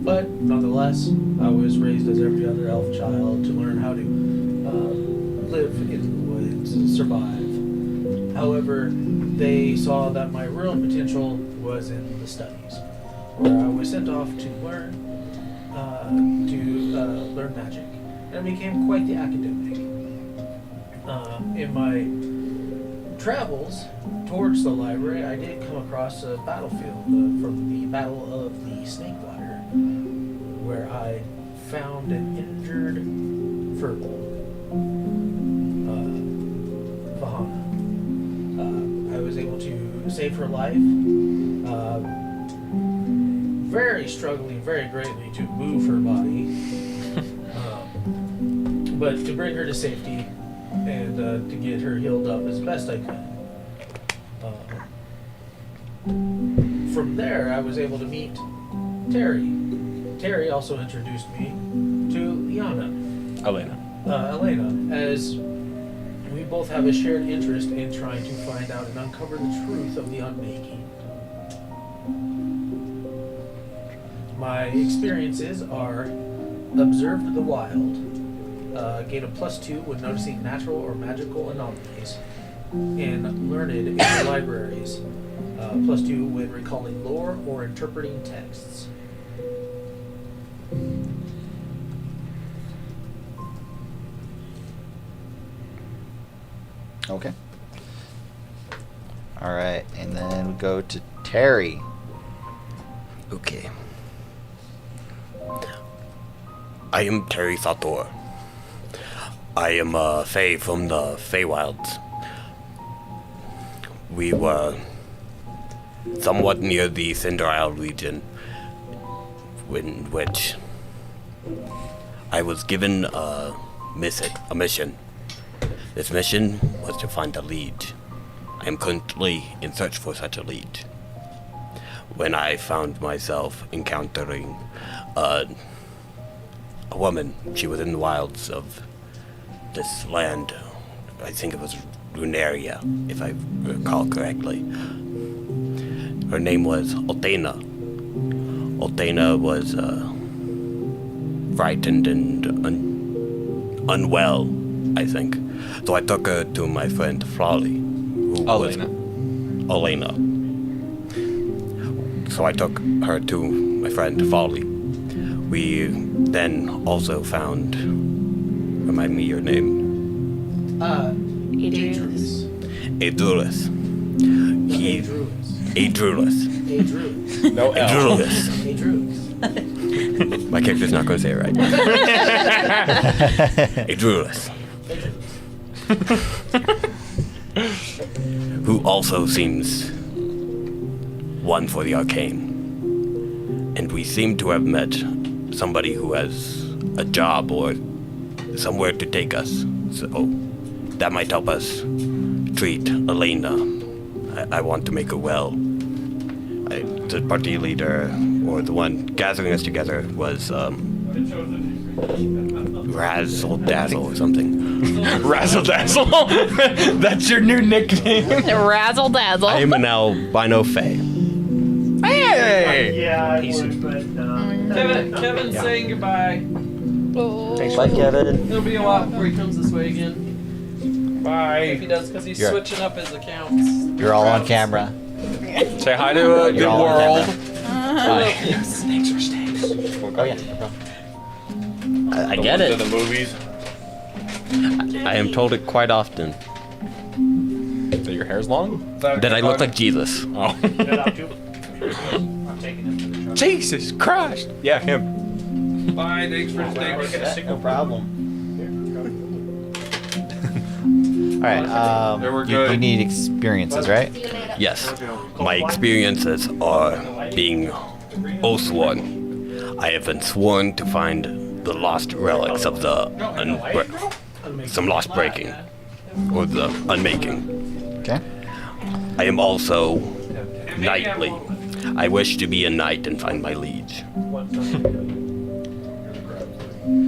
But nonetheless, I was raised as every other elf child to learn how to live in the woods and survive. However, they saw that my real potential was in the studies, where I was sent off to learn magic, and I became quite the academic. In my travels towards the library, I did come across a battlefield from the Battle of the Snakewater, where I found an injured furbolg, Vahana. I was able to save her life, very struggling very greatly to move her body, but to bring her to safety and to get her healed up as best I could. From there, I was able to meet Terry. Terry also introduced me to Elena, as we both have a shared interest in trying to find out and uncover the truth of the unmaking. My experiences are observed the wild, gain a +2 when noticing natural or magical anomalies, and learned in the libraries, +2 when recalling lore or interpreting texts. Okay. All right, and then we go to Terry. Okay. I am Terry Sator. I am a Fae from the Feywilds. We were somewhat near the Cinder Isle region, in which I was given a mission. This mission was to find a lead. I am currently in search for such a lead, when I found myself encountering a woman. She was in the wilds of this land. I think it was Runaria, if I recall correctly. Her name was Altena. Altena was frightened and unwell, I think. So I took her to my friend Flawley, who Elena. Elena. So I took her to my friend Folly. We then also found... Remind me your name. Adrius. Adruis. Adruis. No L. Adruis. My character's not going to say it right. Adruis. Who also seems one for the arcane. And we seem to have met somebody who has a job or somewhere to take us. So that might help us treat Elena. I want to make her well. The party leader, or the one gathering us together, was Razzle Dazzle or something. Razzle Dazzle. That's your new nickname. Razzle dazzle. I am an albino fae. Hey. Yeah, I would, but Kevin's saying goodbye. Bye, Kevin. It'll be a while before he comes this way again. Bye. If he does, because he's You're- switching up his accounts. You're all on camera. Say hi to the You're all on world. camera. Snakes are snakes. Oh yeah. No problem. I get it. The movies. I am told it quite often So your hair's long? that I look like Jesus. Oh. I'm taking him to the truck. Jesus Christ. Yeah, him. Bye, thanks for the snakes. No problem. All right. They were You good. need experiences, right? Yes, my experiences are being oathsworn. I have been sworn to find the lost relics of the some lost breaking or the unmaking. Okay. I am also knightly. I wish to be a knight and find my liege.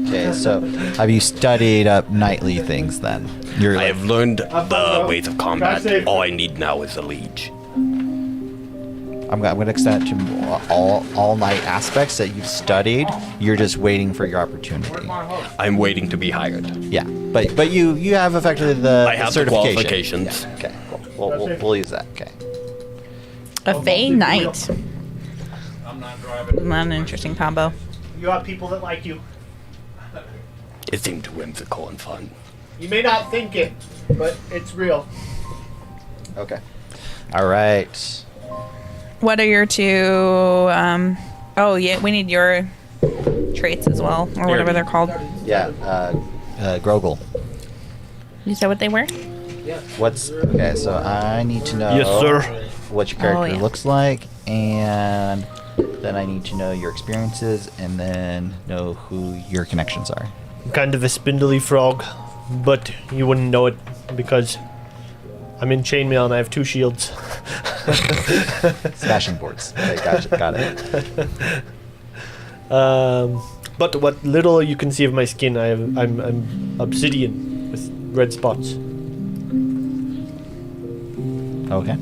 Okay. So, have you studied up knightly things then? You're I like, have learned the ways of combat. All I need now is a liege. I'm going to extend it to all night aspects that you've studied. You're just waiting for your opportunity. I'm waiting to be hired. Yeah, but you have effectively the I have the certification. qualifications. Yeah, okay, cool. We'll use that. Okay. A Fey Knight. I'm not driving. Not an interesting combo. You have people that like you. It seemed whimsical and fun. You may not think it, but it's real. Okay. All right. What are your two? Oh yeah, we need your traits as well, or whatever they're called. Yeah. Grogel. You said what they were? What's okay? So I need to know. Yes, sir. What your character yeah. looks like, and then I need to know your experiences, and then know who your connections are. I'm kind of a spindly frog, but you wouldn't know it because I'm in chainmail and I have 2 shields. Smashing boards. Okay, gotcha. Got it. But what little you can see of my skin, I'm obsidian with red spots. Okay.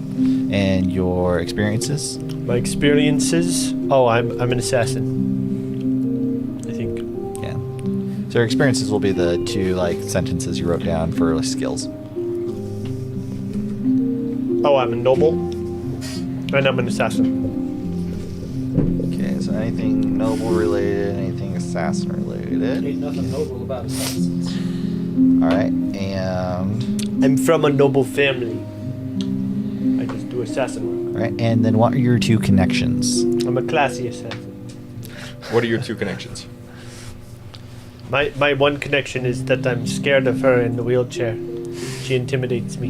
And your experiences? My experiences. Oh, I'm an assassin. I think. Yeah. So your experiences will be the 2 sentences you wrote down for skills. Oh, I'm a noble, and I'm an assassin. Okay. So anything noble related, anything assassin related. Ain't nothing noble about assassins. All right. And I'm from a noble family. I just do assassin work. all right. And then what are your 2 connections? I'm a classy assassin. What are your 2 connections? My one connection is that I'm scared of her in the wheelchair. She intimidates me.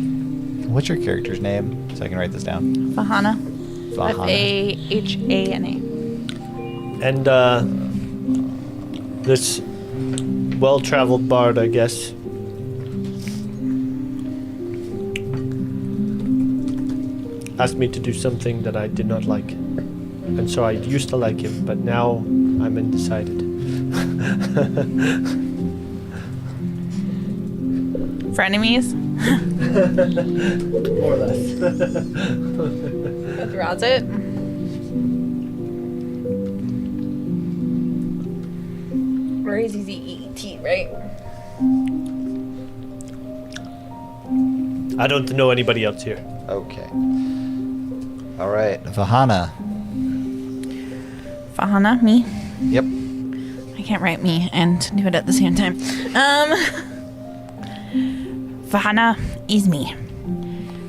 What's your character's name? So I can write this down. Fahana. Vahana. Fahana. And this well-traveled bard, I guess, asked me to do something that I did not like. And so I used to like him, but now I'm undecided. Frenemies. More or less. Draws it. Or is E-E-T, right? I don't know anybody else here. Okay. All right. Vahana. Fahana, me. Yep. I can't write me and do it at the same time. Fahana is me.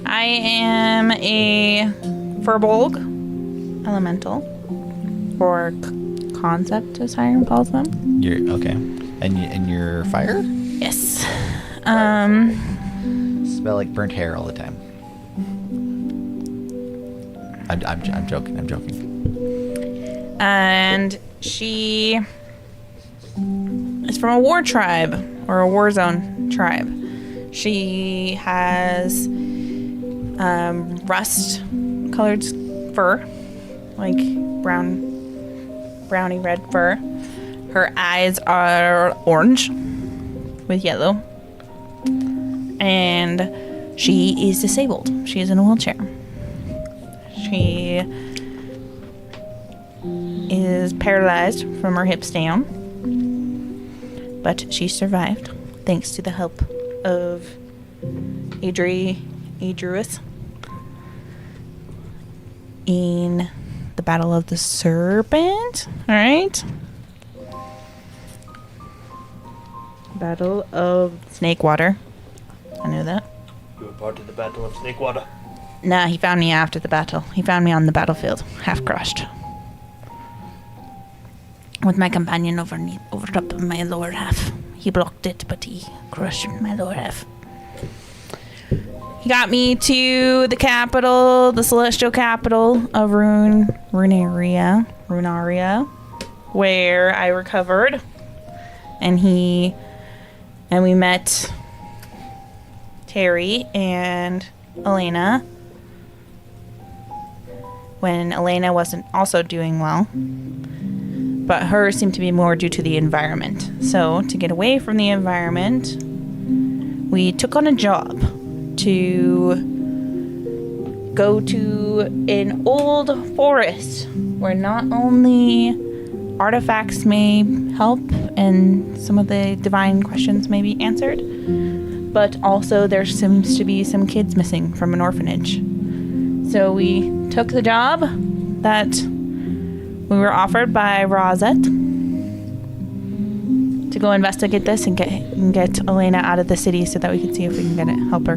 I am a Furbolg elemental, or concept, as Hiram calls them. You're okay. And you're fire? Yes. Smell like burnt hair all the time. I'm joking. I'm joking. And she is from a war tribe, or a war zone tribe. She has rust-colored fur, like browny red fur. Her eyes are orange with yellow. And she is disabled. She is in a wheelchair. She is paralyzed from her hips down. But she survived thanks to the help of Adruis in the Battle of the Serpent. Alright. Battle of Snakewater. I knew that. You were part of the Battle of Snakewater. Nah, he found me after the battle. He found me on the battlefield, half crushed. With my companion over top of my lower half. He blocked it, but he crushed my lower half. He got me to the capital, the celestial capital of Runaria, where I recovered. And we met Terry and Elena when Elena wasn't also doing well. But hers seemed to be more due to the environment. So, to get away from the environment, we took on a job to go to an old forest where not only artifacts may help and some of the divine questions may be answered, but also there seems to be some kids missing from an orphanage. So we took the job that we were offered by Razet to go investigate this and get Elena out of the city so that we could see if we can help her.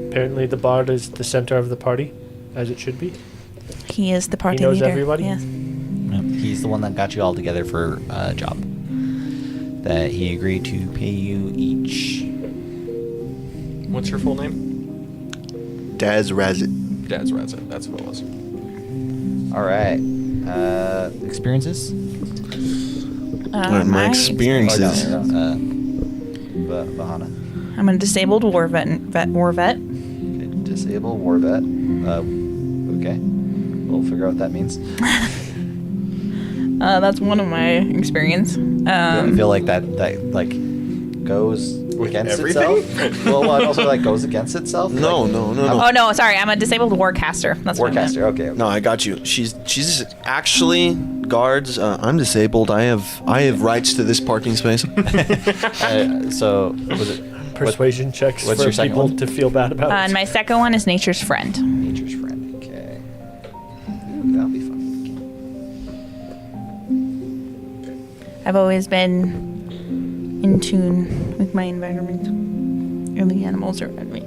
Apparently the bard is the center of the party, as it should be. He is the party He knows leader. everybody? Yes. Yep, he's the one that got you all together for a job. That he agreed to pay you each. What's your full name? Daz Razit. Dad's Razet. That's what it was. All right. Experiences? My experiences. Bahana. I'm a disabled war vet. Okay, disabled war vet. Okay. We'll figure out what that means. That's one of my experience. I feel like that like goes With against everything? itself. Well, it also like goes against itself. No, like, no. Oh no, sorry, I'm a disabled warcaster. That's what I meant. Warcaster. Okay. No, I got you. She's actually guards. I'm disabled. I have rights to this parking space. So was it Persuasion checks what's for your second people one? to feel bad about. And my second one is Nature's Friend. Nature's Friend? Okay. Ooh, that'll be fun. I've always been in tune with my environment and the animals around me.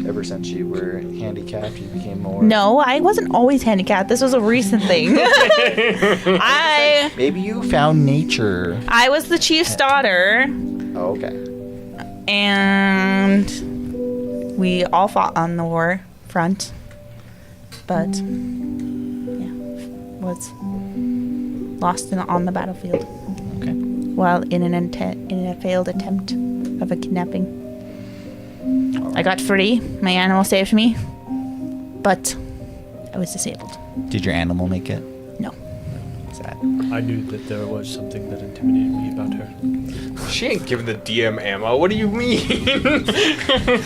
Ever since you were handicapped, you became more. No, I wasn't always handicapped. This was a recent thing. Maybe you found nature. I was the chief's daughter, Oh, okay. and we all fought on the war front, but yeah, was lost on the battlefield Okay. while in a failed attempt of a kidnapping. I got free. My animal saved me, but I was disabled. Did your animal make it? No. Sad. I knew that there was something that intimidated me about her. She ain't giving the DM ammo. What do you mean?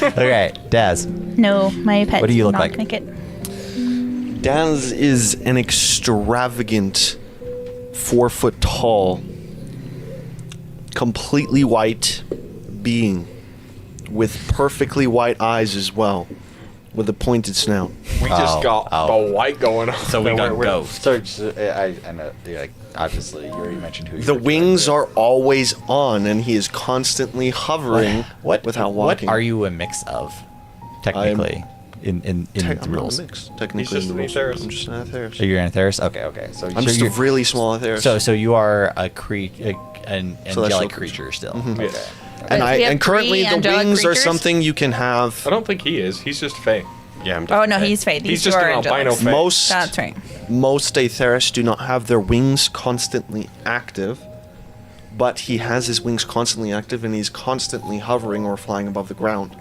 Okay, Daz. No, my pet What do you did look not like? make it. Daz is an extravagant 4 foot tall, completely white being with perfectly white eyes as well, with a pointed snout. We just got oh. the white going on. So we got ghosts. So I know. Like, obviously, you already mentioned who. The wings are always on, and he is constantly hovering without walking. What are you a mix of? Technically, in I'm the not rules. a mix. Technically, He's just in the an rules. Aetheris. I'm just an Aetheris. So you're an Aetheris. Okay. So I'm just a really small Aetheris. So you are a an Celestial angelic creature. creature still. Mhm. Okay. Yes. and we have and currently three the angelic wings are creatures? something you can have. I don't think he is. He's just Fae. Yeah, I'm Oh no, he's Fae. These He's two just are an albino angelics. Fae. Most That's right. most Aetheris do not have their wings constantly active, but he has his wings constantly active and he's constantly hovering or flying above the ground.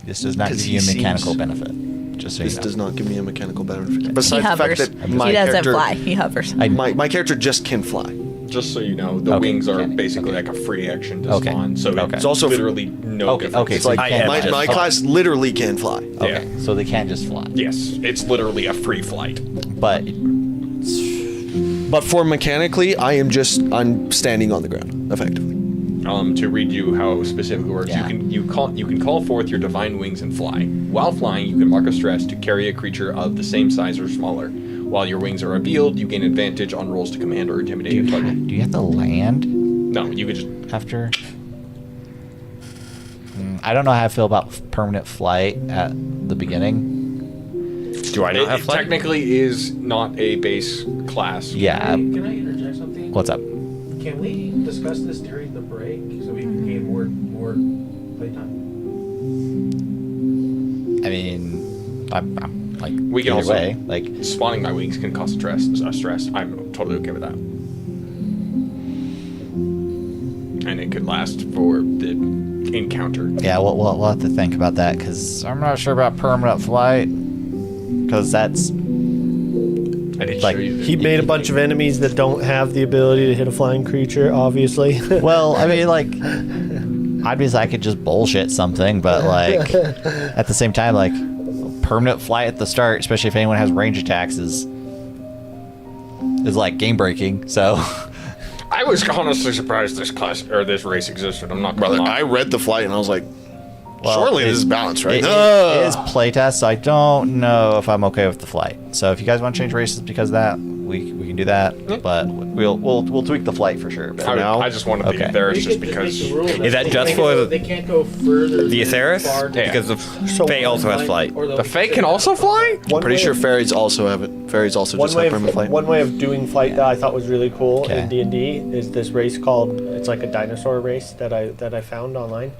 This does not 'Cause give he you a mechanical seems- benefit. Just so This you know. does not give me a mechanical benefit. He Besides the fact hovers. that my He doesn't character, fly. He hovers. my character just can fly. Just so you know, the Okay. wings are Okay. basically Okay. like a free action to Okay. spawn. So Okay. it's also literally no Okay, difference. okay, It's so like you can't my just- class literally can fly. Okay, so they can just fly. Yes, it's literally a free flight. But But for mechanically, I'm standing on the ground, effectively. To read you how it specifically works, Yeah. you can call forth your divine wings and fly. While flying, you can mark a stress to carry a creature of the same size or smaller. While your wings are revealed, you gain advantage on rolls to command or intimidate a target. do you have to land No, you could just. after? I don't know how I feel about permanent flight at the beginning. Do I not have It flight? technically is not a base class. Yeah. Can I interject something? What's up? Can we discuss this during the break so we can gain more playtime? I mean, I'm like We can either also way. Like, spawning my wings can cause a stress. I'm totally okay with that. And it could last for the encounter. yeah, we'll have to think about that because I'm not sure about permanent flight because that's I did Like, show you. He made a bunch of enemies that don't have the ability to hit a flying creature, obviously. well. I mean, like, obviously I could just bullshit something, but like at the same time, like permanent flight at the start, especially if anyone has range attacks, is like game breaking. So. I was honestly surprised this class or this race existed. I'm not gonna Brother, lie. I read the flight and I was like, Well, surely it- this is balanced, right? It is playtest, so I don't know if I'm okay with the flight. So if you guys want to change races because of that, we can do that. But we'll tweak the flight for sure. But I just wanted Okay. the Aetheris We just could because. make the rule that Is that they just can't for go- they can't go further The than Aetheris? far down. Because the Fae also has flight. Or The Fae can also fly? I'm pretty sure fairies also have it. Fairies also just have permanent flight. One way of doing flight that I thought was really cool Okay. in D&D is this race called, it's like a dinosaur race that I found online.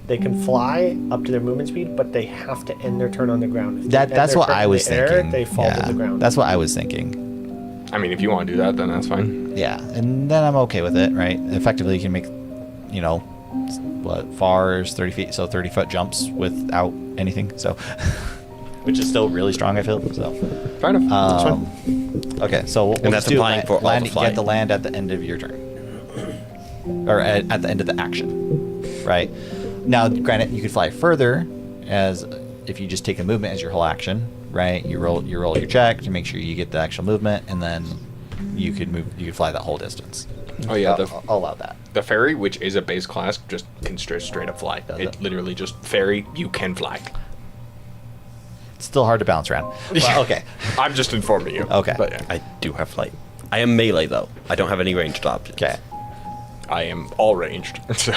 They can fly up to their movement speed, but they have to end their turn on the ground. If they end that's their what turn I in was the air, thinking. they fall yeah, to the ground. that's what I was thinking. I mean, if you want to do that, then that's fine. Yeah, and then I'm okay with it, right? Effectively, you can make, FARs 30 feet, so 30-foot jumps without anything. So, which is still really strong, I feel. So, Fair enough. okay, so we'll And that's just do applying for all the land. You flight. get the land at the end of your turn, or at the end of the action, right? Now, granted, you could fly further, as if you just take a movement as your whole action, right? You roll your check to make sure you get the actual movement, and then you could move. You could fly that whole distance. Oh yeah, I'll allow that. the fairy, which is a base class, just can straight up fly. Does It it? literally just fairy. You can fly. It's still hard to bounce around. Well, okay. I'm just informing you. Okay. But yeah, I do have flight. I am melee though. I don't have any ranged objects. Okay. I am all ranged. So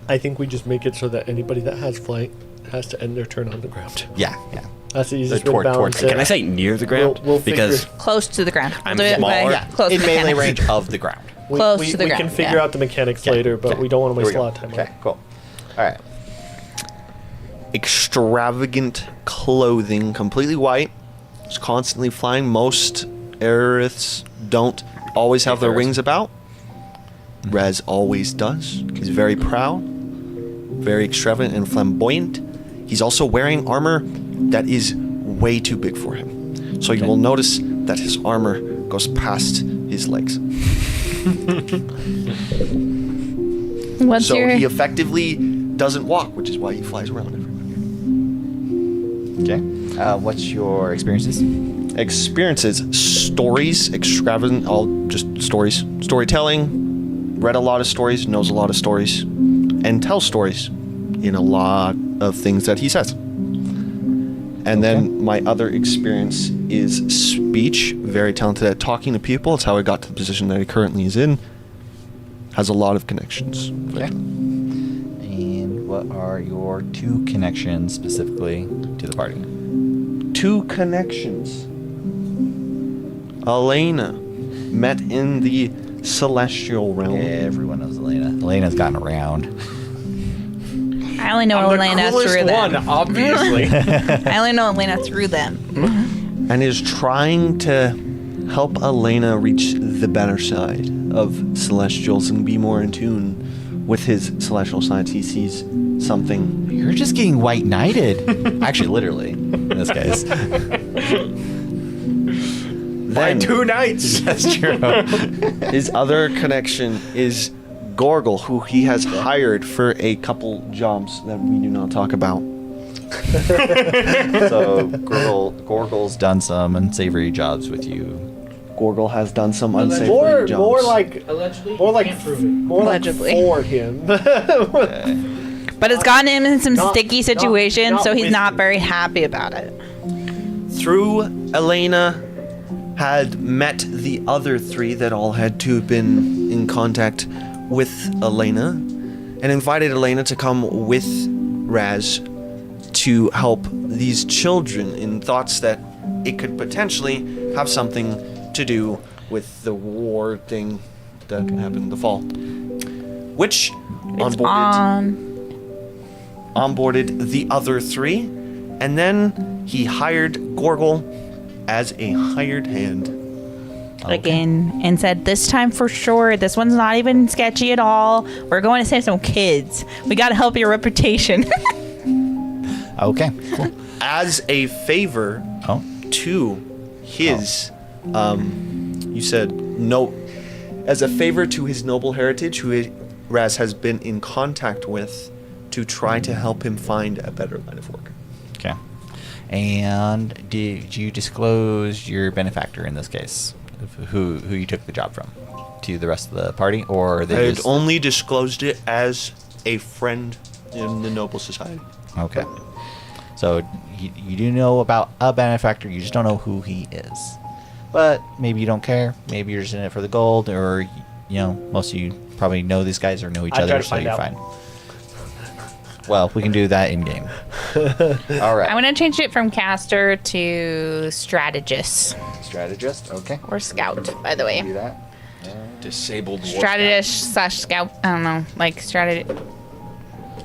I think we just make it so that anybody that has flight has to end their turn on the ground. Yeah. Yeah. That's the easiest way toward- to balance towards- it. Can I say near the ground? We'll figure- Because Close to the ground. I'm Do it smaller. by- Yeah. Close in to melee mechanics. range of the ground. Close to the we ground, can figure yeah. out the mechanics later, but Okay. we don't want to Here waste we a go. lot of time on Okay. it. Cool. All right. Extravagant clothing, completely white. It's constantly flying. Most Aeriths don't always have their Aeriths. wings about. Rez always does. He's very proud, very extravagant and flamboyant. He's also wearing armor that is way too big for him. So you will notice that his armor goes past his legs. What's So your he effectively doesn't walk, which is why he flies around everybody. Okay. What's your experiences? Experiences, stories, extravagant, all just stories. Storytelling, read a lot of stories, knows a lot of stories, and tells stories in a lot of things that he says. And then my other experience is speech, very talented at talking to people. It's how I got to the position that he currently is in. Has a lot of connections. Okay. And what are your 2 connections specifically to the party? 2 connections. Elena, met in the celestial realm. Everyone knows Elena. Elena's gotten around. I only know I'm the Elena coolest through one, them. obviously. I only know Elena through them. And is trying to help Elena reach the better side of celestials and be more in tune with his celestial science. He sees something. You're just getting white knighted. Actually, literally, in this case. Then 2 nights. That's true. his other connection is Gorgle, who he has hired for a couple jobs that we do not talk about. So Gorgle's done some unsavory jobs with you. Gorgle has done some Allegedly. unsavory jobs. More like Allegedly, Can't prove it. More Allegedly. like for him. Okay. But it's gotten him in some Not- sticky not- situations, not so he's with not you. very happy about it. Through Elena had met the other 3 that all had to have been in contact with Elena and invited Elena to come with Raz to help these children in thoughts that it could potentially have something to do with the war thing that happened in the fall. Which It's onboarded the other 3, and then he hired Gorgle as a hired hand. Again, and said, this time for sure, this one's not even sketchy at all. We're going to save some kids. We got to help your reputation. Okay. Cool. As a favor to his, you said no, as a favor to his noble heritage, who Raz has been in contact with to try to help him find a better line of work. Okay. And did you disclose your benefactor in this case? Who you took the job from? To the rest of the party? Or I they had just... only disclosed it as a friend in the noble society. Okay. So you do know about a benefactor, you just don't know who he is. But maybe you don't care. Maybe you're just in it for the gold, or most of you probably know these guys or know each I'd try other, to so find you're out. fine. Well, we can do that in game. All right. I'm going to change it from caster to strategist Strategist. Okay. or scout, by the way. Do that. Disabled war Strategist / scout. I don't know, like strategy.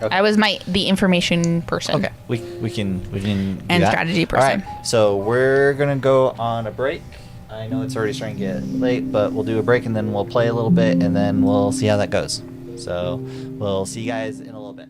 Okay. I was the information person. Okay. We can do And that. strategy All right. person. So we're gonna go on a break. I know it's already starting to get late, but we'll do a break and then we'll play a little bit and then we'll see how that goes. So we'll see you guys in a little bit.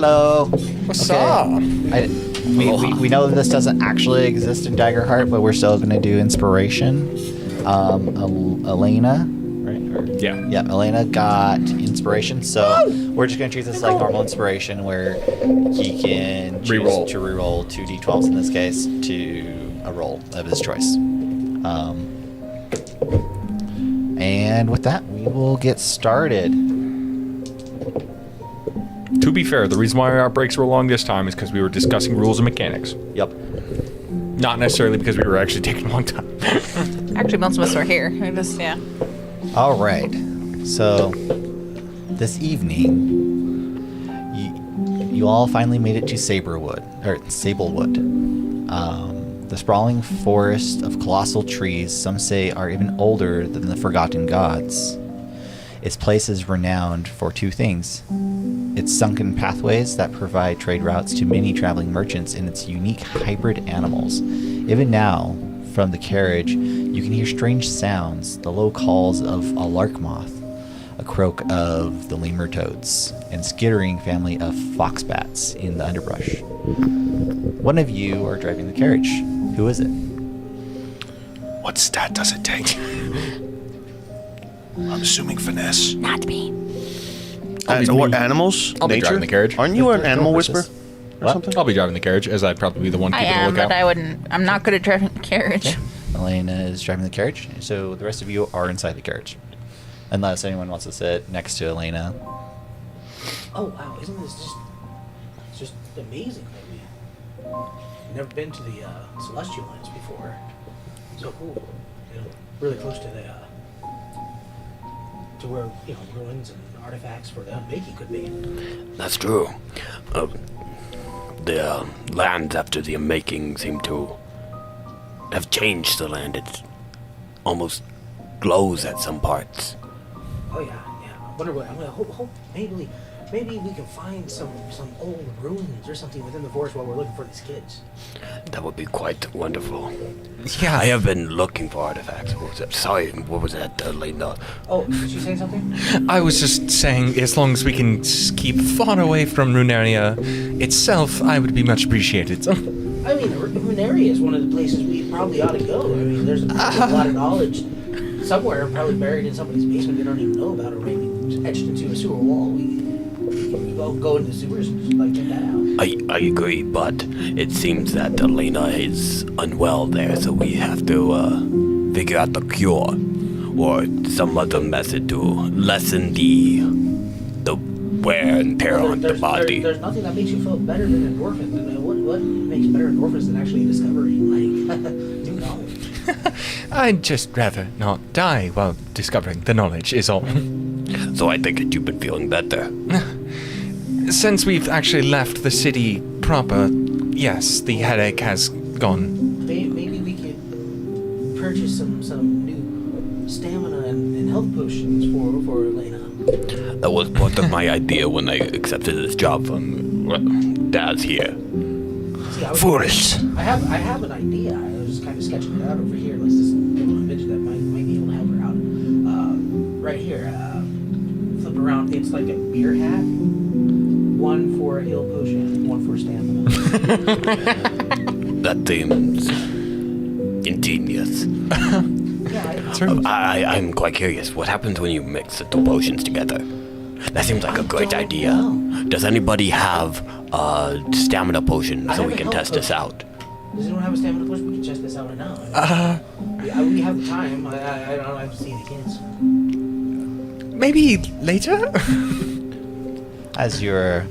Hello. What's Okay. up? We know this doesn't actually exist in DaggerHeart, but we're still going to do inspiration. Elena, right? Yeah. Yeah, Elena got inspiration, so we're just going to treat this like normal inspiration, where he can choose Reroll. to reroll 2d12s in this case to a roll of his choice. And with that, we will get started. To be fair, the reason why our breaks were long this time is because we were discussing rules and mechanics. Yep. Not necessarily because we were actually taking a long time. Actually, most of us are here. We just, yeah. All right. So this evening, you all finally made it to Sablewood. The sprawling forest of colossal trees, some say are even older than the Forgotten Gods. Its place is renowned for two things: its sunken pathways that provide trade routes to many traveling merchants, and its unique hybrid animals. Even now, from the carriage, you can hear strange sounds, the low calls of a lark moth, a croak of the lemur toads, and skittering family of foxbats in the underbrush. One of you are driving the carriage. Who is it? What stat does it take? I'm assuming finesse. Not me. What animals? I'll be Nature? driving the carriage. Aren't you an animal whisperer? Or What? something? I'll be driving the carriage, as I'd probably be the one I keeping a am, lookout. but I wouldn't. I'm not good at driving a carriage. Elena is driving the carriage, so the rest of you are inside the carriage. Unless anyone wants to sit next to Elena. Oh wow! Isn't this just amazing? That we've never been to the Celestial Lands before. So cool. You know, really close to the to where ruins and artifacts for the unmaking could be. That's true. The lands after the unmaking seem to have changed the land. It almost glows at some parts. Oh yeah. I wonder what. I'm gonna hope maybe we can find some old ruins or something within the forest while we're looking for these kids. That would be quite wonderful. Yeah. I have been looking for artifacts. Sorry, what was that, Lena? Oh, did you say something? I was just saying, as long as we can keep far away from Runaria itself, I would be much appreciated. I mean, Runaria is one of the places we probably ought to go. I mean, there's a lot of knowledge somewhere, probably buried in somebody's basement we don't even know about, or maybe etched into a sewer wall. We go into the sewers and just, check that out. I agree, but it seems that Elena is unwell there, so we have to figure out the cure or some other method to lessen the wear and tear on the body. There's nothing that makes you feel better than endorphins. And what makes better endorphins than actually discovering new knowledge? I'd just rather not die while discovering the knowledge, is all. So I think that you've been feeling better. Since we've actually left the city proper, yes, the headache has gone. Maybe we could purchase some new stamina and health potions for Elena. That was part of my idea when I accepted this job from Daz here. See, Forest. I have an idea. I was just kind of sketching it out over here. Let's just image that might be able to help her out. Right here. Flip around. It's like a beer hat. One for a heal potion, one for stamina. That seems ingenious. I'm quite curious. What happens when you mix the two potions together? That seems like a great idea. Does anybody have a stamina potion so we can test this out? Does anyone have a stamina potion? We can test this out right now. We have the time. I don't have to see the kids. Maybe later? As your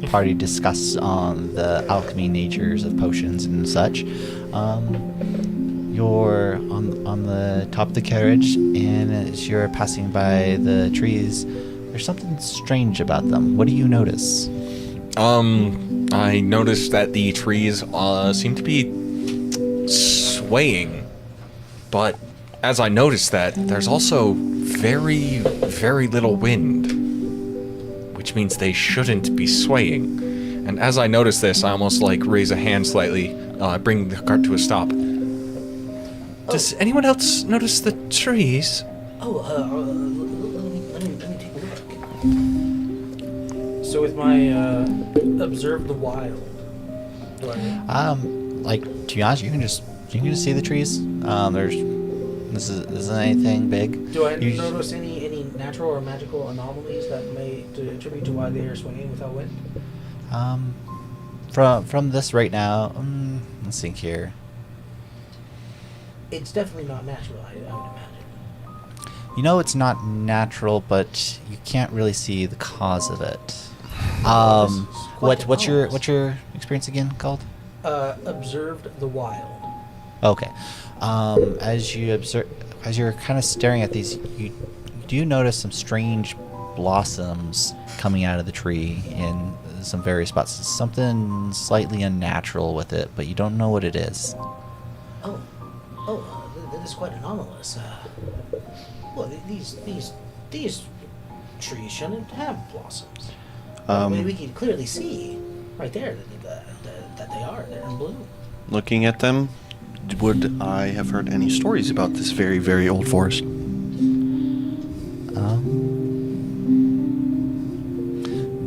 party discusses on the alchemy natures of potions and such, you're on the top of the carriage, and as you're passing by the trees, there's something strange about them. What do you notice? I noticed that the trees seem to be swaying, but as I noticed that, there's also very, very little wind, which means they shouldn't be swaying. And as I notice this, I almost raise a hand slightly, bring the cart to a stop. Does anyone else notice the trees? Oh, let me take a look. So with my Observe the wild. Do I? Like, to be honest, you can just see the trees. This isn't anything big. Do I You notice any natural or magical anomalies that may attribute to why they are swinging without wind? From this right now, let's think here. It's definitely not natural, I would imagine. You know it's not natural, but you can't really see the cause of it. What's your experience again called? Observed the wild. Okay. As you're kind of staring at these, you do notice some strange blossoms coming out of the tree in some various spots. Something slightly unnatural with it, but you don't know what it is. That is quite anomalous. Well, these trees shouldn't have blossoms. I mean, we can clearly see right there that they're in bloom. Looking at them, would I have heard any stories about this very, very old forest?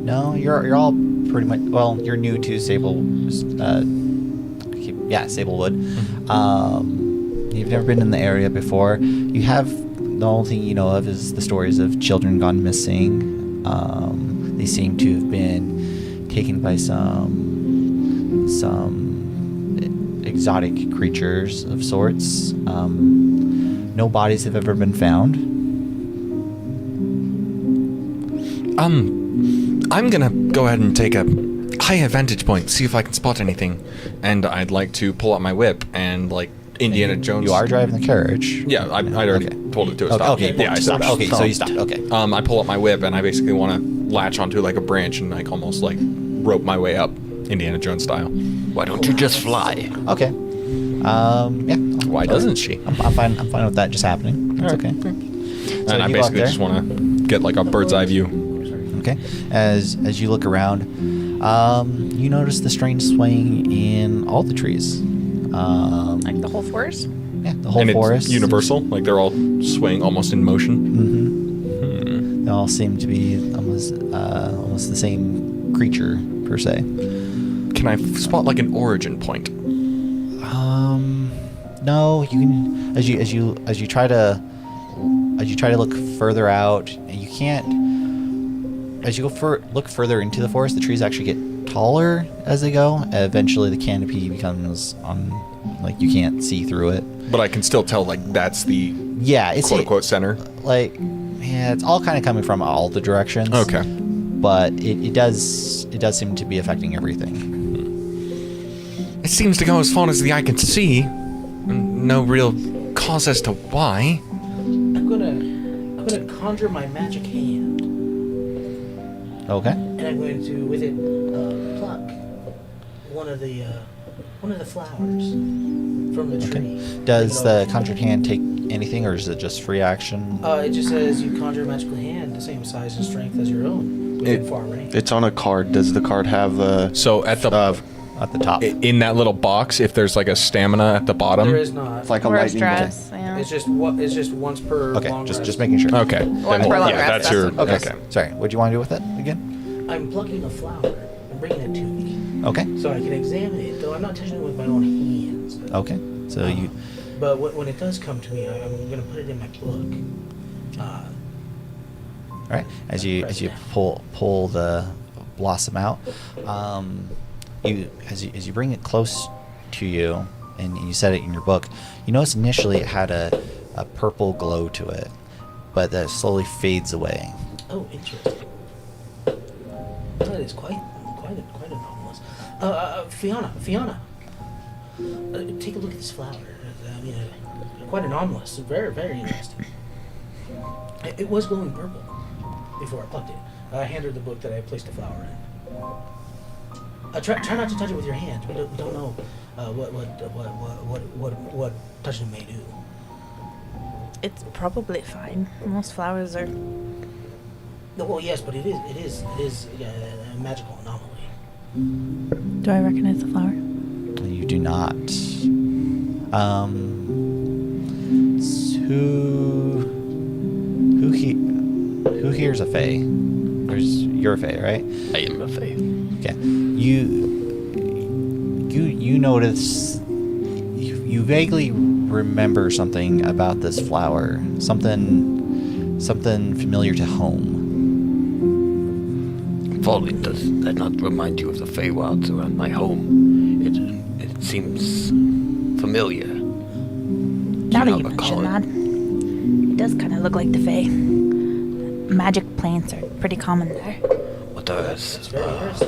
No, you're all pretty much. Well, you're new to Sablewood. You've never been in the area before. You have the only thing you know of is the stories of children gone missing. They seem to have been taken by some exotic creatures of sorts. No bodies have ever been found. I'm gonna go ahead and take a high vantage point, see if I can spot anything. And I'd like to pull out my whip and, like, Indiana Jones. You are driving the carriage. Yeah, I'd already told it to stop. Okay, Yeah, I stopped. Okay, so you stopped. Okay. I pull up my whip and I basically want to latch onto like a branch and like almost like rope my way up, Indiana Jones style. Why don't you just fly? Okay. Yeah. Why doesn't she? I'm fine. I'm fine with that just happening. It's Alright. okay. And I you go out basically there. just want to get like a bird's eye view. Okay. As you look around, you notice the strange swaying in all the trees. Like the whole forest? Yeah, the whole And forest. it's universal, like they're all swaying almost in motion. Mm-hmm. They all seem to be almost the same creature per se. Can I spot like an origin point? No. You can as you try to look further out, and you can't. As you look further into the forest, the trees actually get taller as they go. Eventually, the canopy becomes like you can't see through it. But I can still tell like that's the It's quote unquote center. It's all kind of coming from all the directions. Okay. But it does seem to be affecting everything. It seems to go as far as the eye can see. No real cause as to why. I'm gonna conjure my magic hand, Okay. and I'm going to with it pluck one of the flowers from the tree. Does the conjured hand take anything, or is it just free action? It just says you conjure a magical hand the same size and strength as your own within far range. It's on a card. Does the card have So at the At the top. in that little box, if there's like a stamina at the bottom. There is not. it's like a Or a lightning bolt? stress, yeah. It's just once per. Okay, long just rest. making sure. Okay. One Then- per long yeah, rest, that's your. Okay. Okay. Sorry. What do you want to do with it again? I'm plucking a flower and bringing it to me, Okay. so I can examine it. Though I'm not touching it with my own hands. Okay. So you. But when it does come to me, I'm going to put it in my book. All right. As you pull the blossom out, as you bring it close to you and you set it in your book, you notice initially it had a purple glow to it, but that slowly fades away. Oh, interesting. That is quite anomalous. Fiona, take a look at this flower. I mean, quite anomalous. Very, very interesting. It was glowing purple before I plucked it. I handed her the book that I placed the flower in. Try not to touch it with your hands. We don't know what touching it may do. It's probably fine. Most flowers are. No, well, yes, but it is a magical anomaly. Do I recognize the flower? You do not. Who here's a fae? You're a fae, right? I am a fae. Okay. You notice. You vaguely remember something about this flower. Something familiar to home. Folly, does that not remind you of the Feywilds around my home? It seems familiar. Now that you mention that, it does kind of look like the Fae. Magic plants are pretty common there.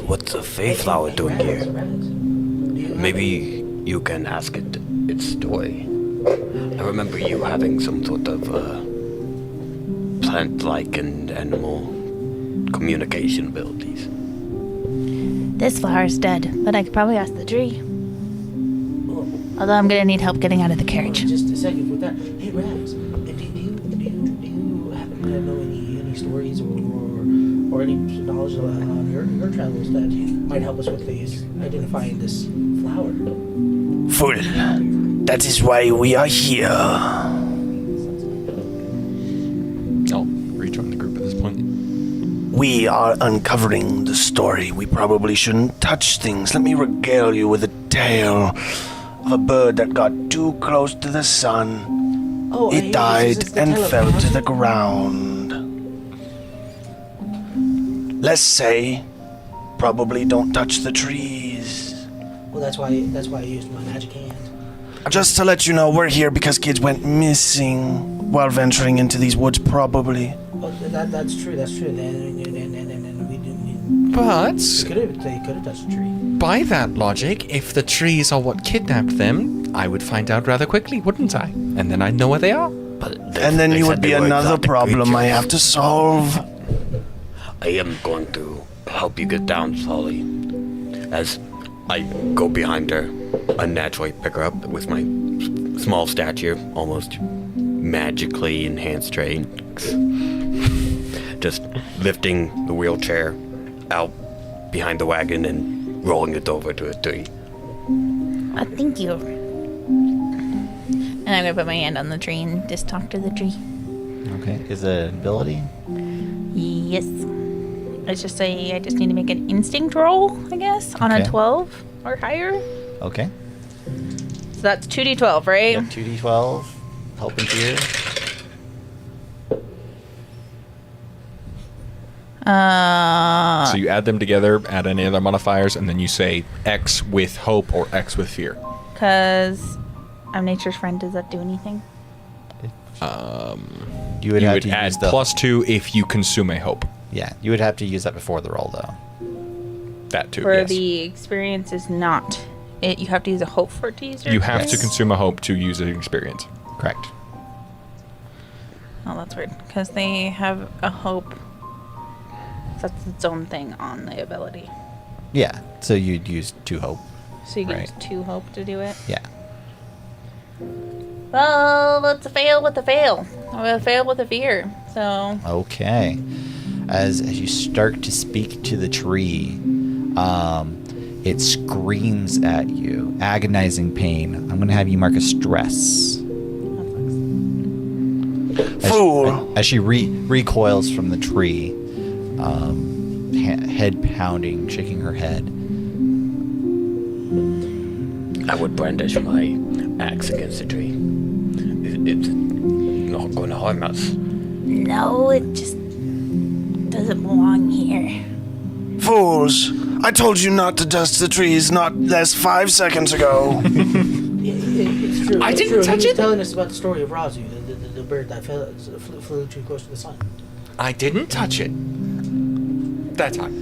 What's a Fey flower doing here? Maybe you can ask it its story. I remember you having some sort of plant-like and animal communication abilities. This flower's dead, but I could probably ask the tree. Although I'm gonna need help getting out of the carriage. Just a second with that. Hey, Raz, do you happen to know any stories or any knowledge on your travels that might help us with these identifying this flower? Fool. That is why we are here. I'll rejoin the group at this point. We are uncovering the story. We probably shouldn't touch things. Let me regale you with a tale of a bird that got too close to the sun. It died and fell to the ground. Let's say, probably don't touch the trees. Well, that's why I used my magic hand. Just to let you know, we're here because kids went missing while venturing into these woods, probably. Well, that's true. Then But they could have touched the tree. by that logic, if the trees are what kidnapped them, I would find out rather quickly, wouldn't I? And then I'd know where they are. And then you would be another problem I have to solve. I am going to help you get down, Folly. As I go behind her, unnaturally pick her up with my small stature, almost magically enhanced strength. Just lifting the wheelchair out behind the wagon and rolling it over to a tree. Thank you. And I'm gonna put my hand on the tree and just talk to the tree. Okay. Is it an ability? Yes. Let's just say I just need to make an instinct roll, I guess, on Okay. a 12 or higher. Okay. So that's 2d12, right? Yep, 2d12. Helping fear. So you add them together, add any other modifiers, and then you say X with hope or X with fear. Because I'm nature's friend. Does that do anything? You would You have would to add use the +2 if you consume a hope. Yeah, you would have to use that before the roll, though. That too, For yes. the experience is not. You have to use a hope for it to use your You have to experience? consume a hope to use an experience. Correct. Oh, that's weird. Because they have a hope. That's its own thing on the ability. Yeah, so you'd use 2 hope. So you can Right. use 2 hope to do it. Yeah. Well, it's a fail with a fail. Or a fail with a fear. So Okay. As you start to speak to the tree, it screams at you, agonizing pain. I'm going to have you mark a stress. Fool! As she recoils from the tree, head pounding, shaking her head. I would brandish my axe against the tree. It's not going to harm us. no, it just doesn't belong here. Fools! I told you not to dust the trees not less 5 seconds ago. It's true. I it's didn't true. touch He was it. telling us about the story of Razu, the bird that flew too close to the sun. I didn't touch it. That time.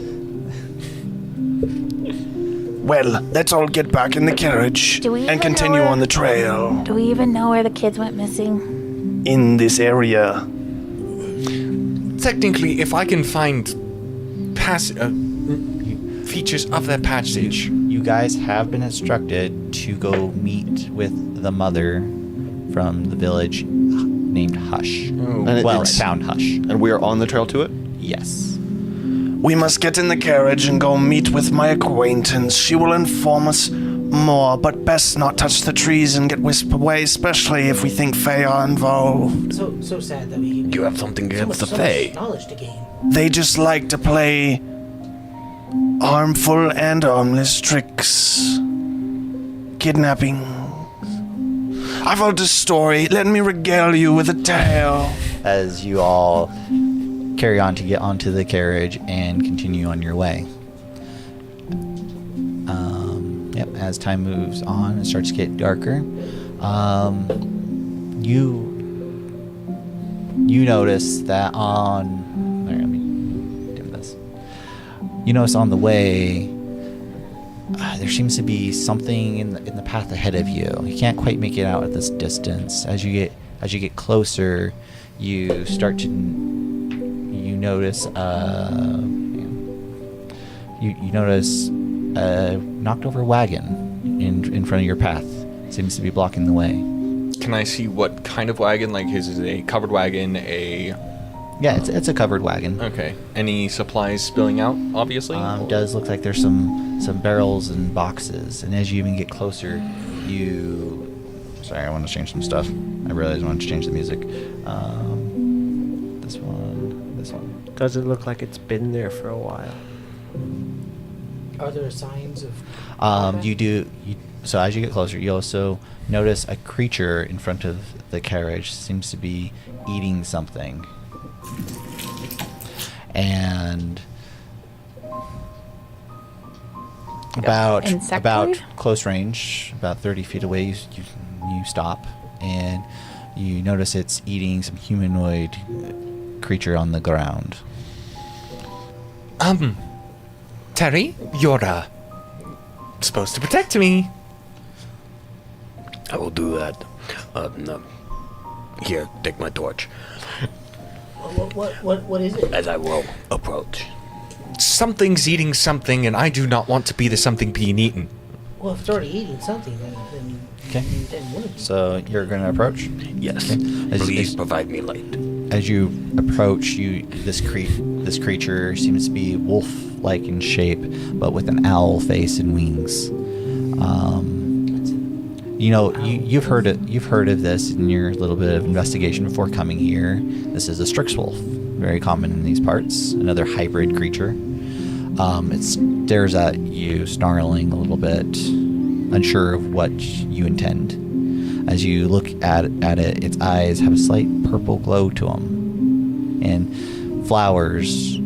Well, let's all get back in the carriage Do we even and know continue where- on the trail. Do we even know where the kids went missing? In this area. Technically, if I can find features of their passage. You guys have been instructed to go meet with the mother from the village named Hush. Oh. And Well, it's- found Hush. And we are on the trail to it? Yes. We must get in the carriage and go meet with my acquaintance. She will inform us more, but best not touch the trees and get whisked away, especially if we think Fae are involved. So sad that we. You have something so against much, the so much Fae. knowledge to gain. They just like to play harmful and harmless tricks, kidnapping. I've heard a story. Let me regale you with a tale. As you all carry on to get onto the carriage and continue on your way. Yep. As time moves on, it starts to get darker. You notice that on. Let me dim this. You notice on the way, there seems to be something in the path ahead of you. You can't quite make it out at this distance. As you get closer, you start to notice you notice a knocked over wagon in front of your path. It seems to be blocking the way. Can I see what kind of wagon? Like, is it a covered wagon? Yeah, it's a covered wagon. Okay. Any supplies spilling out? Obviously. Does look like there's some barrels and boxes, and as you even get closer, Sorry, I want to change some stuff. I realized I wanted to change the music. This one. Does it look like it's been there for a while? Are there signs of? So as you get closer, you also notice a creature in front of the carriage seems to be eating something. And about close range, about 30 feet away, you stop and you notice it's eating some humanoid creature on the ground. Terry, you're supposed to protect me. I will do that. No. Here, take my torch. What is it? As I will approach. Something's eating something, and I do not want to be the something being eaten. Well, if it's already eating something, then Okay. what is it? So you're going to approach? Yes. Okay. Please provide me light. As you approach, this creature seems to be wolf-like in shape, but with an owl face and wings. You've heard of this in your little bit of investigation before coming here. This is a Strix wolf, very common in these parts. Another hybrid creature. It stares at you, snarling a little bit, unsure of what you intend. As you look at it, its eyes have a slight purple glow to them, and flowers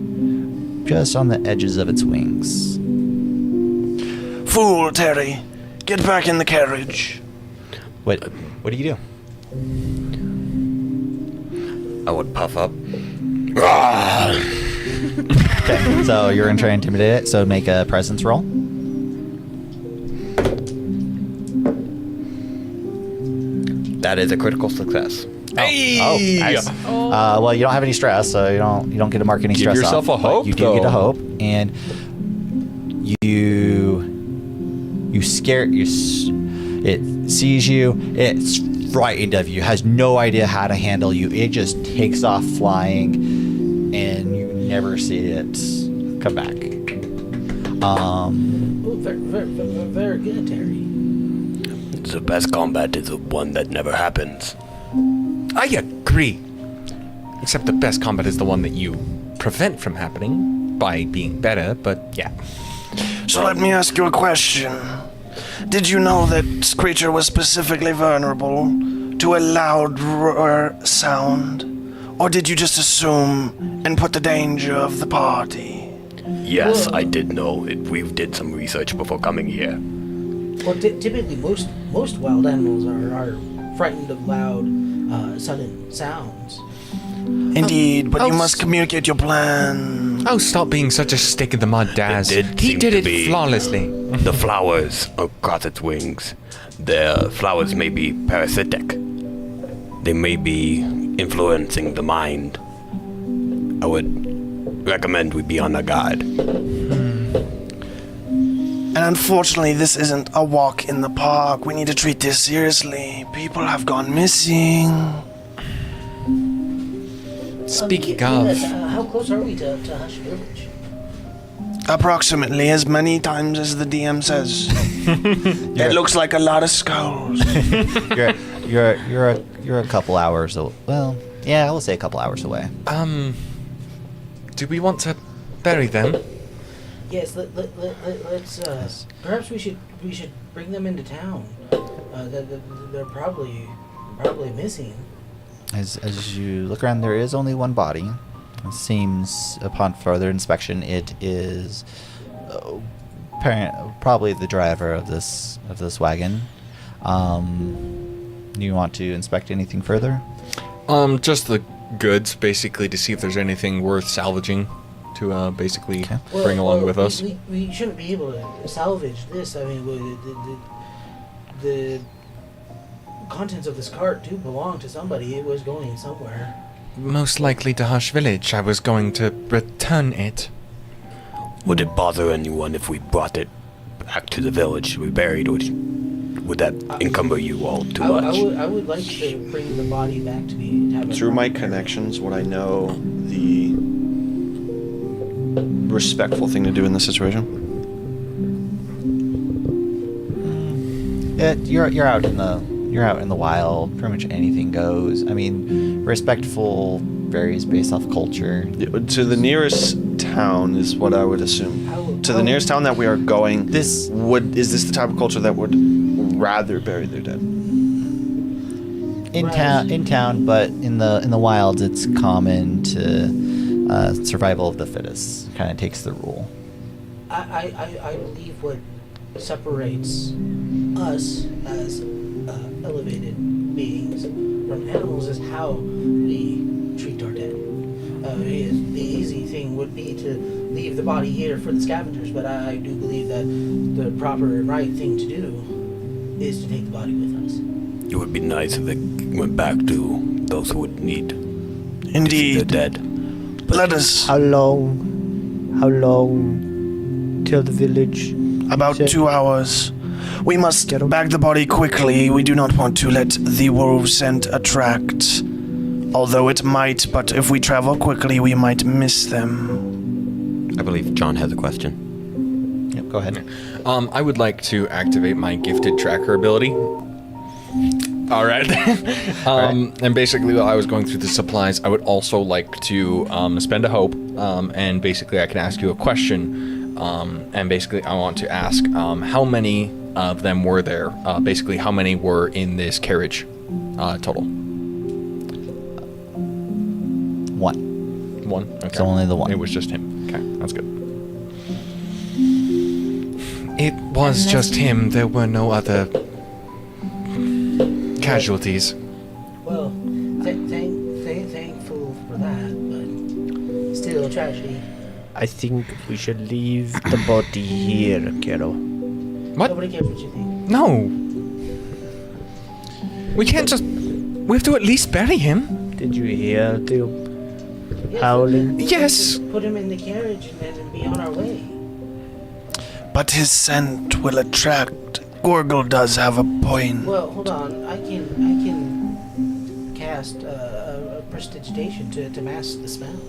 just on the edges of its wings. Fool, Terry. Get back in the carriage. What do you do? I would puff up. Okay, so you're going to try and intimidate it, so make a presence roll. That is a critical success. Hey! Oh, nice. Well, you don't have any stress, so you don't get to mark any stress. Give yourself off, a hope, You do though. get a hope, and it sees you. It's frightened of you. Has no idea how to handle you. It just takes off flying, and you never see it come back. Very good, Terry. The best combat is the one that never happens. I agree. Except the best combat is the one that you prevent from happening by being better, but yeah. So let me ask you a question. Did you know that this creature was specifically vulnerable to a loud roar sound? Or did you just assume and put the danger of the party? Yes, I did know it. We did some research before coming here. Well, typically most wild animals are frightened of loud, sudden sounds. Indeed, but you must communicate your plan. Oh, stop being such a stick in the mud, Daz. It He seem did to it be flawlessly. The flowers across its wings. The flowers may be parasitic. They may be influencing the mind. I would recommend we be on our guard. And unfortunately, this isn't a walk in the park. We need to treat this seriously. People have gone missing. Speaking Yes, of, how close are we to Hush Village? Approximately as many times as the DM says. It looks like a lot of skulls. You're a couple hours. Well, yeah, I will say a couple hours away. do we want to bury them? Yes, let's. Perhaps we should bring them into town. They're probably missing. As you look around, there is only one body. It seems, upon further inspection, it is probably the driver of this wagon. Do you want to inspect anything further? Just the goods, basically, to see if there's anything worth salvaging to basically bring along with us. We shouldn't be able to salvage this. I mean, the contents of this cart do belong to somebody. It was going somewhere. Most likely to Hush Village. I was going to return it. Would it bother anyone if we brought it back to the village we buried? Would that encumber you all too much? I would like to bring the body back to the... Through my connections, what I know the respectful thing to do in this situation? You're out in the wild. Pretty much anything goes. I mean, respectful varies based off culture. To the nearest town is what I would assume. To the nearest town that we are going, is this the type of culture that would rather bury their dead? In town, but in the wilds, it's common to survival of the fittest. Kind of takes the rule. I believe what separates us as elevated beings from animals is how we treat our dead. The easy thing would be to leave the body here for the scavengers, but I do believe that the proper and right thing to do is to take the body with us. It would be nice if it went back to those who would need Indeed. to see the dead. But Let us. How long till the village? About 2 hours. We must bag the body quickly. We do not want to let the wolves scent attract. Although it might, but if we travel quickly, we might miss them. I believe John has a question. Yep, go ahead. I would like to activate my gifted tracker ability. All right. And basically, while I was going through the supplies, I would also like to spend a hope, and basically I can ask you a question. And basically, I want to ask how many of them were there? Basically, how many were in this carriage total? One. Okay. It's only the one. It was just him. Okay, that's good. It was just him. There were no other casualties. Well, thankful for that, but still a tragedy. I think we should leave the body here, Carol. What? Nobody cares what you think. No. We can't just... We have to at least bury him. Did you hear the Yes, howling? Yes. Put him in the carriage and then be on our way. But his scent will attract. Gorgle does have a point. Well, hold on. I can cast a prestidigitation to mask the smell.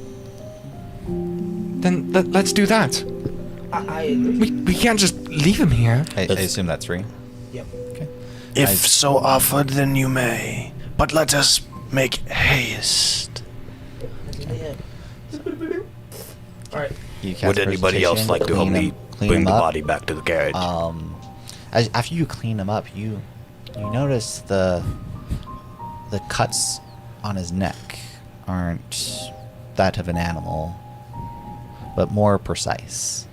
Then let's do that. I agree. We can't just leave him here. I assume that's free. Yep. Okay. If so offered, then you may. But let us make haste. All right. Would anybody else like to help me bring the body back to the carriage? After you clean him up, you notice the cuts on his neck aren't that of an animal, but more precise.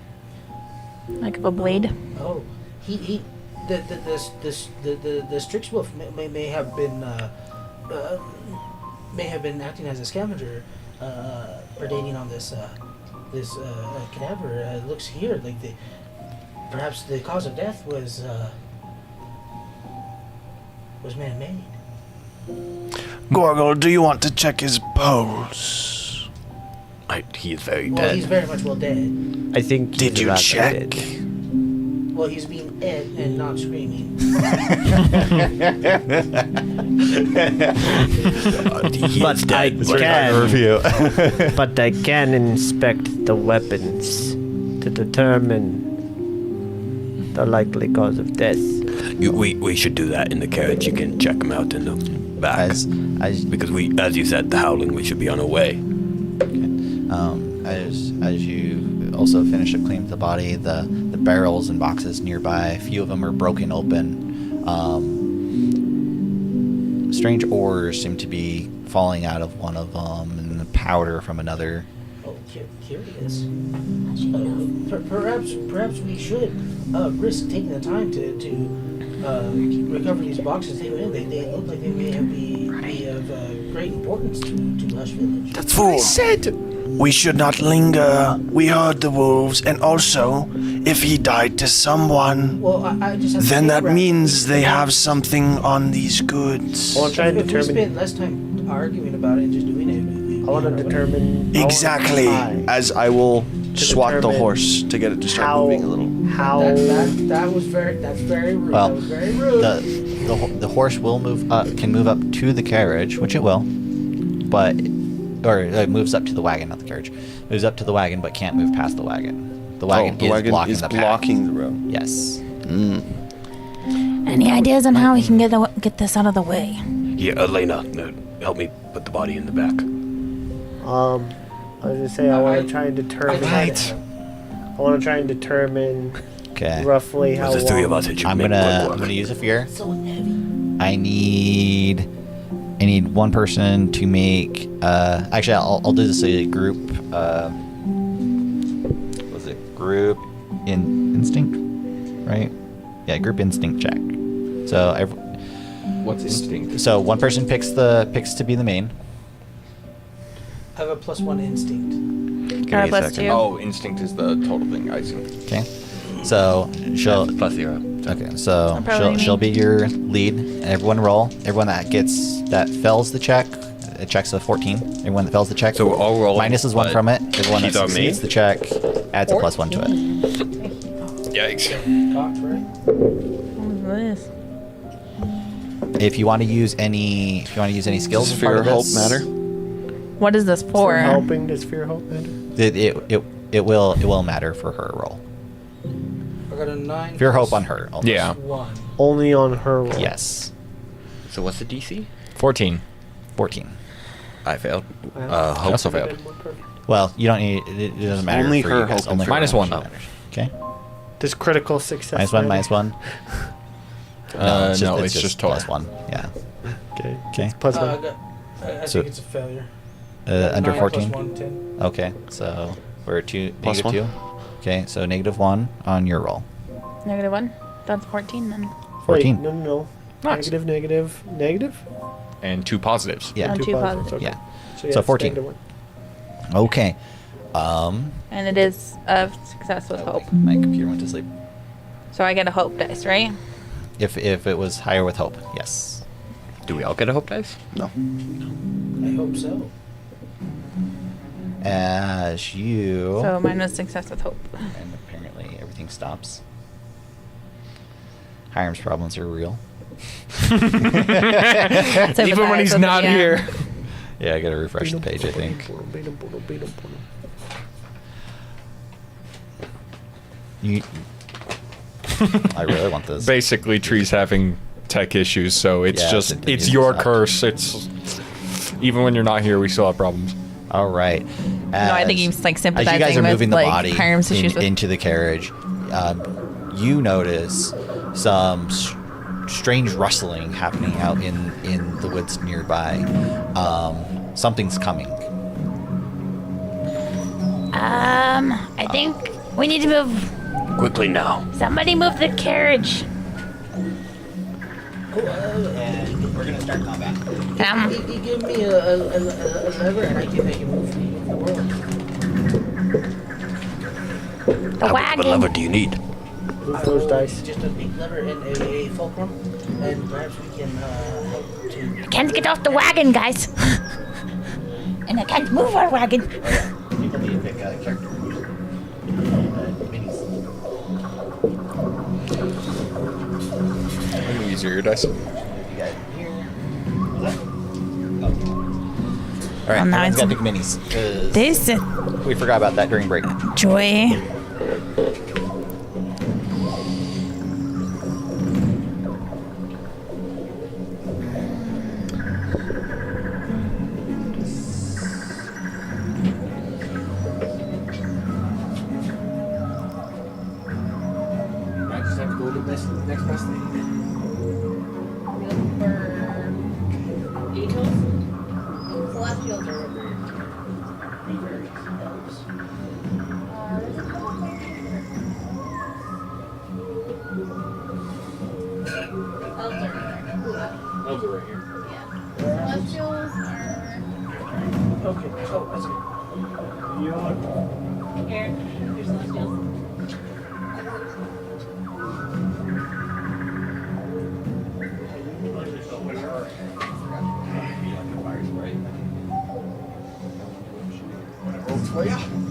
Like of a blade. Oh, the Strix Wolf may have been acting as a scavenger, predating on this cadaver. It looks here like perhaps the cause of death was man-made. Gorgle, do you want to check his pulse? He is very Well, dead. he's very much well dead. I think. Did you check? Well, he's being ed and not screaming. But I can. Review. But I can inspect the weapons to determine the likely cause of death. We should do that in the carriage. You can check him out in the back. Because as you said, the howling, we should be on our way. as you also finish up cleaning the body, the barrels and boxes nearby, a few of them are broken open. Strange ores seem to be falling out of one of them, and the powder from another. Oh, curious. Perhaps we should risk taking the time to recover these boxes. They look like they may be of great importance to Hush Village. That's what I said. We should not linger. We heard the wolves, and also, if he died to someone, Well, I just have to then think that around- means they have something on these goods. I want to try and If we determine. spend less time arguing about it and just doing it, I want to determine. Exactly. As I will swat the determine horse to get it to start how moving a little. how That's very rude. Well, that was very rude. the horse will can move up to the carriage, which it will, but it moves up to the wagon, not the carriage. Moves up to the wagon, but can't move past the wagon. The wagon the wagon blocking is the path. blocking the road. Yes. Any ideas on how we can get this out of the way? Yeah, Elena, help me put the body in the back. I was gonna say I want to try and determine. Right. I want to try and determine Okay. roughly how There's the three of long. us. It should I'm make gonna work. use a fear. So heavy. I need one person to make. Actually, I'll do this as a group. Was it group instinct? Right? Yeah, group instinct check. So What's instinct? so one person picks to be the main. I have a +1 instinct. Give me a plus second. two. Oh, instinct is the total thing. I see. Okay. So she'll. Plus 0. Okay, so probably she'll me. be your lead. Everyone roll. Everyone that fails the check, it checks a 14. Everyone that fails the check, So I'll roll, minuses 1 but from it. Everyone that she's on me? succeeds the check adds a +1 to it. Yikes. Cocked, right? What is this? If you want to use any skills, Does as part fear of hope this, matter? What is this for? Helping, does fear hope matter? It will matter for her roll. I got a 9. Fear hope on her. Only. Yeah. 1. Only on her roll. Yes. So what's the DC? 14. 14. I failed. I Hope. also failed. Well, you don't need. It doesn't matter. Only for her you guys. hope Only and for minus her 1. matters. Okay. Does critical success -1. matter? -1. No, it's just total. +1. Yeah. Okay. Okay. Plus I one. So- think it's a failure. Under 9 14. + 1, 10. Okay, so we're at Plus -2. Okay, so -1 on your roll. -1? That's 14 then. 14. Wait, no. Nice. Negative? And 2 positives. Yeah. And Two two positives, positives. okay. Yeah. yeah, So it's 14. -1. Okay. And it is of success with hope. My computer went to sleep. So I get a hope dice, right? If it was higher with hope, yes. Do we all get a hope dice? No. I hope so. As you. So mine was success with hope. And apparently everything stops. Hiram's problems are real. Even when he's not here. Yeah, I gotta refresh the page, I think. You. I really want this. Basically, Tree's having tech issues, so it's Yeah, just, it's it's your suck. curse. It's, even when you're not here, we still have problems. All right. No, I think he's like As you guys sympathizing are with moving the like body Hiram's issues with. into the carriage, you notice some strange rustling happening out in the woods nearby. Something's coming. I think we need to move. Quickly now. Somebody move the carriage. And we're gonna start combat. You give me a lever and I can move the world. The What wagon. lever do you need? Move those dice. Just a big lever and a fulcrum, and perhaps we can help to. I can't get off the wagon, guys. And I can't move our wagon. People need to pick a character. Minis. I'm gonna use your dice. You got here. What's that? Oh. All right, Well, now everyone's it's- got big minis. 'Cause This we forgot about that during break. joy. Here, here's the deal.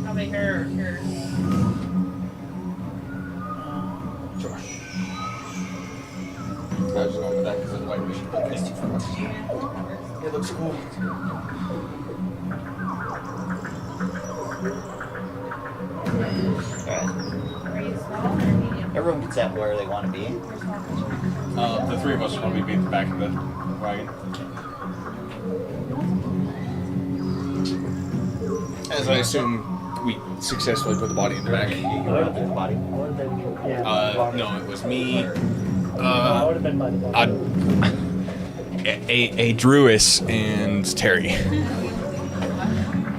How many here? I was going with that because otherwise we should put this too far. It looks cool. Are you small or medium? Everyone can set where they want to be. The three of us will probably be at the back of the wagon. As I assume we successfully put the body in the back. Body. No, it was me. I would have been by the body. A Druis and Terry.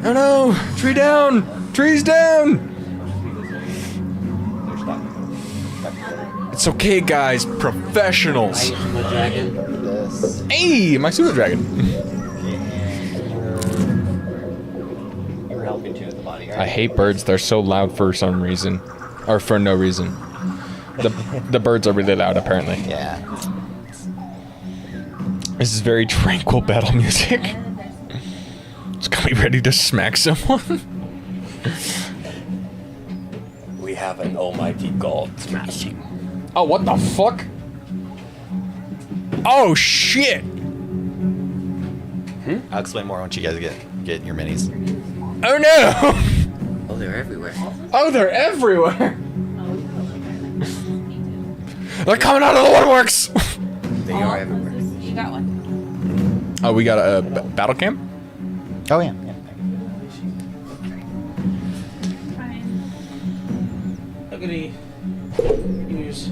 Oh no! Tree down! Tree's down! It's okay, guys. Professionals. This. Hey, my pseudo dragon. You're helping too with the body, right? I hate birds. They're so loud for some reason, or for no reason. The birds are really loud, apparently. Yeah. This is very tranquil battle music. It's got me ready to smack someone. We have an almighty god smashing. Oh, what the fuck? Oh shit! I'll explain more once you guys get your minis. Oh no! Oh, they're everywhere. Oh, they're everywhere! They're coming out of the woodworks! They are everywhere. You got one. Oh, we got a battle cam? Oh yeah. How could he use?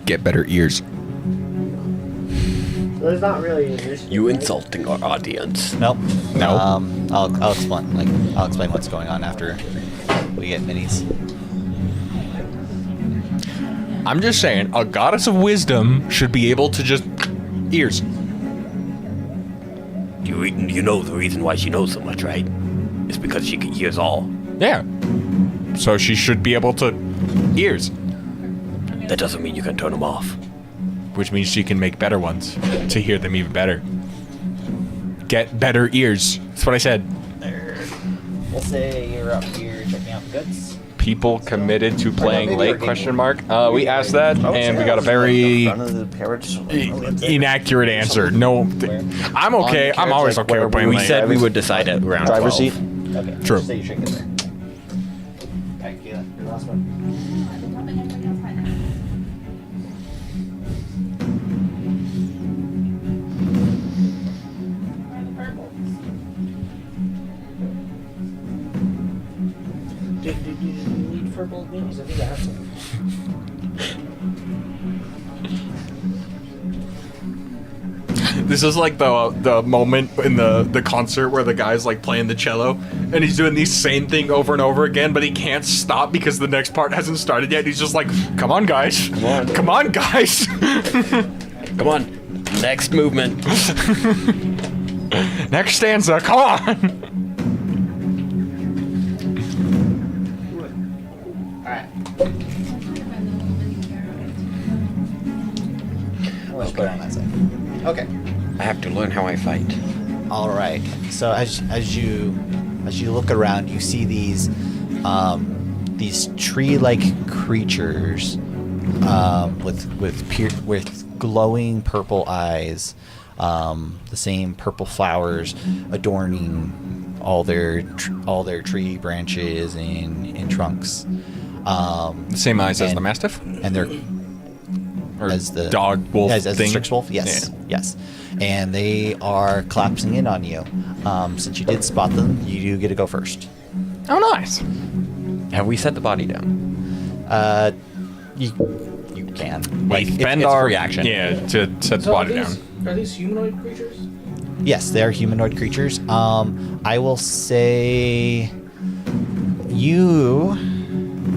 Get better ears. There's not really an issue. You insulting our audience. Nope. No. I'll explain. I'll explain what's going on after we get minis. I'm just saying, a goddess of wisdom should be able to just ears. You know the reason why she knows so much, right? It's because she hears all. Yeah. So she should be able to ears, That doesn't mean you can turn them off. which means she can make better ones to hear them even better. Get better ears. That's what I said. There. We'll say you're up here checking out the goods. People committed to playing late? Question mark. We asked that, and we got a very inaccurate answer. No, I'm okay. I'm always okay with playing We late. said we would decide at round 12. Driver's seat. Okay. True. So you should get there. Alright, Keelan, your last one. Do you need purple minis? I think I have some. This is like the moment in the concert where the guy's like playing the cello and he's doing the same thing over and over again, but he can't stop because the next part hasn't started yet. He's just like, "Come on, guys! Come on, guys! Come on. Next movement. Next stanza! Come on!" Alright. Let's put it on that side. Okay. I have to learn how I fight. All right. So as you look around, you see these tree-like creatures with glowing purple eyes, the same purple flowers adorning all their tree branches and trunks. The same eyes as the mastiff, and they're or as the dog wolf as the thing. Strix wolf. Yes, yes. And they are collapsing in on you. Since you did spot them, you do get to go first. Oh, nice. Have we set the body down? You can Like it's bend a our reaction. Yeah, to set the body down. Are these humanoid creatures? Yes, they are humanoid creatures. I will say you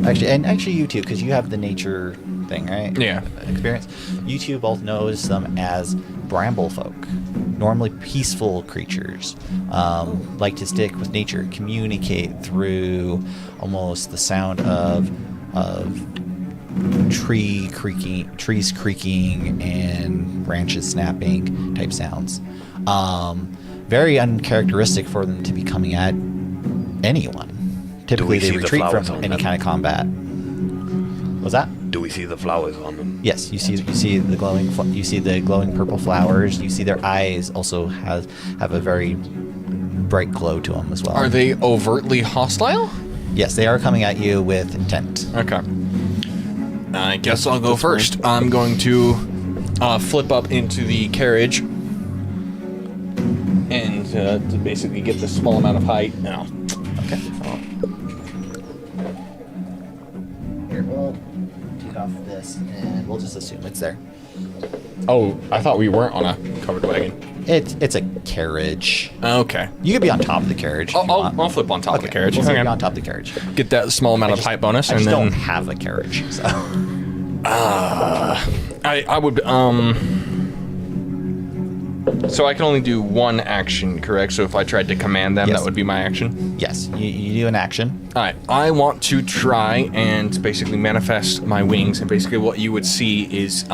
actually you two, because you have the nature thing, right? Yeah. Experience. You two both notice them as bramble folk, normally peaceful creatures, like to stick with nature, communicate through almost the sound of trees creaking and branches snapping type sounds. Very uncharacteristic for them to be coming at anyone. Typically, they retreat from any kind of combat. What's that? Do we see the flowers on them? Yes, you see the glowing purple flowers. You see their eyes also have a very bright glow to them as well. Are they overtly hostile? Yes, they are coming at you with intent. Okay. I guess I'll go first. I'm going to flip up into the carriage and to basically get this small amount of height. Now. Okay. Here, we'll take off this and we'll just assume it's there. Oh, I thought we weren't on a covered wagon. It's a carriage. Okay. You could be on top of the carriage. I'll flip on top of the carriage. We'll flip Okay. you on top of the carriage. Get that small amount of height bonus, I and just then don't have a carriage, so. I would So I can only do one action, correct? So if I tried to command them, Yes. that would be my action? Yes, you do an action. Alright, I want to try and basically manifest my wings, and basically what you would see is,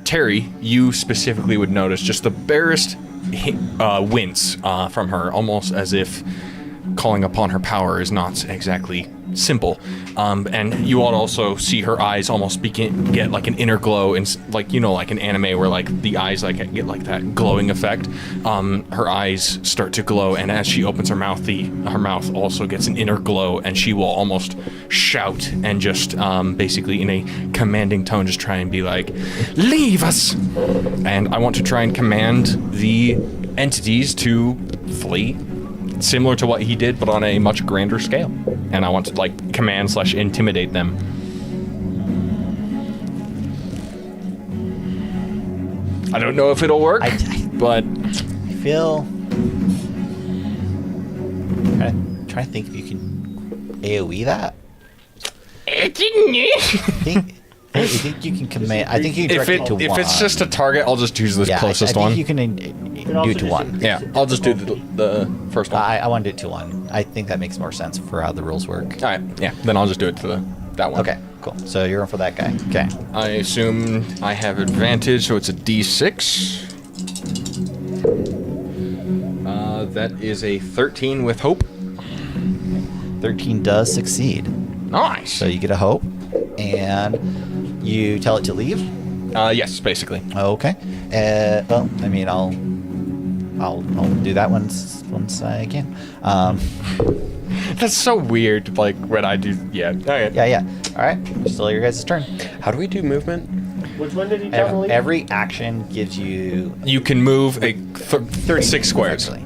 Terry, you specifically would notice just the barest wince from her, almost as if calling upon her power is not exactly simple. And you all also see her eyes almost get like an inner glow, and like, you know, like an anime where like the eyes like get like that glowing effect. Her eyes start to glow, and as she opens her mouth, her mouth also gets an inner glow, and she will almost shout and just basically in a commanding tone just try and be like, "Leave us!" And I want to try and command the entities to flee, similar to what he did, but on a much grander scale. And I want to like command/intimidate them. I don't know if it'll work, but I feel. Trying to think if you can AoE that. I think you can command. I think you can direct it to one. If it's just a target, I'll just choose the closest I one. think you can do it to one. Yeah, I'll just do the first one. I want to do it to one. I think that makes more sense for how the rules work. All right, yeah. Then I'll just do it to that one. Okay, cool. So you're in for that guy. Okay. I assume I have advantage, so it's a D6. That is a 13 with hope. 13 does succeed. Nice. So you get a hope, and you tell it to leave. Yes, basically. Okay. Well, I mean, I'll do that once I can. That's so weird. Like when I do. Yeah. Okay. Yeah. All right. Still your guys' turn. How do we do movement? Which one did he tell me to leave? Every action gives you. You can move a 6 squares. Actually.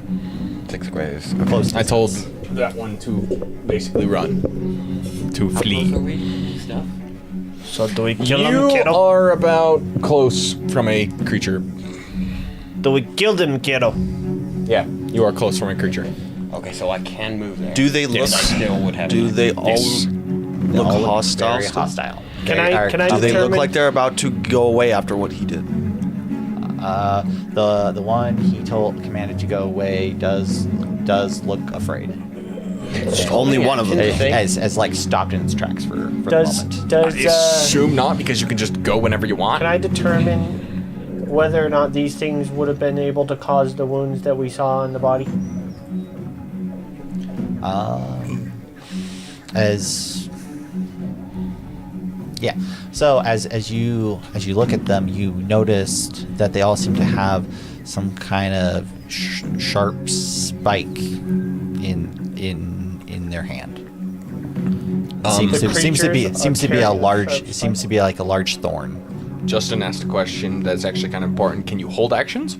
6 squares. Close. I told that one to basically run, to flee. So do we kill him, You kiddo? are about close from a creature. Do we kill him, kiddo? Yeah, you are close from a creature. Okay, so I can move there. Do they look? Yes. I still would have. Do they all Yes. look All hostile? Very still? hostile. Can I Do they look determine- like they're about to go away after what he did? The one he commanded to go away does look afraid. Only one of them. As like stopped in its tracks for the moment. I assume not, because you can just go whenever you want. Can I determine whether or not these things would have been able to cause the wounds that we saw in the body? So as you look at them, you noticed that they all seem to have some kind of sharp spike in their hand. Seems to be a large thorn. Justin asked a question that's actually kind of important. Can you hold actions?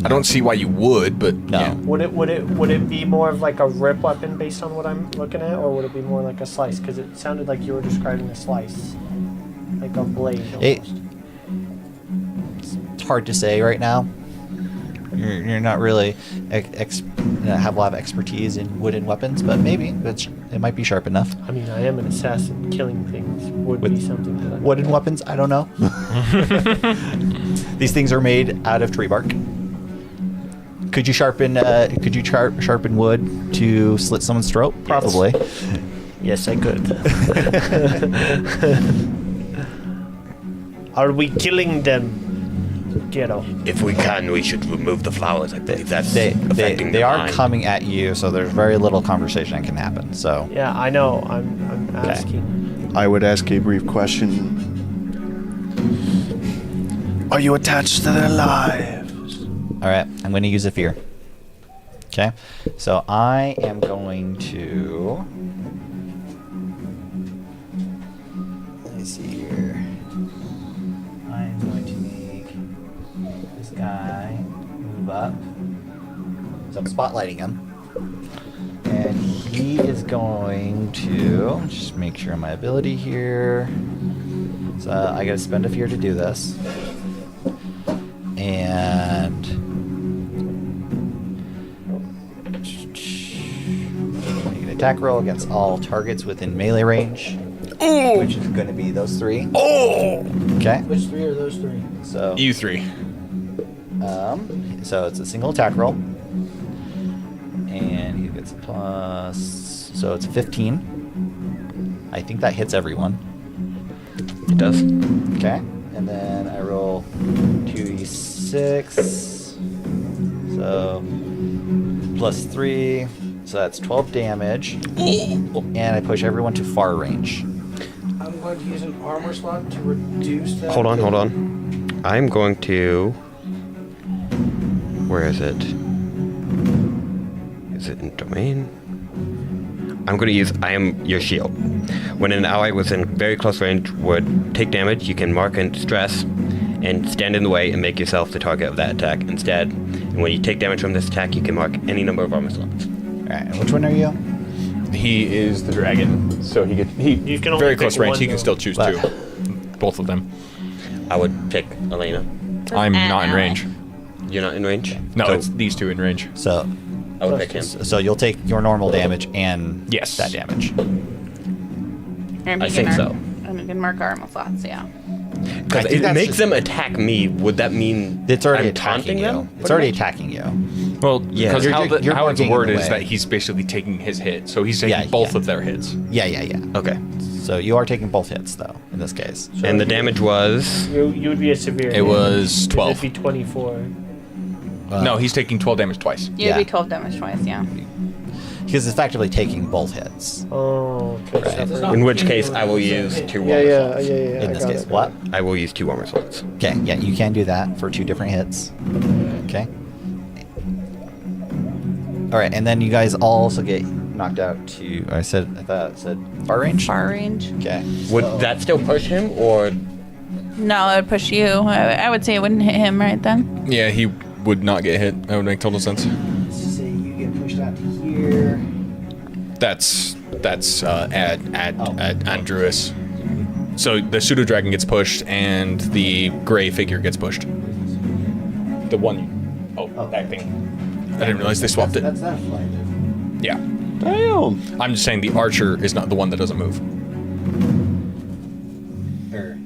I don't see why you would, but No. yeah. Would it be more of like a rip weapon based on what I'm looking at, or would it be more like a slice? Because it sounded like you were describing a slice, like a blade almost. It's hard to say right now. You're not really have a lot of expertise in wooden weapons, but maybe it might be sharp enough. I mean, I am an assassin. Killing things would be something that I... Wooden weapons? I don't know. These things are made out of tree bark. Could you sharpen wood to slit someone's throat? Probably. Yes, I could. Are we killing them? Ghetto. If we can, we should remove the flowers. I believe that's They affecting the are mind. coming at you, so there's very little conversation that can happen. So Yeah, I know. I'm asking. I would ask a brief question. Are you attached to their lives? all right, I'm going to use a fear. Okay, so I am going to. Let me see here. I'm going to make this guy move up. So I'm spotlighting him. And he is going to just make sure my ability here. So I gotta spend a fear to do this. And make an attack roll against all targets within melee range. Which is gonna be those three. Okay. Which three are those three? So You three. so it's a single attack roll. And he gets a plus, so it's a 15. I think that hits everyone. It does. Okay, and then I roll 2d6, so plus 3, so that's 12 damage. And I push everyone to far range. I'm going to use an armor slot to reduce that. Hold on. I'm going to. Where is it? Is it in domain? I'm going to use I am your shield. When an ally within very close range would take damage, you can mark and stress and stand in the way and make yourself the target of that attack instead. And when you take damage from this attack, you can mark any number of armor slots. Alright, and which one are you? He is the dragon, so he You can only very pick close range. one, He can though. still choose two, both of them. I would pick Elena. I'm not in range. You're not in range? No, So it's these two in range. So, I would pick him. so you'll take your normal damage and Yes. that damage. And I think so. And we can mark our armor slots, yeah. Because I think it that's makes just- them attack me. Would that mean It's already I'm attacking taunting you. them? It's already attacking you. Well, Yeah. because You're- how, you're how it's working in worded the is way. that he's basically taking his hit, so he's taking Yeah, both yeah. of their hits. Yeah. Okay. So you are taking both hits though in this case. And the damage was. You would be a severe. It was 12. It'd be 24. No, he's taking 12 damage twice. You'd Yeah. be 12 damage twice, yeah. Because it's effectively taking both hits. Oh, okay. Right. separate. In which case, I will use 2 Yeah, armor yeah, slots. yeah. In I this got case, it. what? I will use 2 armor slots. Okay, yeah, you can do that for 2 different hits. Okay. All right, and then you guys all also get knocked out to. I thought it said far range. Far range. Okay. Would that still push him, or No, it would push you. I would say it wouldn't hit him right then. Yeah, he would not get hit. That would make total sense. Let's just say you get pushed out to here. That's Andrews. So the pseudo dragon gets pushed, and the gray figure gets pushed. The one. Oh, that thing. I didn't realize they swapped it. That's that flight. Yeah. Damn. I'm just saying the archer is not the one that doesn't move. Sorry.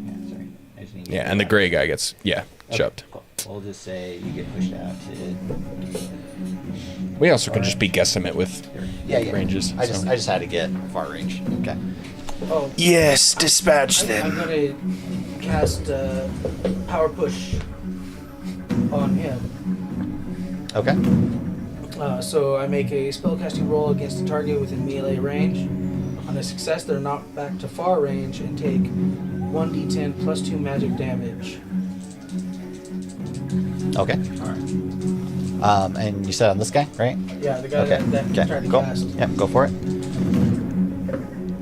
I just need to Yeah, and the gray guy gets Okay, shoved. cool. We'll just say you get pushed out to. We also can just be guesstimate with Yeah. ranges. I so. just had to get far range. Okay. Oh, Yes, dispatch I'm them. going to cast Power Push on him. Okay. So I make a spellcasting roll against a target within melee range. On a success, they're knocked back to far range and take 1d10 plus 2 magic damage. Okay. And you said on this guy, right? Yeah, the guy Okay. that Okay. tried to Go. cast. Yep. Go for it.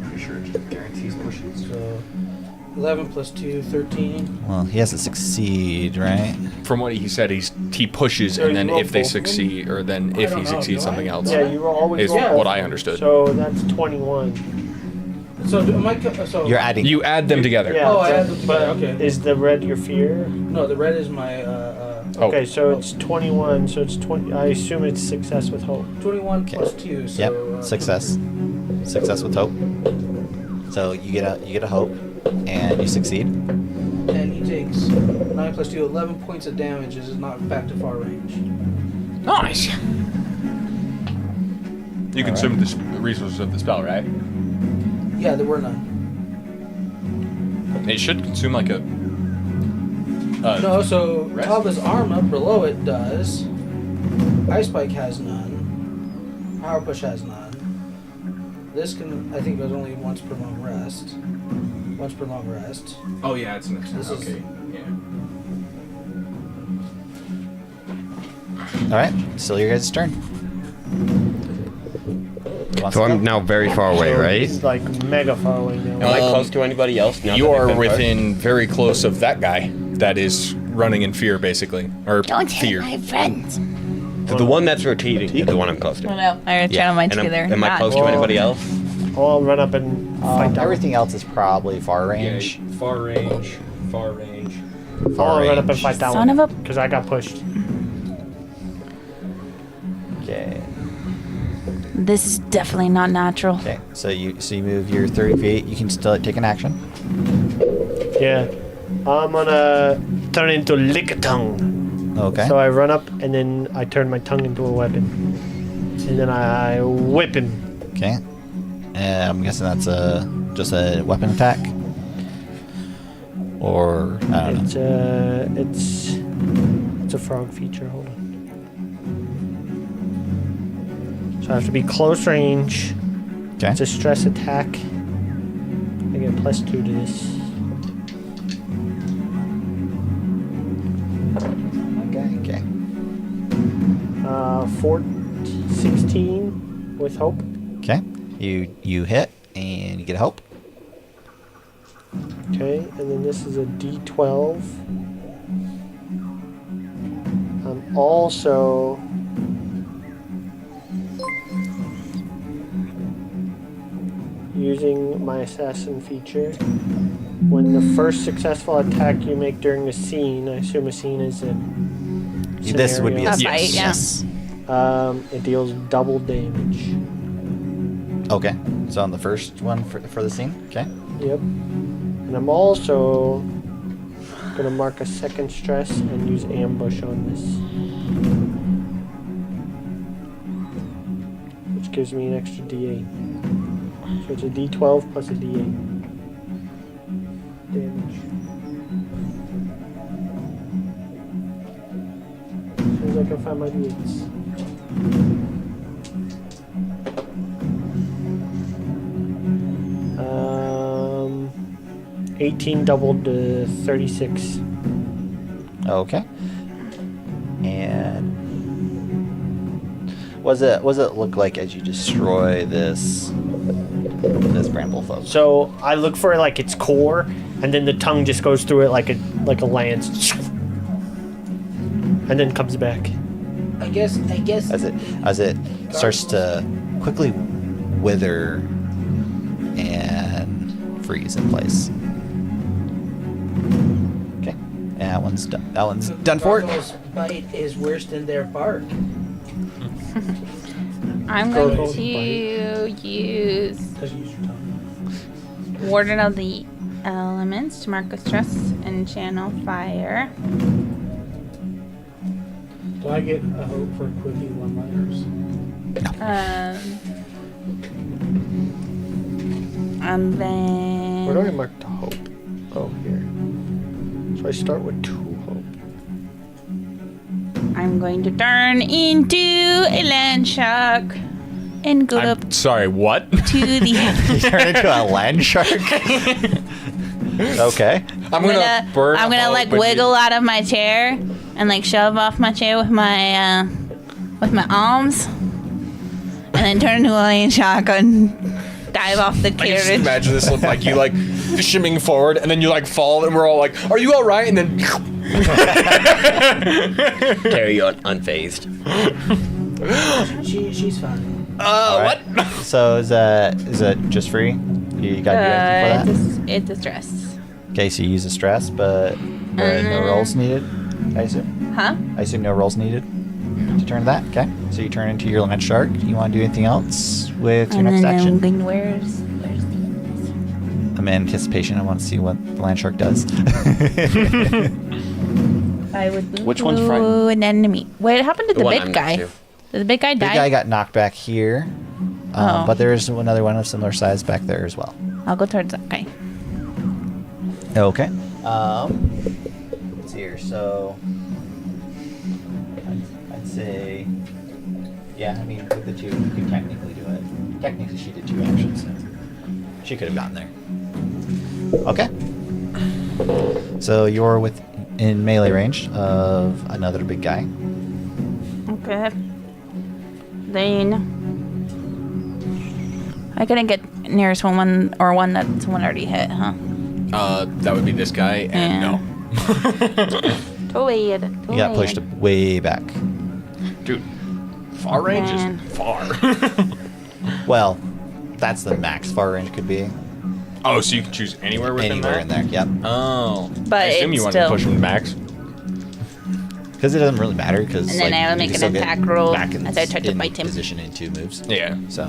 Pretty sure it guarantees pushing. So 11 plus 2, 13. Well, he has to succeed, right? From what he said, he pushes, So and you then roll if they both of them? succeed, or then I if don't he know, succeeds, do I? something else Yeah, you always is roll what both. I understood. So that's 21. So am I? So You're adding. You add them together. Yeah. Oh, I add them but together, okay. Is the red your fear? No, the red is my Okay, so it's 21. So it's 20. I assume it's success with hope. 21 plus 2. So, Yep. Success. Success with hope. So you get a hope, and you succeed. And he takes 9 plus 2, 11 points of damage as is knocked back to far range. Nice. You consumed the resources of the spell, right? Yeah, there were none. It should consume like a. No, so rest? top of his armor, below it does. Ice Spike has none. Power Push has none. This can, I think, goes only once per long rest. Once per long rest. Oh yeah, it's an This is- okay. Yeah. All right. Still your guys' turn. Who wants So to go? I'm now very far away, So right? He's like mega far away now. Am I close to anybody else? Now You that I've are been within very close of that guy that is running in fear, basically, or Don't hit fear. my friends. So the one that's rotating is the one I'm close to. Oh no, I channel my And together. am I close to anybody else? I'll run up and fight down. Everything else is probably far range. Far range. Far range. Far I'll run up and range. fight that Son one. of a- Because I got pushed. Okay. This is definitely not natural. Okay. So you move your 30 feet. You can still take an action. Yeah. I'm gonna turn into Lickitung. Okay. So I run up and then I turn my tongue into a weapon. And then I whip him. Okay. I'm guessing that's just a weapon attack. Or I don't know. It's a frog feature. Hold on. So I have to be close range. Okay. It's a stress attack. I get +2 to this. Okay. 16 with hope. Okay. You hit and you get a hope. Okay, and then this is a D12. I'm also using my assassin feature. When the first successful attack you make during the scene, I assume a scene is a This would be a scenario, fight, yeah. yes. it deals double damage. Okay. So on the first one for the scene. Okay. Yep. And I'm also gonna mark a second stress and use ambush on this. Which gives me an extra D8. So it's a D12 plus a D8. Damage. As soon as I can find my D8s. 18 doubled to 36. Okay. And what does it look like as you destroy this bramble folk? So I look for like its core, and then the tongue just goes through it like a lance, and then comes back. I guess. As it starts to quickly wither and freeze in place. Okay. And that one's done. That one's done for it. Gargoyle's bite is worse than their bark. I'm going Gargoyle's to use Because you use your tongue. Warden of the Elements to mark a stress and channel fire. Do I get a hope for quickie one-liners? And then Where do I mark the hope? Oh, here. So I start with 2 hope. I'm going to turn into a land shark and go up I'm sorry, what? to the. Turn into a land shark. Okay. I'm gonna burn. I'm gonna a like hole, but wiggle out of my chair and like shove off my chair with my arms, and then turn into a land shark and dive off the I can just carriage. imagine this look like you like shimming forward and then you like fall and we're all like, "Are you all right?" And then Carry on unfazed. She's fine. What? So is that just free? You got to do anything for that? It's a stress. Okay, so you use the stress, but no rolls needed, I assume. Huh? I assume no rolls needed to turn that. Okay. So you turn into your land shark. Do you want to do anything else with your next action? Where's the I'm in anticipation. I want to see what the land shark does. I would move Which one's to frightened? an enemy. What happened to the one big I'm guy? next Did the big guy Big die? guy got knocked back here. Oh. But there's another one of similar size back there as well. I'll go towards that guy. Okay. Let's see here. So I'd say, yeah. I mean, with the two, you could technically do it. Technically, she did 2 actions. So she could have gotten there. Okay. So you're in melee range of another big guy. Okay. Then I couldn't get near someone or one that someone already hit, huh? That would be this guy, and Yeah. no. Too weird. You got pushed way back. Dude, far range Man. is far. Well, that's the max far range could be. Oh, so you can choose anywhere within Anywhere that? in there. Yep. Oh. But I assume you it's want to still- push him max. Because it doesn't really matter. Because And then I'll make an attack roll back as I try to bite him. Position in 2 moves. Yeah. So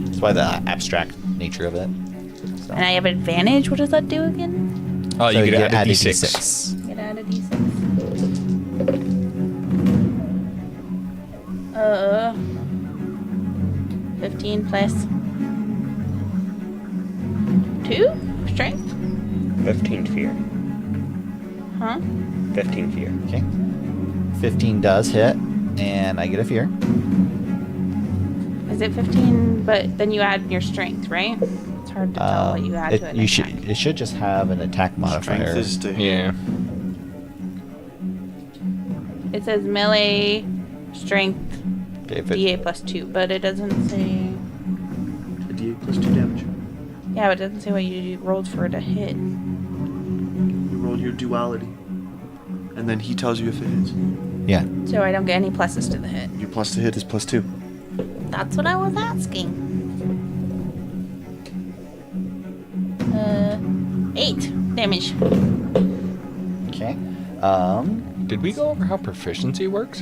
that's why the abstract nature of it. So, And I have advantage. What does that do again? Oh, so you could add a a D6. Get out of D6. 15 plus 2 strength. 15 fear. Huh? 15 fear. Okay. 15 does hit, and I get a fear. Is it 15? But then you add your strength, right? It's hard to tell what you add to it. You should. It should just have an attack modifier. Strength is to Yeah. It says melee strength Okay, if it- D8 plus 2, but it doesn't say. a D8 plus 2 damage. Yeah, but it doesn't say what you rolled for to hit. You roll your duality, and then he tells you if it hits. Yeah. So I don't get any pluses to the hit. Your plus to hit is plus 2. That's what I was asking. 8 damage. Okay. Did we go over how proficiency works?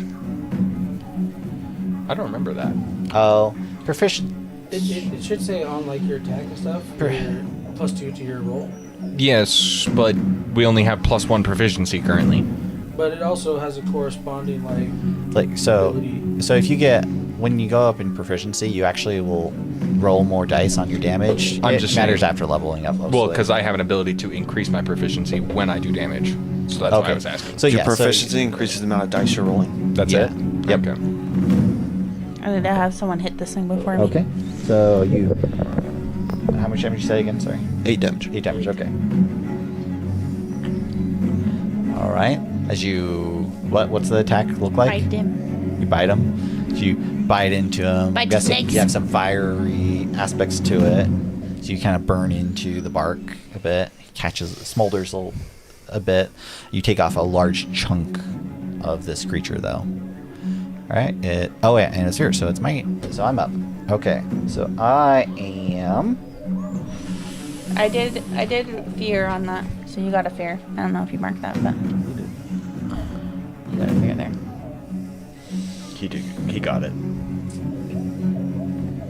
I don't remember that. Oh, proficient. It should say on like your attack and stuff. Your +2 to your roll. Yes, but we only have +1 proficiency currently. But it also has a corresponding Like so. ability. So if you get when you go up in proficiency, you actually will roll more dice on your damage. I'm It just matters saying. after leveling up. Well, mostly. because I have an ability to increase my proficiency when I do damage. So that's why I was asking. So Your yeah, proficiency increases the amount of dice you're rolling. That's yeah. it? Yep. Okay. I need to have someone hit this thing before me. Okay. So you. How much damage you say again? Sorry. 8 damage. 8 damage. Okay. All right. As you, what's the attack look like? Bite him. You bite him. So you bite into him. Bite I'm the guessing snakes. you have some fiery aspects to it. So you kind of burn into the bark a bit. It smolders a bit. You take off a large chunk of this creature, though. All right. Oh yeah, and it's here. So it's So I'm up. Okay. So I am. I did fear on that, so you got a fear. I don't know if you marked that, but you got a fear there. He did. He got it.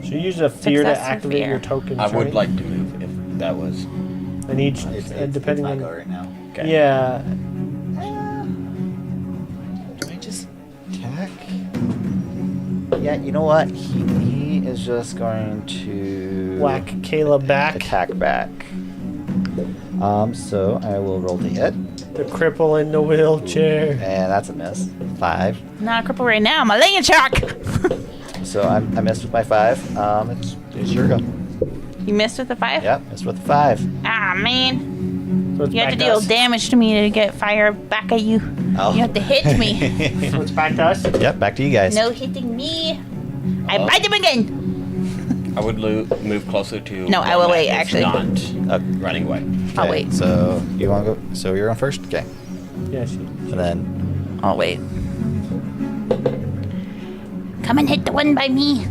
So you use a fear to Success or activate fear? your tokens, I would right? like to move if that was. And each, depending it's on. my go right now. Okay. Yeah. Do I just attack? Yeah, you know what? He is just going to Whack Kayla back. attack back. So I will roll to hit, The cripple in the wheelchair. and that's a miss. 5. Not a cripple right now. I'm a laying shark. So I missed with my 5. It's your go. You missed with the 5? Yep, missed with the 5. Ah, man. So it's You have to back deal us. damage to me to get fire back at you. Oh. You have to hit me. So it's back to us. Yep, back to you guys. No hitting me. I bite him again. I would move closer to. No, I will one wait, that is actually. Not running away. I'll Okay, wait. So you want to go? So you're on first. Okay, Yeah, and then I'll wait. Come and hit the one by me.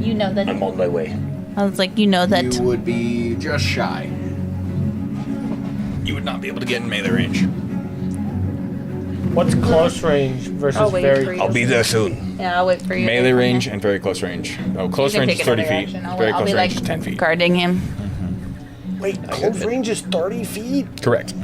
You know that. I'm on my way. I was like, you know that. You would be just shy. You would not be able to get in melee range. What's close range versus I'll wait very? for you. I'll be there soon. Yeah, I'll wait for you. Melee range and very close range. Oh, close You can range is take 30 another feet. action. I'll Very be close like range is 10 feet. guarding him. Wait, close range is 30 feet. Correct.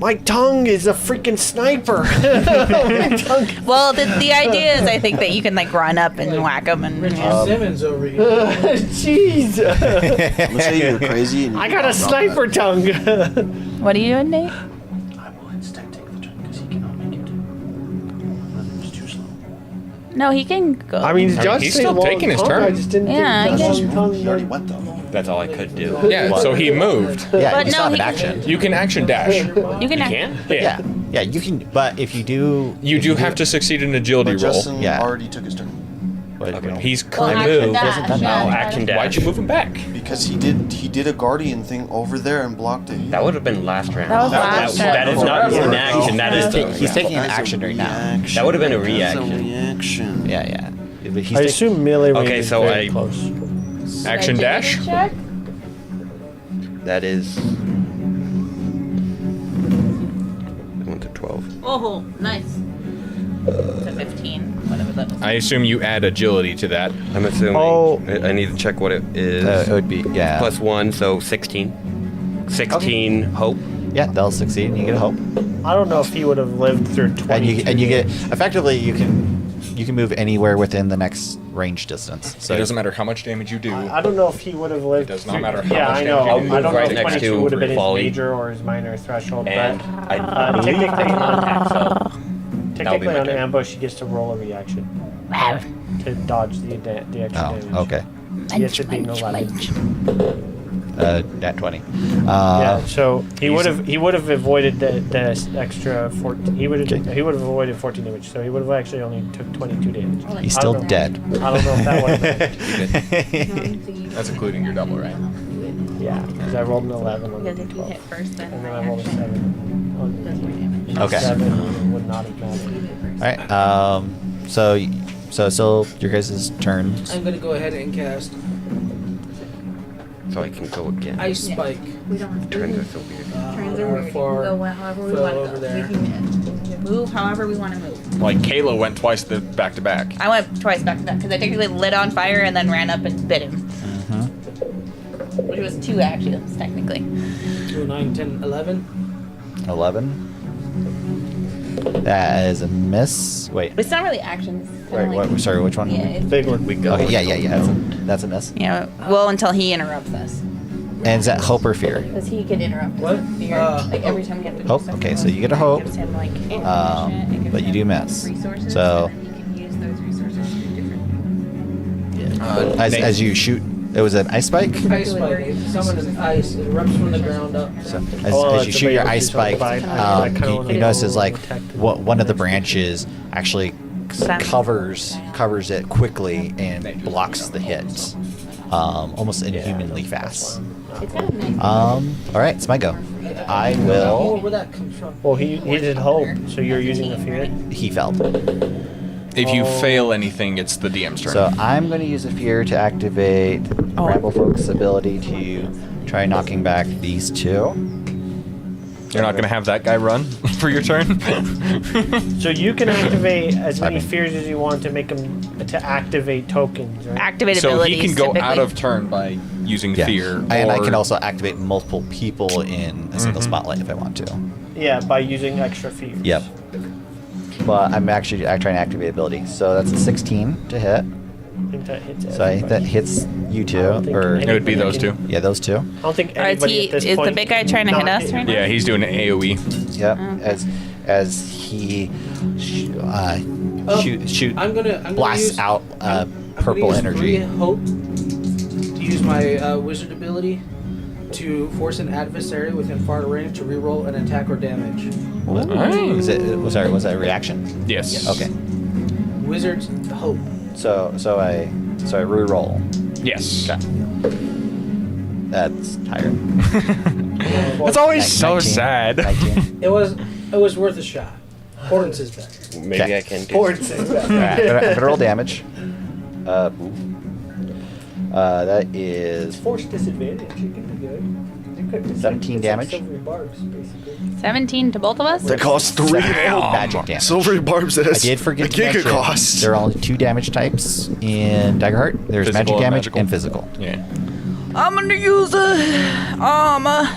My tongue is a freaking sniper. My tongue. Well, the idea is I think that you can like run up and whack him and. Richie Simmons over here. Jeez. I'm gonna say you're crazy. And I got a sniper tongue. What are you doing, Nate? I will instead take the turn because he cannot make it. It's too slow. No, he can go. I mean, Josh he's said still long taking his tongue, turn. I just didn't Yeah, think he the can- long tongue. He already went though. That's all I could do. Yeah, so he moved. Yeah, But you no, still have an he- action. You can action dash. you can. Can? Yeah, yeah, you can. But if you do, You do have to succeed an agility But roll. Justin Yeah. already took his turn He's Well, currently action moved. dash. hasn't done yeah, No, action dash. Why'd you move him back? because he did a guardian thing over there and blocked it. That would have been last round. That was last round. That is not an action. That is he's taking an action right now. That would have been a That's reaction. Yeah, yeah. But he's I taking- assume melee range Okay, is so very I- close. Action dash? Check? That is. I went to 12. Oh, nice. To 15, whatever that was. I assume you add agility to that. I'm assuming. Oh. I need to check what it is. it would be Plus 1, so 16. 16 hope. Yeah, they'll succeed, and you get a hope. I don't know if he would have lived through 20. And you get effectively you can move anywhere within the next range distance. So It doesn't matter how much damage you do. I don't know if he would have lived. It does not through- matter how Yeah, much I damage know. you I do. don't know Right if next 22 to would have been his Folly. major or his minor threshold, And but I technically on attack, so That'll be technically my on turn. ambush, he gets to roll a reaction to dodge the extra damage. Oh, okay. He has to be an 11. Nat 20. Yeah, so he would have avoided the extra 14. He would have avoided 14 damage. So he would have actually only took 22 damage. He's I don't still know. dead. I don't know if that would have. That's including your double, right? Yeah, because I rolled an 11 on the Because if you 12, hit first, then and then I my rolled a action 7 on the does more damage. Okay. 7 would not have mattered. All right. So still your guys' turns. I'm gonna go ahead and cast So I can go again. Ice Spike. We don't. Turns are so weird. Turns on are our weird. You far can go however we foe want to over go. there. We can move however we want to move. Like Kayla went twice back to back. I went twice back to back because I technically lit on fire and then ran up and bit him. Which was 2 actions, technically. 2, 9, 10, 11. 11. That is a miss. Wait. But it's not really actions. It's Wait. kinda like- What? Sorry. Which one? Yeah, it's, Big one. We go. Okay. Yeah. That's a miss. yeah. Well, until he interrupts us. And is that hope or fear? Because he can interrupt us What? with fear. Like every time we have to do Hope? something Okay, so else, you get a it hope. gives him, like, information, it gives But you him do miss. Resources, So- and then he can use those resources to do different. As you shoot, it was an ice spike. Ice Spike. Summon ice. It erupts from the ground up. So Oh, as you it's shoot your about ice to be spike, something. I kinda wanna you notice is go like protect one of the branches actually Sand. covers it quickly and blocks the hit, almost inhumanly fast. It's kind of nice. All right, it's my go. I Oh, will. where that comes from? Well, he did hope, so you're using the fear. He fell. If you fail anything, it's the DM's turn. So I'm going to use a fear to activate Bramblefolk's ability to try knocking back these two. You're not going to have that guy run for your turn? So you can activate as many mean- fears as you want to make them to activate tokens, right? Activate So abilities. he can go typically. out of turn by using Yeah. fear. And I or- can also activate multiple people in a single spotlight if I want to. Yeah, by using extra fears. Yep. But I'm actually trying to activate ability. So that's a 16 to hit. I think that hits So I think that everybody. hits you I two. don't think Or It would be those two. yeah, those two. I don't think Or is anybody he? at this Is the point big guy trying to hit not us right now? Yeah, he's doing an AoE. Yep. Okay. As he shoot I'm gonna blasts use, out I'm purple gonna use energy. Free Hope to use my wizard ability to force an adversary within far range to reroll an attack or damage. Was that a reaction? Yes. Okay. Wizard's Hope. So I re-roll. Yes. Okay. That's higher. It's always so 19. sad. 19. It was worth a shot. Horns is better. Maybe Okay. I can do. Horns. Alright, I'm gonna roll damage. That is Force disadvantage. It can be good. It's 17 like damage. silvery barbs, basically. 17 to both of us? That costs 3 magic damage. silvery barbs. That I has did forget a to mention cost. there are only 2 damage types in DaggerHeart. There's Physical magic and damage magical. and physical. Yeah. I'm gonna use the armor.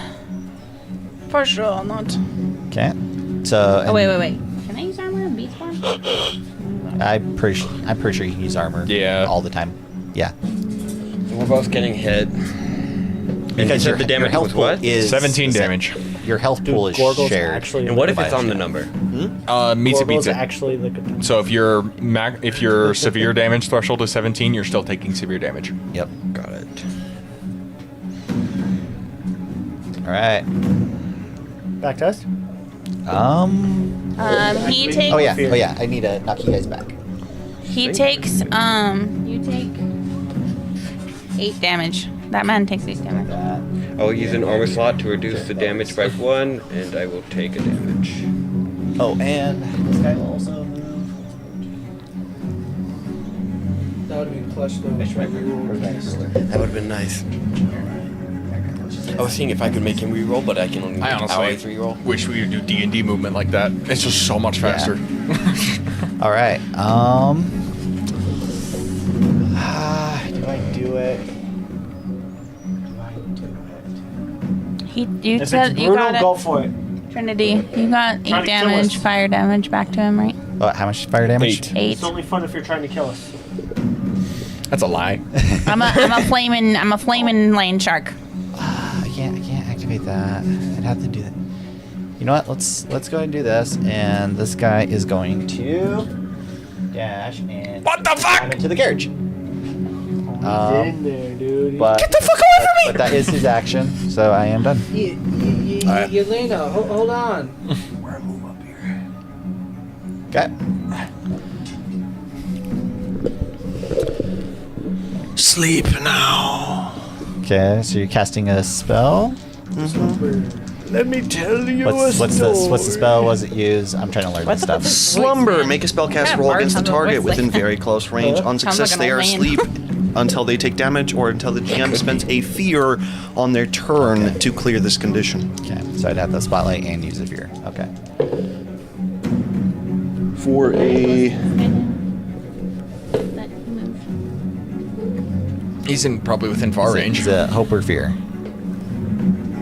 For sure not. Okay. So Oh, wait. Can I use armor in beast form? I'm pretty sure you can use armor. Yeah. All the time. Yeah. So we're both getting hit. Because the damage health was pool what? is 17 damage. Your health pool is Gorgle's shared. actually And what if by it's on the a- number? Meets it, beats Gorgle's it. actually the So if your severe damage threshold is 17, you're still taking severe damage. Yep. Got it. All right. back to us. He takes. Oh yeah. I need to knock you guys back. He takes. You take 8 damage. That man takes 8 damage. I will use an armor slot to reduce the damage by 1, and I will take a damage. Oh, and this guy will also move. That would have been clutch though. That would have been nice. I was seeing if I could make him reroll, but I can only make I allies honestly reroll. wish we could do D&D movement like that. It's just so much faster. All right. Do I do it? You If said it's you brutal, got go it. for it. Trinity, you got 8 Try to kill damage, us. fire damage back to him, right? How much fire damage? 8. 8. It's only fun if you're trying to kill us. That's a lie. I'm a flaming lane shark. I can't activate that. I'd have to do that. You know what? Let's go ahead and do this. And this guy is going to dash and What the fuck? climb into the carriage. He's in there, dude. But get the fuck away from me! But that is his action, so I am done. Yelena, hold on. Okay. Sleep now. Okay, so you're casting a spell. Let me tell you What's the spell? Was it used? I'm trying to learn this stuff. Slumber. Make a spellcast Yeah, roll Bart against the has a target voice like within that. very close range. On Sounds success, like they an are old man. asleep until they take damage or until the GM spends a fear on their turn to clear this condition. Okay, so I'd have the spotlight and use a fear. Okay. For a He's in probably within far range. Is it hope or fear?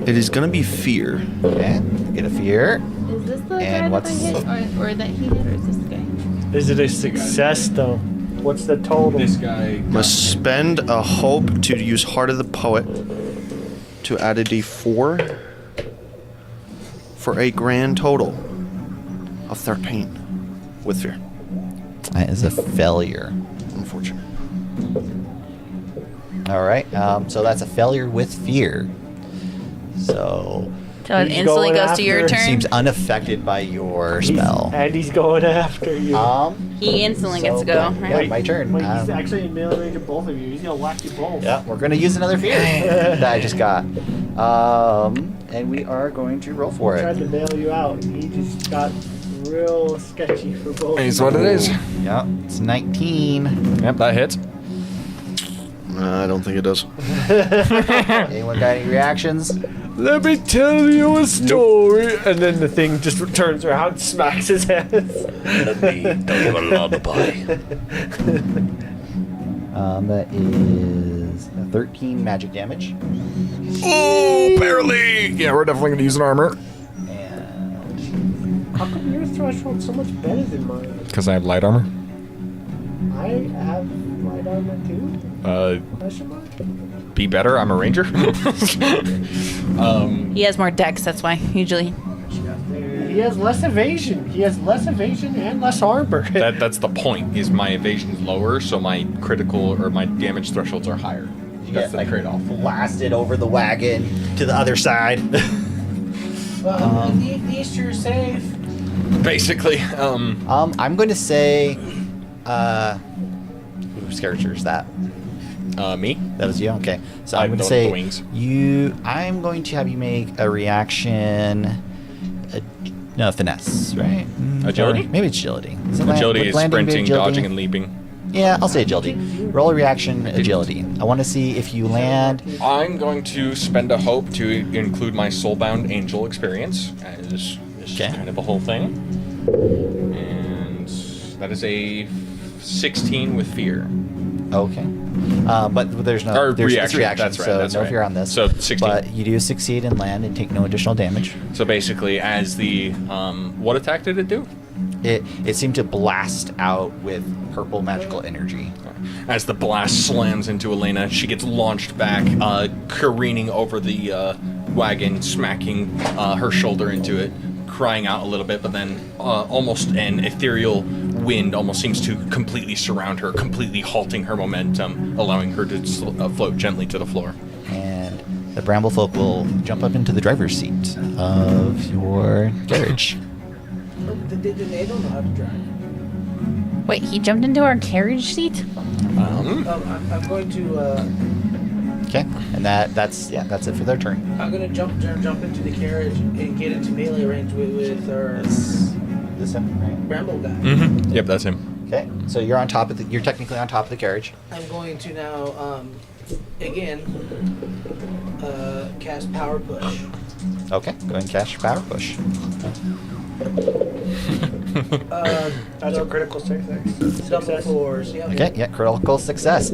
it is going to be fear. Okay, get a fear. Is this the And guy what's- that I hit, or that he hit, or is this the guy? Is it a success though? What's the total? This guy. Must spend a hope to use Heart of the Poet to add a d4 for a grand total of 13 with fear. That is a failure. Unfortunate. All right. So that's a failure with fear. So So it He's instantly going goes to your after- turn. seems unaffected by your spell. And he's going after you. He instantly gets to go, yeah, right? my turn. Wait, he's actually in melee range of both of you. He's gonna whack you both. Yeah, we're gonna use another fear that I just got, and we are going to roll for Tried it. to bail you out. He just got real sketchy for both. It's what it is. Yep, it's 19. Yep, that hits. I don't think it does. Anyone got any reactions? Let me tell you a story. And then the thing just turns around, smacks his ass. Let me tell you a lullaby. That is 13 magic damage. Oh, barely. Yeah, we're definitely gonna use an armor. And How come your threshold's so much better than mine? Because I have light armor. I have light armor too? Question mark? Be better. I'm a ranger. He has more dex, that's why, usually. He has less evasion. He has less evasion and less armor. That's the point. Is my evasion's lower, so my critical or my damage thresholds are higher. you That's get the like trade-off. blasted over the wagon to the other side. Well, at least you're safe. Basically, I'm going to say, whose character is that? me. That was you. Okay, so I I'm going to don't say have the wings. you. I'm going to have you make a reaction. No, finesse, right? Agility? Or maybe it's agility. Is it Agility is landing be sprinting, agility? dodging, and leaping. Yeah, I'll say agility. Roll a reaction agility. I want to see if you land. I'm going to spend a hope to include my soulbound angel experience, as this is Okay. kind of the whole thing. And that is a 16 with fear. Okay. But there's no Or there's, it's reaction, reaction, that's right, so that's no right. fear on this. So 16. But you do succeed and land and take no additional damage. So basically, as the what attack did it do? It seemed to blast out with purple magical energy. As the blast slams into Elena, she gets launched back, careening over the wagon, smacking her shoulder into it, crying out a little bit, but then almost an ethereal wind almost seems to completely surround her, completely halting her momentum, allowing her to float gently to the floor. And the Bramblefolk will jump up into the driver's seat of your carriage. They don't know how to drive. Wait, he jumped into our carriage seat? I'm going to. Okay, and that's it for their turn. I'm gonna jump into the carriage and get into melee range with our This him, right? bramble guy. Mm-hmm. Yep, that's him. Okay, so you're technically on top of the carriage. I'm going to now, again, cast Power Push. Okay, go ahead and cast your power push. That's a critical success. Double fours. Yep. Okay, yeah, critical success.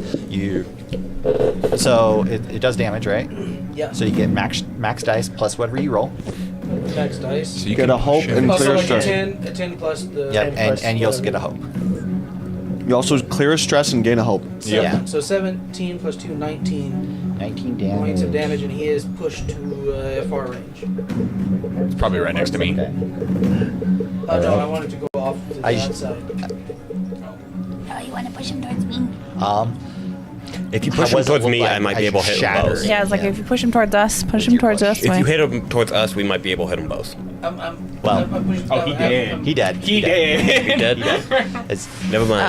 So it does damage, right? Yeah. So you get max dice plus whatever you roll. Max dice. So you Get can a hope push and it. Also, clear like stress. a 10 plus the. Yep, plus and you also the- get a hope. You also clear a stress and gain a hope. Yep. Yeah. So 17 plus 2, 19 19 points of damage. damage, and he is pushed to FR range. It's probably right next to me. Okay. Oh no, I wanted to go off to the I- outside. Oh, you want to push him towards me? If you push him towards me, I might be able to hit him both. Yeah, I was like, if you push him towards us, push him towards us. If way. you hit him towards us, we might be able to hit him both. Well, I'm pushing, oh, he did. He dead. He did. You dead? It's, Never mind.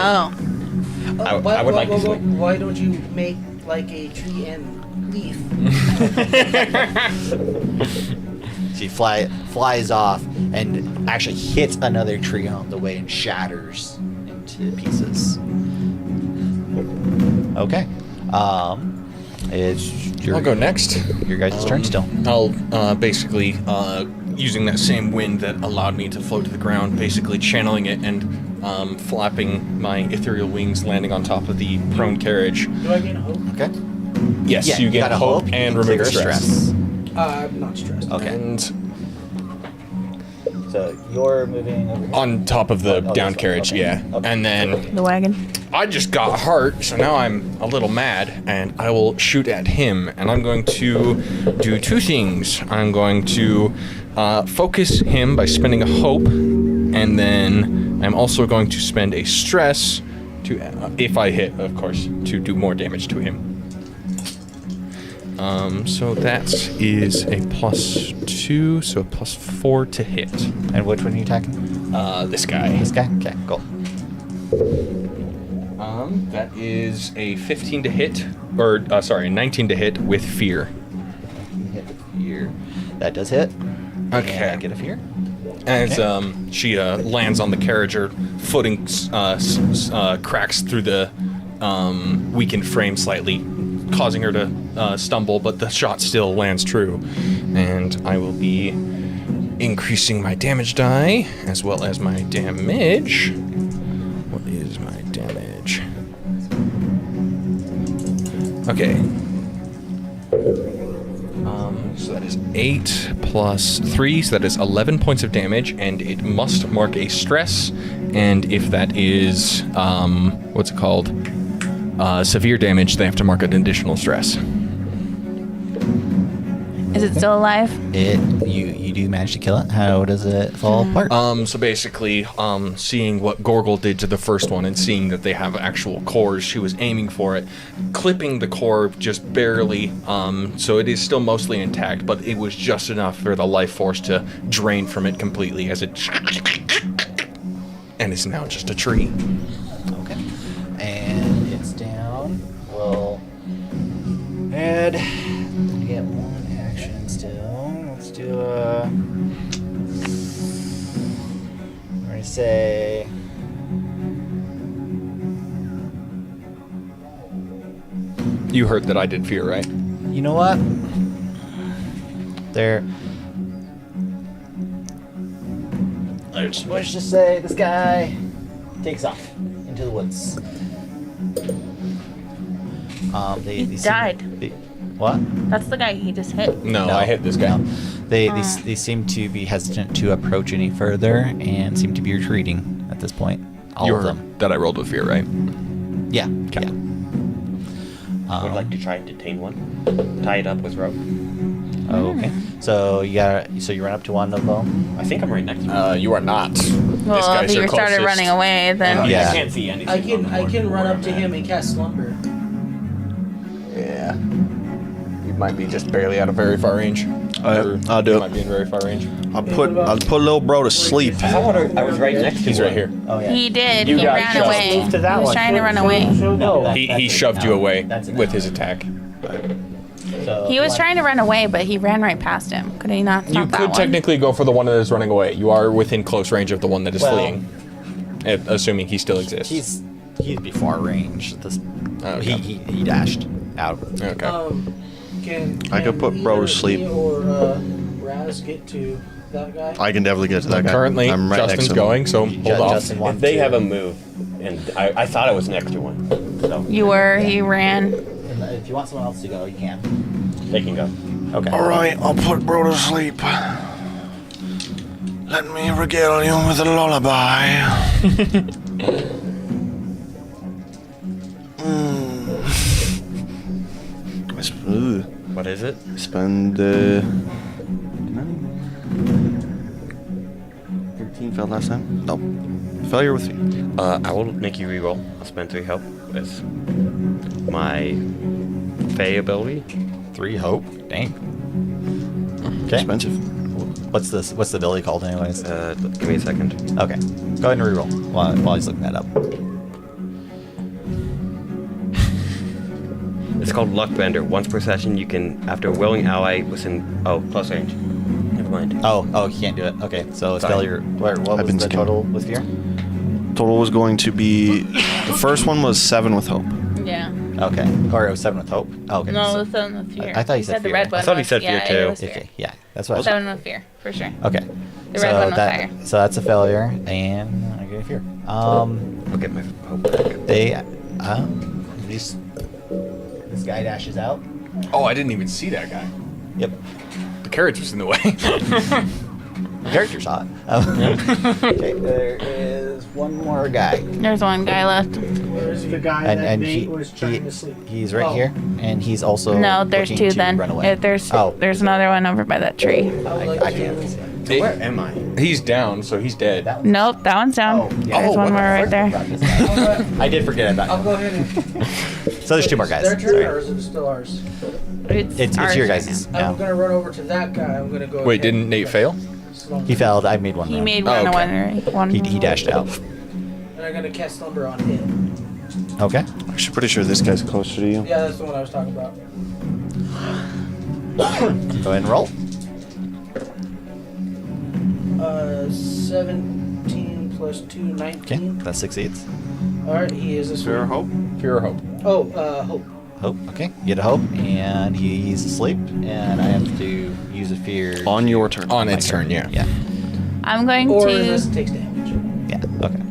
Oh. I would like to swing. Why don't you make like a tree and leaf? she flies off and actually hits another tree on the way and shatters into pieces. Okay. It's your, I'll go next. Your guys' turn still. I'll basically, using that same wind that allowed me to float to the ground, basically channeling it and flapping my ethereal wings, landing on top of the prone carriage. Do I gain a hope? Okay. Yes, Yeah, you get got a hope hope and clear remove stress. I'm not stressed. Okay. And So you're moving over here. on top of the Oh, down this one, carriage, okay. yeah. Okay. And then The wagon. I just got heart, so now I'm a little mad, and I will shoot at him. And I'm going to do two things. I'm going to focus him by spending a hope, and then I'm also going to spend a stress to, if I hit, of course, to do more damage to him. So that is a +2, so a +4 to hit. And which one are you attacking? This guy. This guy? Okay, cool. That is a 15 to hit, or sorry, 19 to hit with fear. Hit the fear. That does hit. Okay. And I get a fear. As she lands on the carriage, her footing cracks through the weakened frame slightly, causing her to stumble, but the shot still lands true. And I will be increasing my damage die, as well as my damage. What is my damage? Okay. So that is 8 plus 3, so that is 11 points of damage, and it must mark a stress, and if that is, what's it called? Severe damage, they have to mark an additional stress. Is it still alive? You do manage to kill it. How does it fall apart? So basically, seeing what Gorgle did to the first one and seeing that they have actual cores, she was aiming for it, clipping the core just barely, so it is still mostly intact, but it was just enough for the life force to drain from it completely as it and it's now just a tree. Okay. And it's down. We'll add. We get one action still. Let's do a. We're gonna say. You heard that I did fear, right? You know what? Let's just say this guy takes off into the woods. He seem- died. What? That's the guy he just hit. No, I hit this guy. No. They seem to be hesitant to approach any further and seem to be retreating at this point. All You of heard them. that I rolled with fear, right? Yeah. Okay. Yeah. I would like to try and detain one. Tie it up with rope. Okay. So you run up to one of them. I think I'm right next to him. You are not. Well, if you started running away, then Yeah. I can't see anything. I can run up to him and cast slumber. Yeah. You might be just barely out of very far range. I'll do You it. might be in very far range. I'll put little bro to sleep. I thought I was right next to He's him. right here. Oh yeah. he did. You He got ran shoved. away. Move to that He was one. trying to run away. No. He shoved you away That's an with out. his attack. So He was one- trying to run away, but he ran right past him. Could he not stop You that could one? technically go for the one that is running away. You are within close range of the one that is Well- fleeing, assuming he still exists. He's before range. Okay. He dashed out. Okay. Can I could put bro to either sleep. me or Raz get to that guy? I can definitely get to that guy. Currently, I'm right next Justin's to him. going, so hold off. Justin If wants they to- have a move, and I thought I was next to one, so You were. He ran. And if you want someone else to go, you can. they can go. Okay. All right, I'll put bro to sleep. Let me regale you with a lullaby. Ooh. What is it? Spend 13 failed last time? No. Failure with 3. I will make you reroll. I'll spend 3 help with my Fey ability. 3 hope. Dang. Okay. Expensive. What's this? What's the ability called, anyways? Give me a second. Okay. Go ahead and reroll while he's looking that up. It's called Luck Bender. Once per session, you can, after a willing ally within, close range. Never mind. Oh, you can't do it. Okay, so it's Sorry. failure. What I've was been the skipping. total with fear? Total was going to be. The first one was 7 with hope. Yeah. Okay. Or it was 7 with hope. Oh, okay. No, so- the seven with fear. I thought you He said the fear. red one. I thought he was- said fear, yeah, too. It was fear. Okay, yeah, that's what I Seven with fear, for sure. Okay. The red one was higher. So that's a failure, and I get a fear. I'll get my hope back. This guy dashes out. Oh, I didn't even see that guy. Yep. The carriage was in the way. The character saw it. Okay, there is one more guy. There's one guy left. Where's the guy And- that and Nate he- was trying to sleep? He's right Oh. here, and he's also No, there's looking two to then. Run away. There's Oh. another one over by that tree. I can't see it. Where am I? He's down, so he's dead. That Nope, that one's down. Oh, yeah. There's Oh, one what more the right frick? there. Forgot this guy. I did forget about I'll him. go ahead and. So there's 2 more guys. Their turn, Sorry. or is it still ours? It's ours your right guys' now. now. I'm gonna run over to that guy. I'm gonna go. Wait, ahead didn't and Nate cast fail? Slumber. He failed. I made one. He run. made Oh, one. okay. One. He dashed out. And I'm gonna cast slumber on him. Okay. Actually, pretty sure this guy's closer to you. Yeah, that's the one I was talking about. Go ahead and roll. 17 plus 2, 19. Okay, that succeeds. Alright, he is asleep. Fair hope. Fear or hope? Oh, hope. Hope. Okay, you get a hope, and he's asleep, and I have to use a fear On your turn. On my its turn, yeah. Yeah. I'm going Or unless to. it takes damage. Yeah. Okay.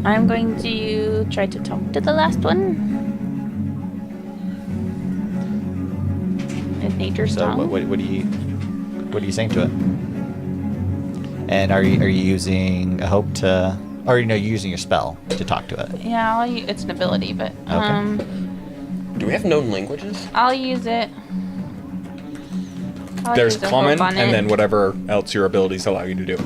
I'm going to try to talk to the last one. Is nature So strong? what are you saying to it? And are you using a hope to, or you're using your spell to talk to it? Yeah, it's an ability, but Do we have known languages? I'll use it. There's use a common, hope on and it. then whatever else your abilities allow you to do.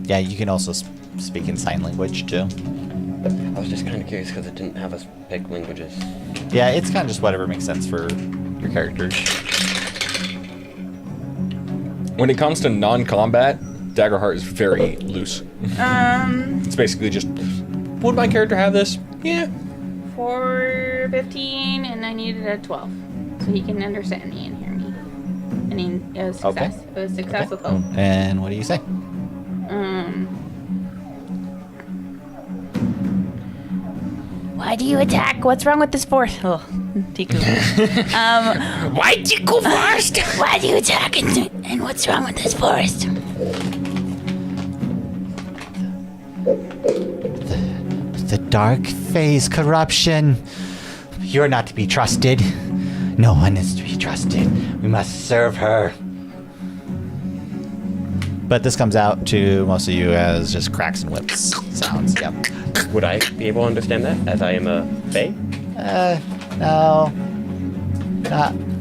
Yeah, you can also speak in sign language too. I was just kind of curious because it didn't have us pick languages. Yeah, it's kind of just whatever makes sense for your characters. When it comes to non-combat, DaggerHeart is very loose. It's basically just, would my character have this? Yeah. 4, 15, and I needed a 12. So he can understand me and hear me. And it was success. Okay. It was success Okay. with hope. And what do you say? Why do you attack? What's wrong with this forest? Oh, Tiku. Why did you go first? Why do you attack? And what's wrong with this forest? The dark phase corruption. You're not to be trusted. No one is to be trusted. We must serve her. But this comes out to most of you as just cracks and whips sounds. Yep. Would I be able to understand that, as I am a Fae? No.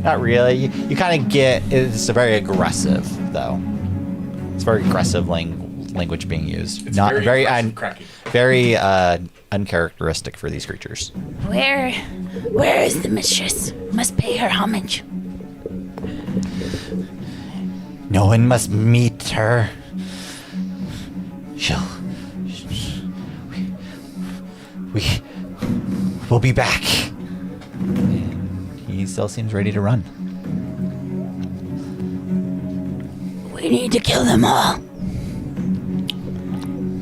Not really. You kind of get, it's a very aggressive, though. It's very aggressive language being used. It's Not very very cracky. very uncharacteristic for these creatures. Where is the mistress? Must pay her homage. No one must meet her. We'll be back. He still seems ready to run. We need to kill them all.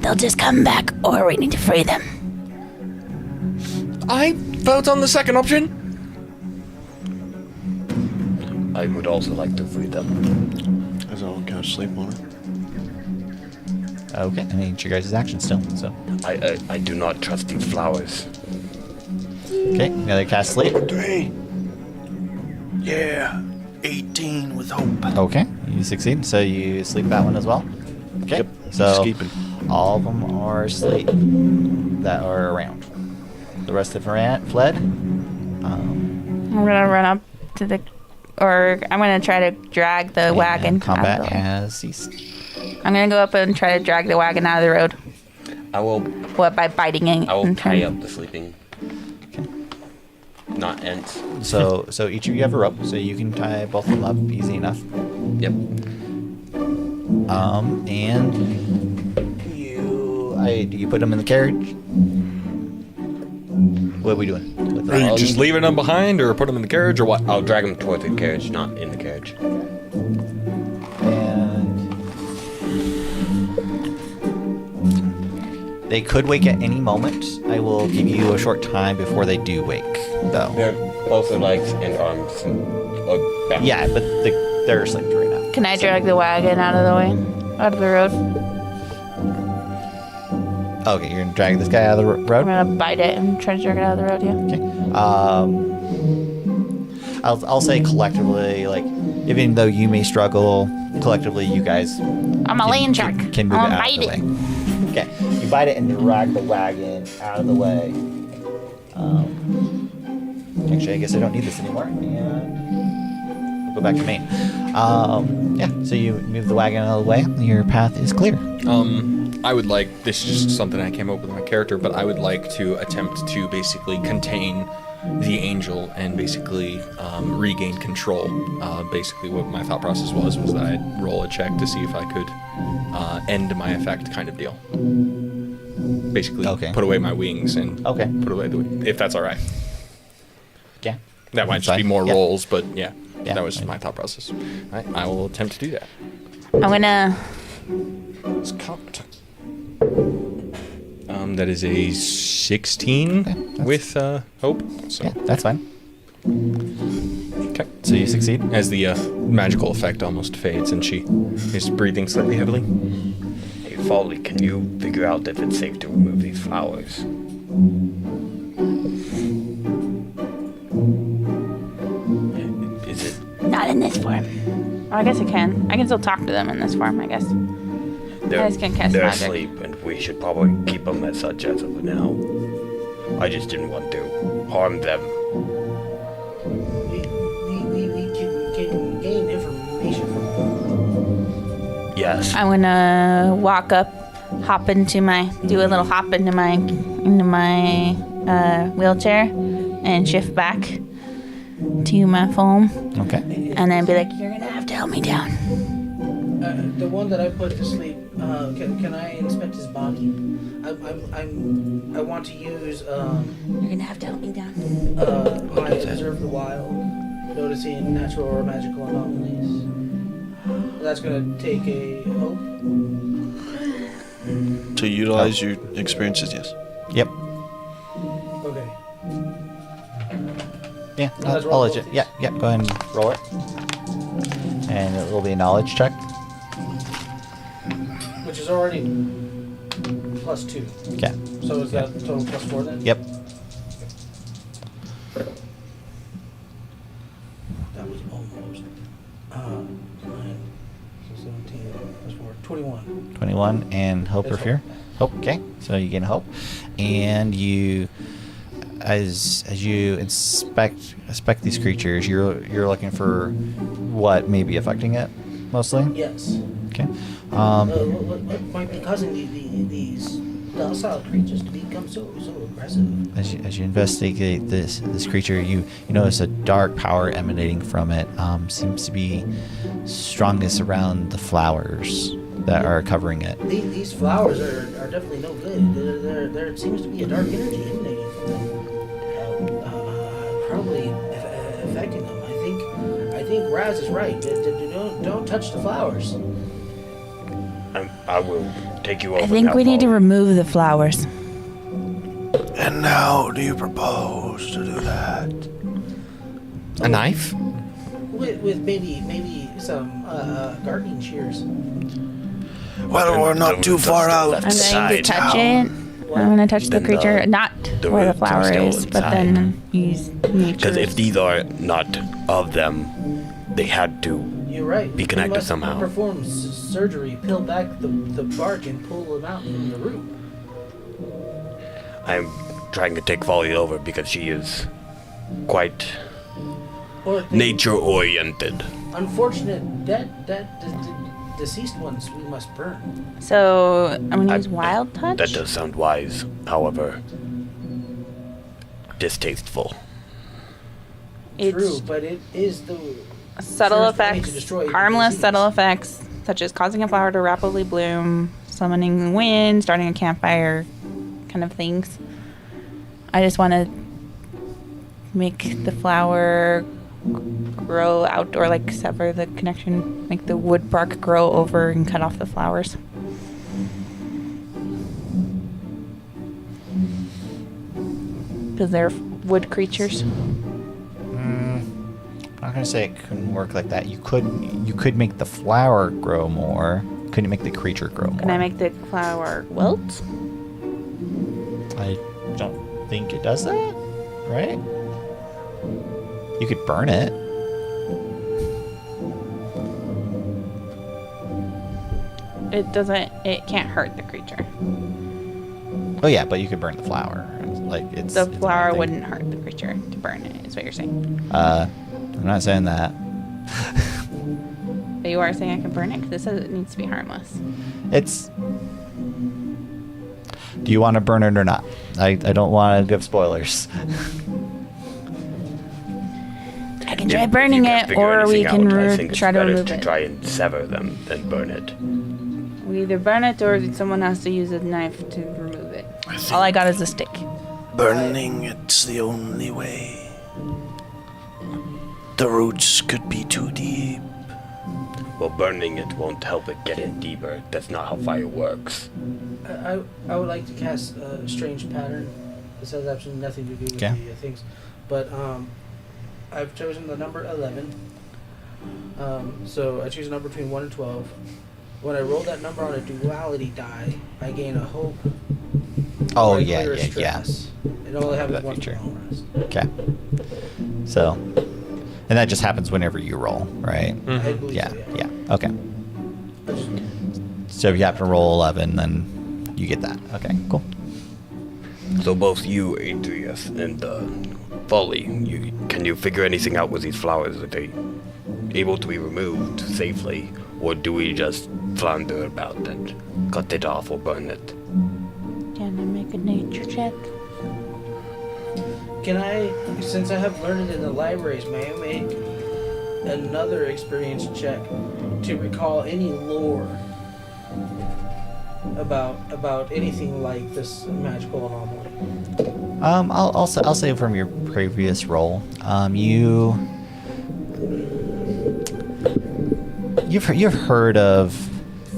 They'll just come back, or we need to free them. I vote on the second option. I would also like to free them. As I'll cast sleep on it. Okay, I mean, it's your guys' action still, so. I do not trust these flowers. Okay, another cast sleep. 3. Yeah. 18 with hope. Okay, you succeed, so you sleep that one as well. Okay, Yep, so sleeping. all of them are asleep that are around. The rest of them fled. I'm gonna run up to the, or I'm gonna try to drag the wagon. And combat out of the way. has ceased. I'm gonna go up and try to drag the wagon out of the road. I will What, by biting it? I will and tie trying- up the sleeping. Not ends. So each of you have a rope, so you can tie both of them up easy enough. Yep. And do you put them in the carriage? What are we doing? With Are you them? just leaving them behind, or put them in the carriage, or what? I'll drag them towards the carriage, not in the carriage. And they could wake at any moment. I will give you a short time before they do wake, though. They're both their legs and arms. Back. Yeah, but they're asleep right now. Can I drag the wagon out of the way? Out of the road? Okay, you're gonna drag this guy out of the I'm road. gonna bite it and try to drag it out of the road, yeah. Okay. I'll say collectively, like, even though you may struggle, collectively you guys I'm a land shark. can move I'm it gonna out of bite the it. way. Okay, you bite it and drag the wagon out of the way. Actually, I guess I don't need this anymore. And we'll go back to main. Yeah, so you move the wagon out of the way. Your path is clear. I would like, this is just something I came up with my character, but I would like to attempt to basically contain the angel and basically regain control. Basically what my thought process was that I'd roll a check to see if I could end my effect kind of deal. Basically Okay. put away my wings and Okay. put away if that's all right. Yeah. That might That's just be fine. more Yeah. rolls, but yeah, Yeah. that was my thought process. I will attempt to do that. I'm gonna. It's that is a 16 that's- with hope. So. Yeah, that's fine. Okay. So you succeed. As the magical effect almost fades and she is breathing slightly heavily. Hey, Folly, can you figure out if it's safe to remove these flowers? Is it? Not in this form. Oh, I guess I can. I can still talk to them in this form, I guess. They're, guys can cast they're magic. asleep, and we should probably keep them as such as of now. I just didn't want to harm them. We can gain information from them. Yes. I'm gonna walk up, do a little hop into my wheelchair, and shift back to my foam, Okay. and then be like, "You're gonna have to help me down." The one that I put to sleep, can I inspect his body? I want to use You're gonna have to help me down. my observe the wild, noticing natural or magical anomalies. That's gonna take a hope. To utilize your experiences, yes. Yep. Okay. Yeah, Let's I'll roll let you. both Yeah, yeah. Go ahead and roll it. And it will be a knowledge check. Which is already +2. Okay. So is that total +4 then? Yep. That was almost. 9, so 17 +4, 21. 21 and hope or It's fear. Hope. Okay. So you gain hope, and you, as you inspect these creatures, you're looking for what may be affecting it, mostly. Yes. Okay. What might be causing these docile creatures to become so aggressive? As you investigate this creature, you notice a dark power emanating from it. Seems to be strongest around the flowers that are covering it. These flowers are definitely no good. There seems to be a dark energy emanating from them. Probably affecting them. I think Raz is right. Don't touch the flowers. I will take you over. I think we need to remove the flowers. And how do you propose to do that? A knife? With maybe some gardening shears. Well, we're not too far out. I'm going to touch it. I'm going to touch the Then creature, not the where the roots are flower still is, but inside. then use nature. Because if these are not of them, they had to. You're right. Be connected we must somehow. Perform surgery, peel back the bark, and pull them out from the root. I'm trying to take Folly over because she is quite Or nature-oriented. unfortunate deceased ones we must burn. So I'm going to use wild touch. That does sound wise, however, distasteful. It's True, but it is the subtle first way to effects, destroy the harmless disease. subtle effects, such as causing a flower to rapidly bloom, summoning wind, starting a campfire, kind of things. I just want to make the flower grow out, or like sever the connection, make the wood bark grow over and cut off the flowers. Because they're wood creatures. I'm not gonna say it couldn't work like that. You could make the flower grow more. Couldn't make the creature grow more. Can I make the flower wilt? I don't think it does that, right? You could burn it. It can't hurt the creature. Oh yeah, but you could burn the flower. Like it's The it's flower another thing. wouldn't hurt the creature to burn it, is what you're saying. I'm not saying that. But you are saying I can burn it? Because it says it needs to be harmless. It's. Do you want to burn it or not? I don't want to give spoilers. I can try If burning you can't it, figure or we anything can out, I think it's try to better remove to it. try and sever them than burn it. We either burn it, or someone has to use a knife to remove it. All I got is a stick. Burning, it's the only way. The roots could be too deep. Well, burning it won't help it get in deeper. That's not how fire works. I would like to cast a strange pattern. This has absolutely nothing to do with Okay. the things, but I've chosen the number 11. So I choose a number between 1 and 12. When I roll that number on a duality die, I gain a hope. Oh or I yeah, clear a yeah, yeah. stress. It only happens That once feature. per long rest. Okay. So, and that just happens whenever you roll, right? I believe Yeah, so, yeah. Okay. So if you happen to roll 11, then you get that. Okay, cool. So both you, Adrius, and Folly, can you figure anything out with these flowers? Are they able to be removed safely, or do we just flounder about and cut it off or burn it? Can I make a nature check? Can I, since I have learned it in the libraries, may I make another experience check to recall any lore about anything like this magical anomaly? I'll say from your previous roll, you've heard of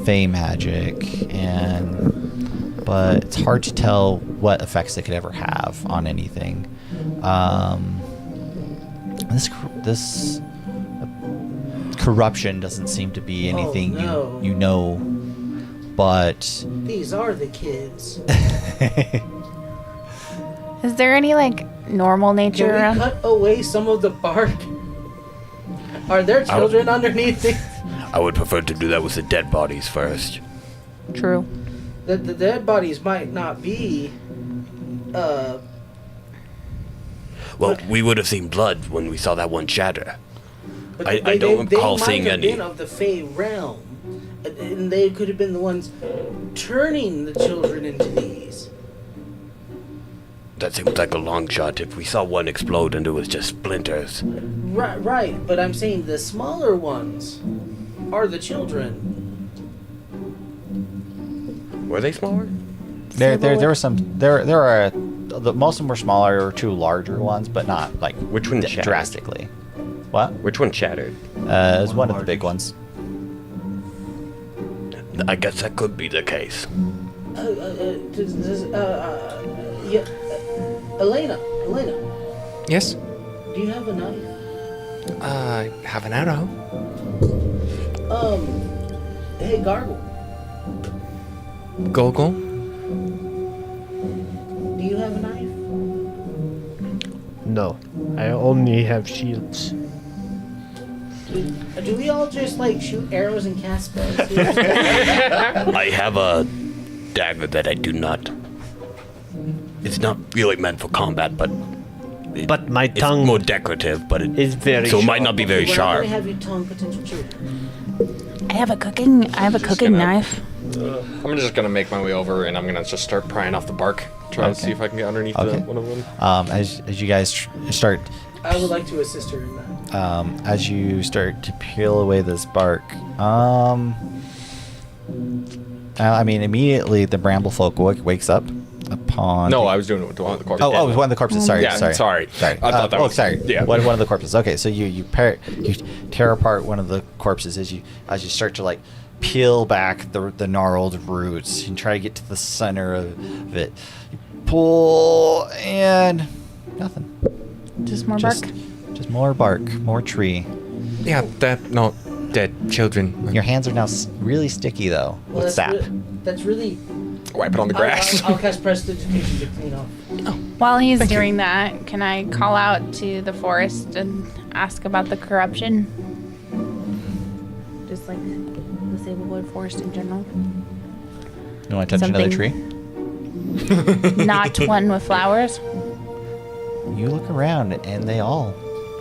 Fey magic and but it's hard to tell what effects it could ever have on anything. This corruption doesn't seem to be anything no. you know, but These are the kids. Is there any like normal nature Can we around? cut away some of the bark? Are there children underneath it? I would prefer to do that with the dead bodies first. True. The dead bodies might not be. Well, we would have seen blood when we saw that one shatter. But I don't recall seeing They any. might have been of the Fey realm, and they could have been the ones turning the children into these. That seems like a long shot. If we saw one explode and it was just splinters. Right. But I'm saying the smaller ones are the children. Were they smaller? there were some. There are. Most of them were smaller or two larger ones, but not like Which one shattered? drastically. What? Which one shattered? It was one of the big ones. I guess that could be the case. Yeah, Elena, Yes? do you have a knife? I have an arrow. Hey, Gargle, Gogol? do you have a knife? No, I only have shields. Do we all just like shoot arrows and cast spells here? I have a dagger that I do not. It's not really meant for combat, but. But my It's tongue more decorative, but it is very so it might sharp. not be very We're not sharp. gonna have you tongue potential children. I have a cooking gonna- knife. I'm just gonna make my way over and I'm gonna just start prying off the bark, try to see if I can get underneath Okay. one of them. As you guys start, I would like to assist her in that. as you start to peel away this bark, I mean, immediately the Bramblefolk wakes up upon. No, I was doing it with one of the corpses. Oh, it was one of the corpses. Sorry, Yeah, sorry. I thought that was- sorry. yeah. One of the corpses. Okay, so you tear apart one of the corpses as you start to like peel back the gnarled roots and try to get to the center of it. You pull and nothing. Just more bark. Just more bark, more tree. Yeah, that not dead children. Your hands are now really sticky though Well, with sap. That's really. Wipe it on the grass. I'll cast Prestidigitation to clean off. While he's doing that, can I call out to the forest and ask about the corruption? Just like the Sablewood Forest in general. You want to touch another tree? Not one with flowers. You look around and they all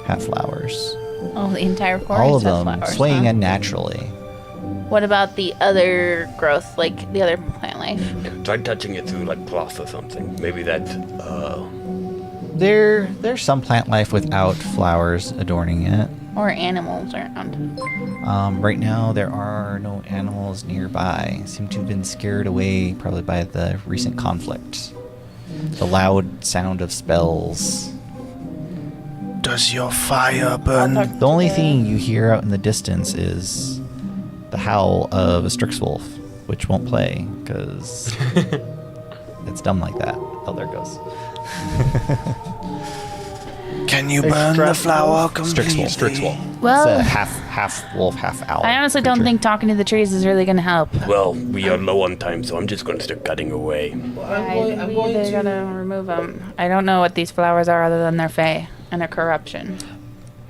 have flowers. Oh, the entire forest All of has them flowers. swaying huh? unnaturally. What about the other growth, like the other plant life? Try touching it through like cloth or something. Maybe that's. There's some plant life without flowers adorning it. Or animals around? Right now, there are no animals nearby. Seem to have been scared away probably by the recent conflict. The loud sound of spells. Does your fire burn? The only thing you hear out in the distance is the howl of a Strixwolf, which won't play because it's dumb like that. Oh, there it goes. Can you burn the flower completely? Strixwolf. Well, It's a half wolf, half owl. I honestly don't creature. think talking to the trees is really going to help. Well, we are low on time, so I'm just going to start cutting away. I'm we going either to. gotta remove them. I don't know what these flowers are other than their fey and their corruption.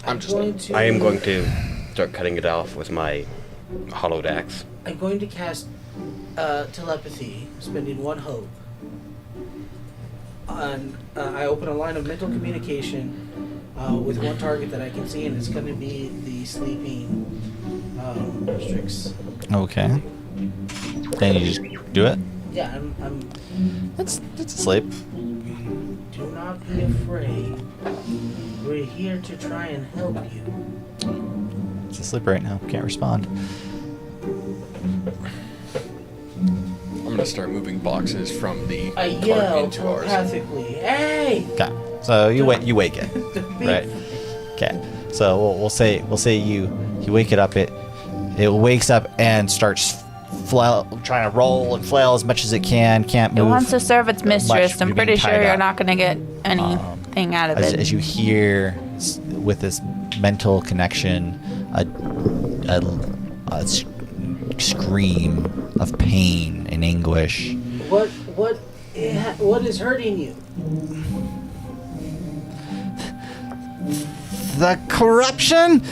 I'm just going to. I am going to start cutting it off with my hollowed axe. I'm going to cast telepathy, spending one hope. I open a line of mental communication with one target that I can see, and it's going to be the sleeping Strix. Okay. Then you just do it. Yeah, I'm. It's asleep. Do not be afraid. We're here to try and help you. It's asleep right now. Can't respond. I'm gonna start moving boxes from the I cart yell into ours. telepathically, "Hey!" Okay. So you wake it. The big Right. Okay. So we'll say you wake it up. It wakes up and starts trying to roll and flail as much as it can. Can't It move. wants to serve its mistress. much I'm being pretty sure tied you're up. not going to get anything out of As, it. as you hear with this mental connection, a scream of pain and anguish. What is hurting you? The corruption.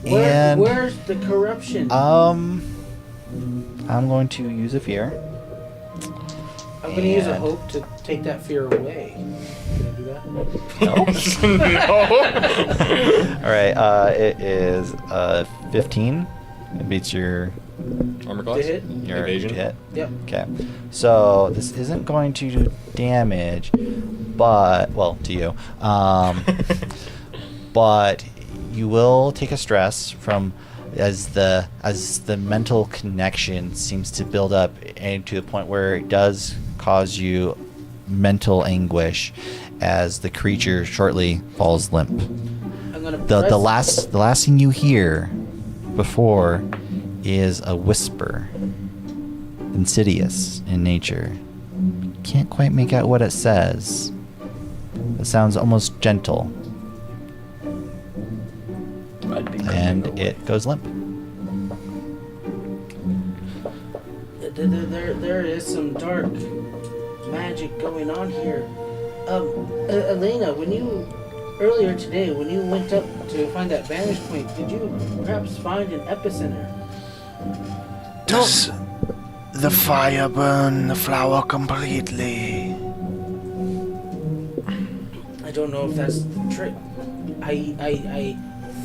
And Where's the corruption? I'm going to use a fear. I'm going to use a and- hope to take that fear away. Can I do that? All right. It is 15. It beats your Armor To class? hit? your Evasion? hit. Yep. Okay. So this isn't going to do damage, but to you. But you will take a stress from as the mental connection seems to build up and to the point where it does cause you mental anguish as the creature shortly falls limp. I'm going to The last thing you hear before is a whisper, insidious in nature. Can't quite make out what it says. It sounds almost gentle. And it goes limp. There is some dark magic going on here. Elena, earlier today, when you went up to find that vantage point, did you perhaps find an epicenter? Does the fire burn the flower completely? I don't know if that's the trick. I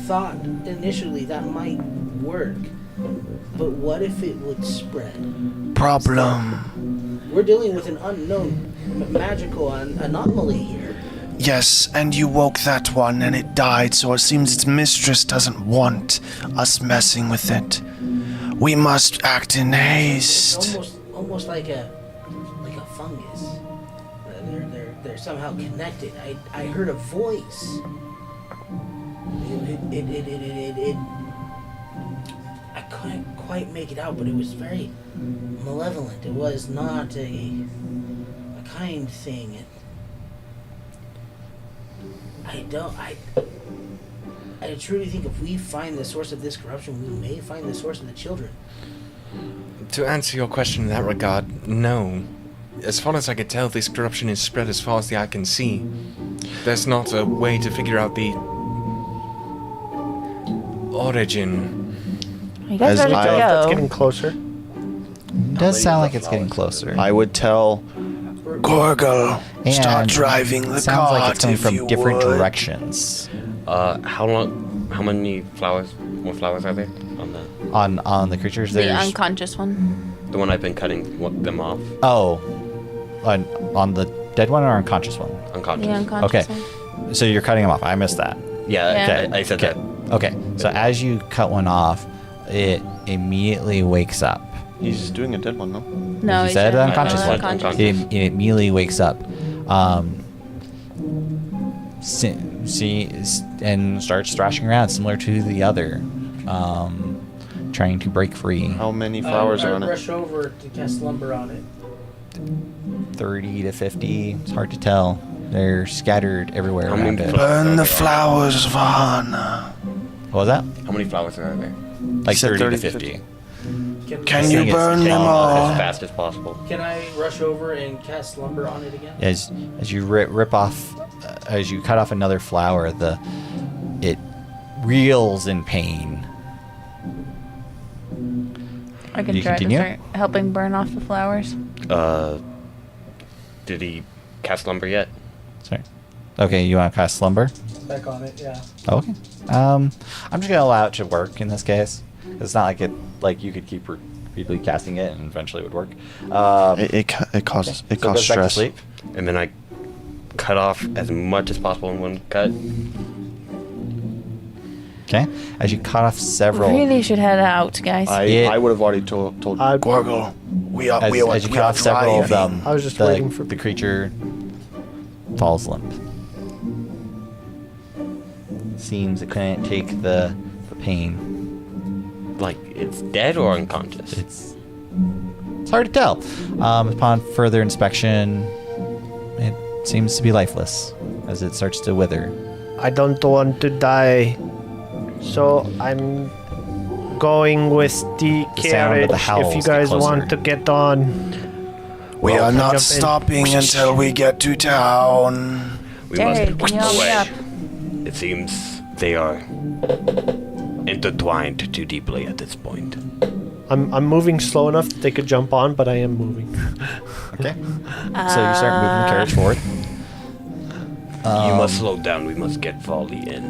thought initially that might work, but what if it would spread? Problem. We're dealing with an unknown magical anomaly here. Yes, and you woke that one and it died, so it seems its mistress doesn't want us messing with it. We must act in haste. Almost like a fungus. They're somehow connected. I heard a voice. It I couldn't quite make it out, but it was very malevolent. It was not a kind thing. I truly think if we find the source of this corruption, we may find the source of the children. To answer your question in that regard, no. As far as I can tell, this corruption is spread as far as the eye can see. There's not a way to figure out the origin. Are you guys As ready to I- go? That's getting closer. It does sound like it's getting closer. I would tell Gorgle, And start driving the it sounds like it's cart coming if from you different would. directions. How many flowers? More flowers are there on the On the creatures, The there's unconscious one. one I've been cutting them off? on the dead one or unconscious one. Unconscious. The unconscious Okay. one. So you're cutting them off. I missed that. Yeah, Yeah. I said Okay. that. Okay. So as you cut one off, it immediately wakes up. He's doing a dead one, no? No, You he said said unconscious one. Unconscious. It immediately wakes up. And starts thrashing around, similar to the other, trying to break free. How many flowers are on I it? rush over to cast slumber on it. 30 to 50. It's hard to tell. They're scattered everywhere How many around it. flowers? Burn the flowers of Hana. What was that? How many flowers are there? Like said 30 to 30 to 50. Can you think it's burn them taking all? As fast as possible. Can I rush over and cast slumber on it again? As you rip off, as you cut off another flower, it reels in pain. I can You try continue? to start helping burn off the flowers. Did he cast lumber yet? Sorry. Okay, you want to cast slumber? Back on it, yeah. Okay. I'm just gonna allow it to work in this case. It's not like you could keep repeatedly casting it and eventually it would work. It causes So it causes goes back to stress. sleep. And then I cut off as much as possible in one cut. Okay. As you cut off several. Really should head out, guys. Yeah. I would have already told Gorgle, we are As you cut off several of them, I was just waiting for- the creature falls limp. Seems it couldn't take the pain Like it's dead or unconscious? It's hard to tell. Upon further inspection, it seems to be lifeless as it starts to wither. I don't want to die, so I'm going with the The sound of carriage. the howls If you get guys closer. want to get on, We are kind not of stopping until we get to town. We Derek, must can you help me away. up? It seems they are intertwined too deeply at this point. I'm moving slow enough that they could jump on, but I am moving. Okay. So you start moving the carriage forward. You must slow down. We must get Volley in.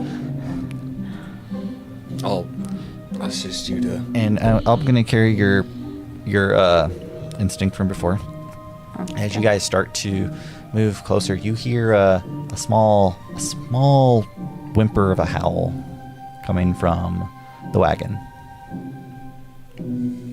I'll assist you to. And I'm gonna carry your instinct from before. As you guys start to move closer, you hear a small whimper of a howl coming from the wagon.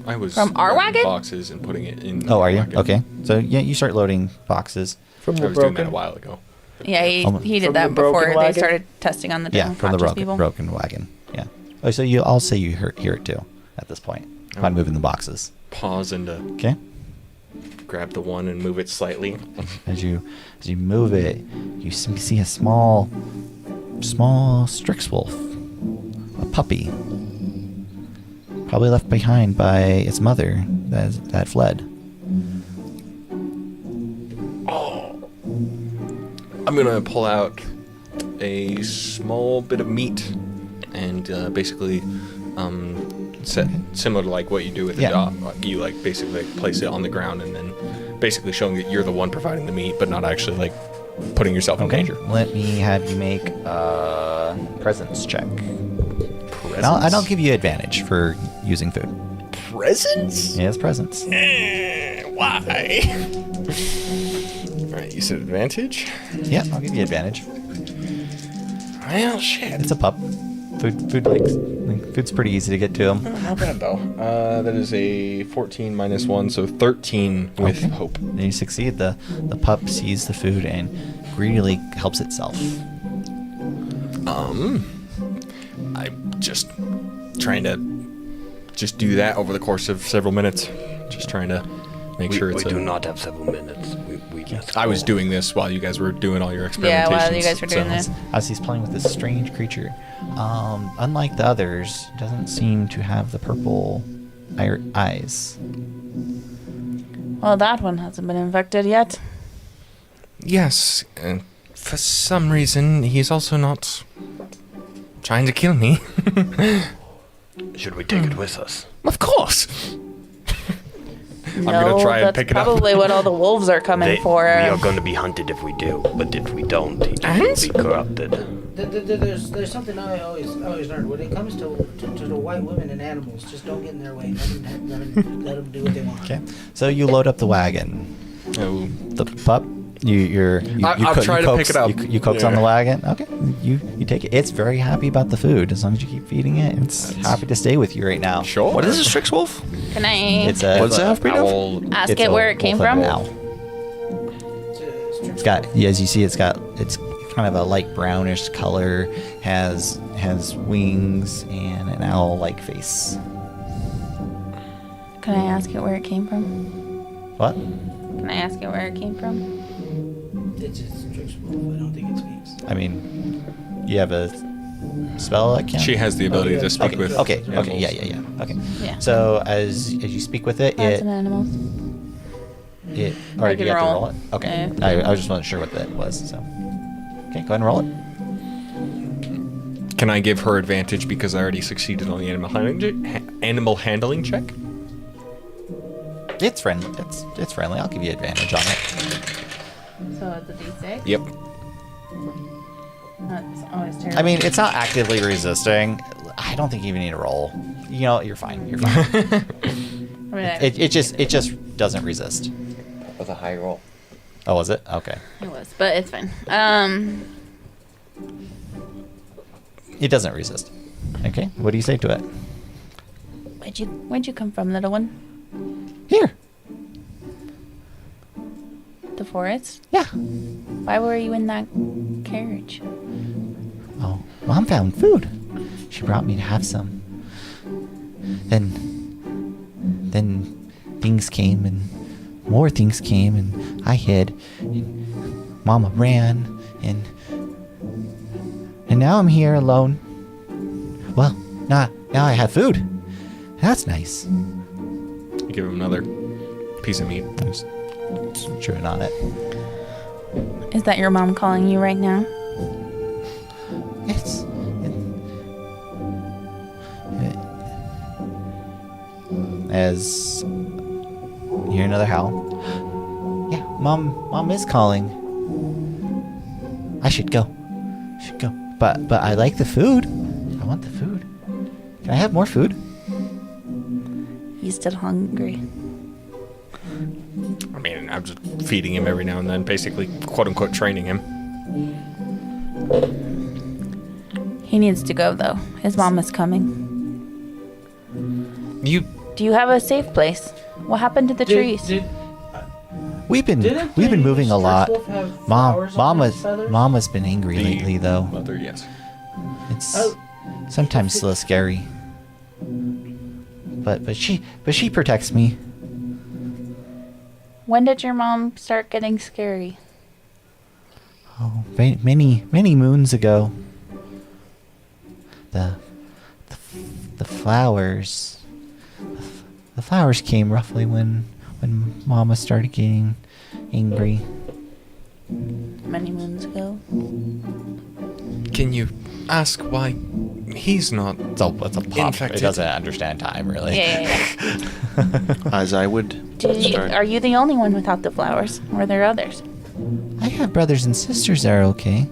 I was From our grabbing wagon? boxes and putting it in. Oh, the are you? wagon. Okay. So yeah, you start loading boxes. From I the was doing that broken. a while ago. Yeah, he From did the that broken before they wagon? started testing on the Yeah, from the unconscious people. broken wagon. Yeah. Oh, so I'll say you hear it too at this point. By moving the boxes. Pause and Okay. grab the one and move it slightly. As you move it, you see a small Strix wolf, a puppy, probably left behind by its mother that fled. I'm gonna pull out a small bit of meat and basically set similar to like what you do with a Yeah. dog. You like basically place it on the ground and then basically showing that you're the one providing the meat, but not actually like putting yourself in danger. Let me have you make a presence check. And I'll give you advantage for using food. Presents? Yes, presence. Why? All right, you said advantage. Yeah, I'll give you advantage. Well, shit. It's a pup. Food likes. Food's pretty easy to get to him. Not bad though. That is a 14 minus 1, so 13 with Okay. hope. And you succeed. The pup sees the food and greedily helps itself. I'm just trying to just do that over the course of several minutes. Just trying to make We sure it's. do not have several minutes. We just. I was doing this while you guys were doing all your experimentations. Yeah, while you guys were doing so- this. As he's playing with this strange creature, unlike the others, doesn't seem to have the purple eyes. Well, that one hasn't been infected yet. Yes, and for some reason he's also not trying to kill me. Should we take it with us? Of course. No, gonna try and that's pick it up. probably what all the wolves are coming for. We are going to be hunted if we do, but if we don't, he And? will be corrupted. There's something I always learned when it comes to the white women and animals. Just don't get in their way. Let them do what they want. Okay, so you load up the wagon. Oh, The pup, you I'll try to pick it up. You coax on the Yeah. wagon. Okay, you take it. It's very happy about the food as long as you keep feeding it. It's happy to stay with you right now. sure. What is a Strix wolf? Can I It's a. What's that half-breed of? Owl. ask it's it a where it came wolf from? and owl. It's got, yeah, as you see, it's kind of a light brownish color, has wings and an owl-like face. Can I ask it where it came from? What? Can I ask it where it came from? It's just Strix wolf. I don't think it speaks. I mean, you have a spell that can. She has the ability to speak Okay. with. Okay. animals. Okay. Yeah. Okay. Yeah. So as you speak with it, Plants it and animals. or I do you can have to roll. roll it? Okay. Yeah. I just wasn't sure what that was. So okay, go ahead and roll it. Can I give her advantage because I already succeeded on the animal handling check? It's friendly. It's friendly. I'll give you advantage on it. So it's a D6? Yep. That's always terrible. I mean, it's not actively resisting. I don't think you even need to roll. You know, you're fine. You're fine. I mean, it just doesn't resist. With a high roll. Oh, was it? Okay. it was, but it's fine. It doesn't resist. Okay. What do you say to it? Where'd you come from, little one? Here. The forest? Yeah. Why were you in that carriage? Oh, Mom found food. She brought me to have some. then things came and more things came and I hid. And Mama ran and now I'm here alone. Well, now I have food. That's nice. You give him another piece of meat. I'm just chewing on it. Is that your mom calling you right now? It's as you hear another howl. Yeah, mom is calling. I should go. But I like the food. I want the food. Can I have more food? He's still hungry. I mean, I'm just feeding him every now and then, basically, quote unquote, training him. He needs to go though. His mom is coming. You Do you have a safe place? What happened to the trees? We've been moving a lot. Mama's been angry lately though. Mother, yes. It's sometimes a little scary. But she protects me. When did your mom start getting scary? Oh, many moons ago. The flowers. The flowers came roughly when Mama started getting angry. Many moons ago. Can you ask why he's not It's a pop. infected? It doesn't understand time really. Yeah. As I would start. Are you the only one without the flowers? Or are there others? I have brothers and sisters that are okay.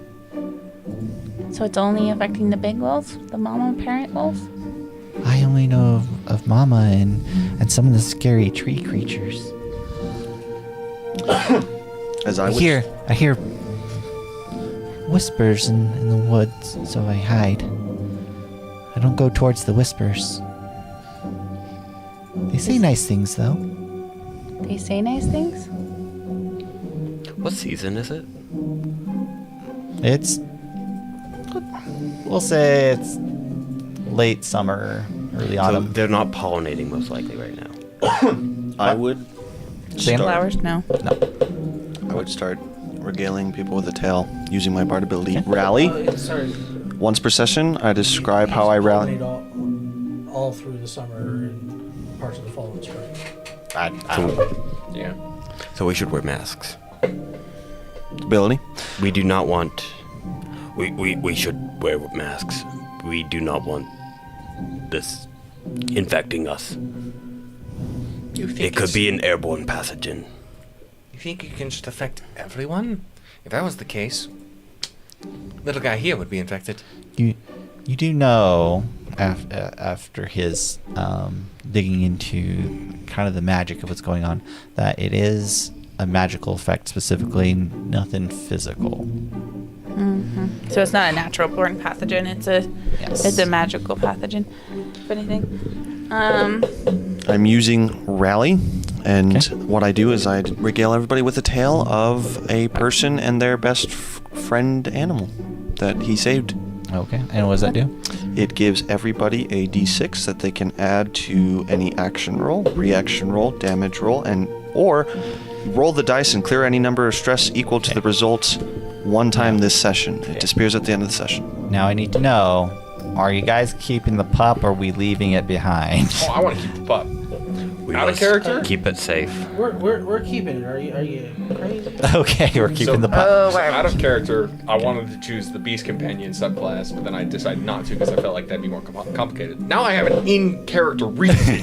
So it's only affecting the big wolves? The mama parent wolves? I only know of Mama and some of the scary tree creatures. As I I would hear whispers in the woods, so I hide. I don't go towards the whispers. They say nice things, though. They say nice things? What season is it? It's... We'll say it's late summer, early So autumn. they're not pollinating most likely right now. I would Same start, Flowers? No. I would start regaling people with a tale using my bard ability. Rally. Sorry. Once per session, I describe how I rally. Pollinate all through the summer and parts of the fall and spring. I don't know. Yeah. So we should wear masks. Ability. We do not want. We should wear masks. We do not want this infecting us. You think It could be an airborne pathogen. You think it can just affect everyone? If that was the case, little guy here would be infected. You do know after his digging into kind of the magic of what's going on that it is a magical effect specifically, nothing physical. Mm-hmm. So it's not a natural born pathogen. It's a magical pathogen. If anything. I'm using rally, and what I do is I regale everybody with a tale of a person and their best friend animal that he saved. Okay, and what does that do? It gives everybody a d6 that they can add to any action roll, reaction roll, damage roll, or roll the dice and clear any number of stress equal to the results one time this session. It disappears at the end of the session. Now I need to know, are you guys keeping the pup or are we leaving it behind? Oh, I want to keep the pup. We Out of must character? Keep it safe. We're keeping it. Are you crazy? Okay, we're keeping the pup. Oh, So out of character, I wanted to choose the Beast Companion subclass, but then I decided not to because I felt like that'd be more complicated. Now I have an in-character reason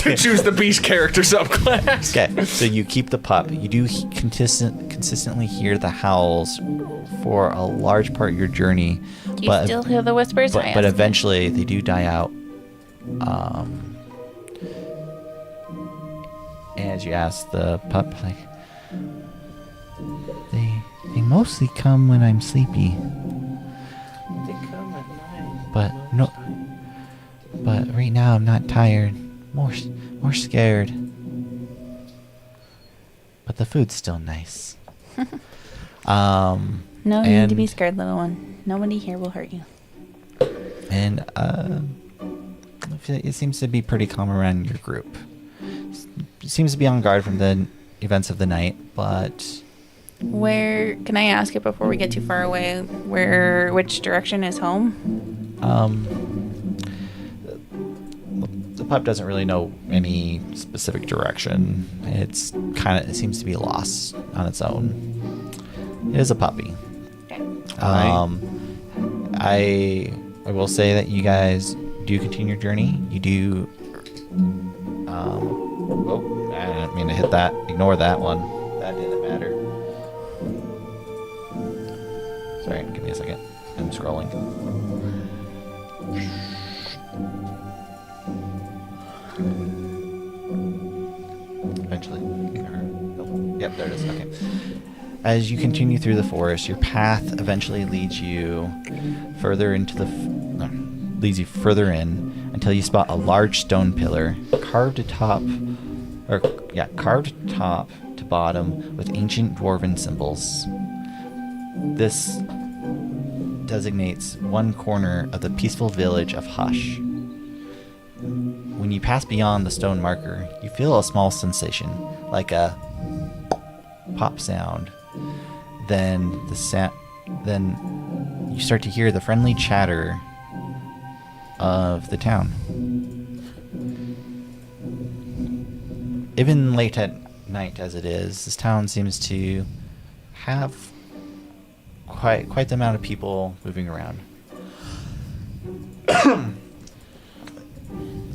to choose the Beast character subclass. Okay, so you keep the pup. You do consistently hear the howls for a large part of your journey. Do you still hear the whispers? But eventually they do die out. As you ask the pup, like, they mostly come when I'm sleepy. They come at night. But no, but right now I'm not tired. More scared. But the food's still nice. No need to and- be scared, little one. Nobody here will hurt you. And it seems to be pretty calm around your group. It seems to be on guard from the events of the night, but Where can I ask it before we get too far away? Which direction is home? the pup doesn't really know any specific direction. It seems to be lost on its own. It is a puppy. I will say that you guys do continue your journey. You do. Oh, I didn't mean to hit that. Ignore that one. That didn't matter. Sorry, give me a second. I'm scrolling. Eventually. Yep, there it is. Okay. As you continue through the forest, your path eventually leads you further into leads you further in until you spot a large stone pillar carved top to bottom with ancient dwarven symbols. This designates one corner of the peaceful village of Hush. When you pass beyond the stone marker, you feel a small sensation, like a pop sound. Then you start to hear the friendly chatter of the town. Even late at night as it is, this town seems to have quite the amount of people moving around.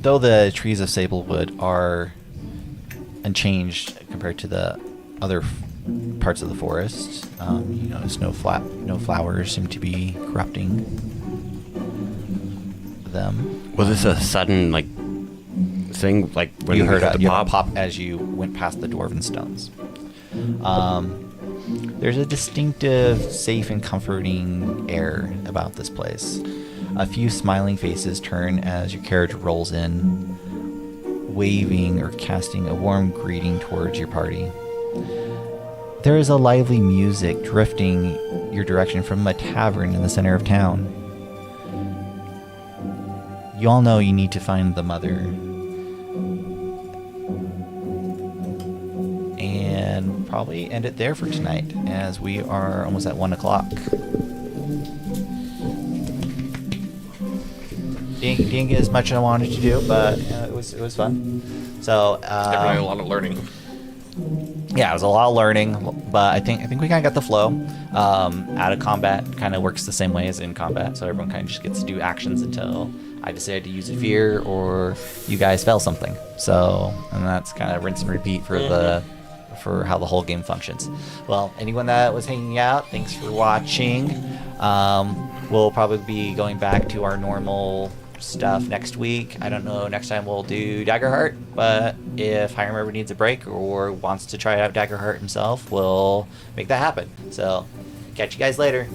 Though the trees of Sablewood are unchanged compared to the other parts of the forest, you notice no flowers seem to be corrupting them. Was this a sudden thing? Like when You we heard got a the pop? pop as you went past the dwarven stones. There's a distinctive, safe and comforting air about this place. A few smiling faces turn as your carriage rolls in, waving or casting a warm greeting towards your party. There is a lively music drifting your direction from a tavern in the center of town. You all know you need to find the mother. And probably end it there for tonight, as we are almost at 1 o'clock. Didn't get as much as I wanted to do, but it was fun. So Definitely a lot of learning. yeah, it was a lot of learning, but I think we kind of got the flow. Out of combat kind of works the same way as in combat, so everyone kind of just gets to do actions until I decide to use a fear or you guys fail something. So, and that's kind of rinse and repeat for how the whole game functions. Well, anyone that was hanging out, thanks for watching. We'll probably be going back to our normal stuff next week. I don't know, next time we'll do DaggerHeart, but if Hiram ever needs a break or wants to try out DaggerHeart himself, we'll make that happen. So, catch you guys later.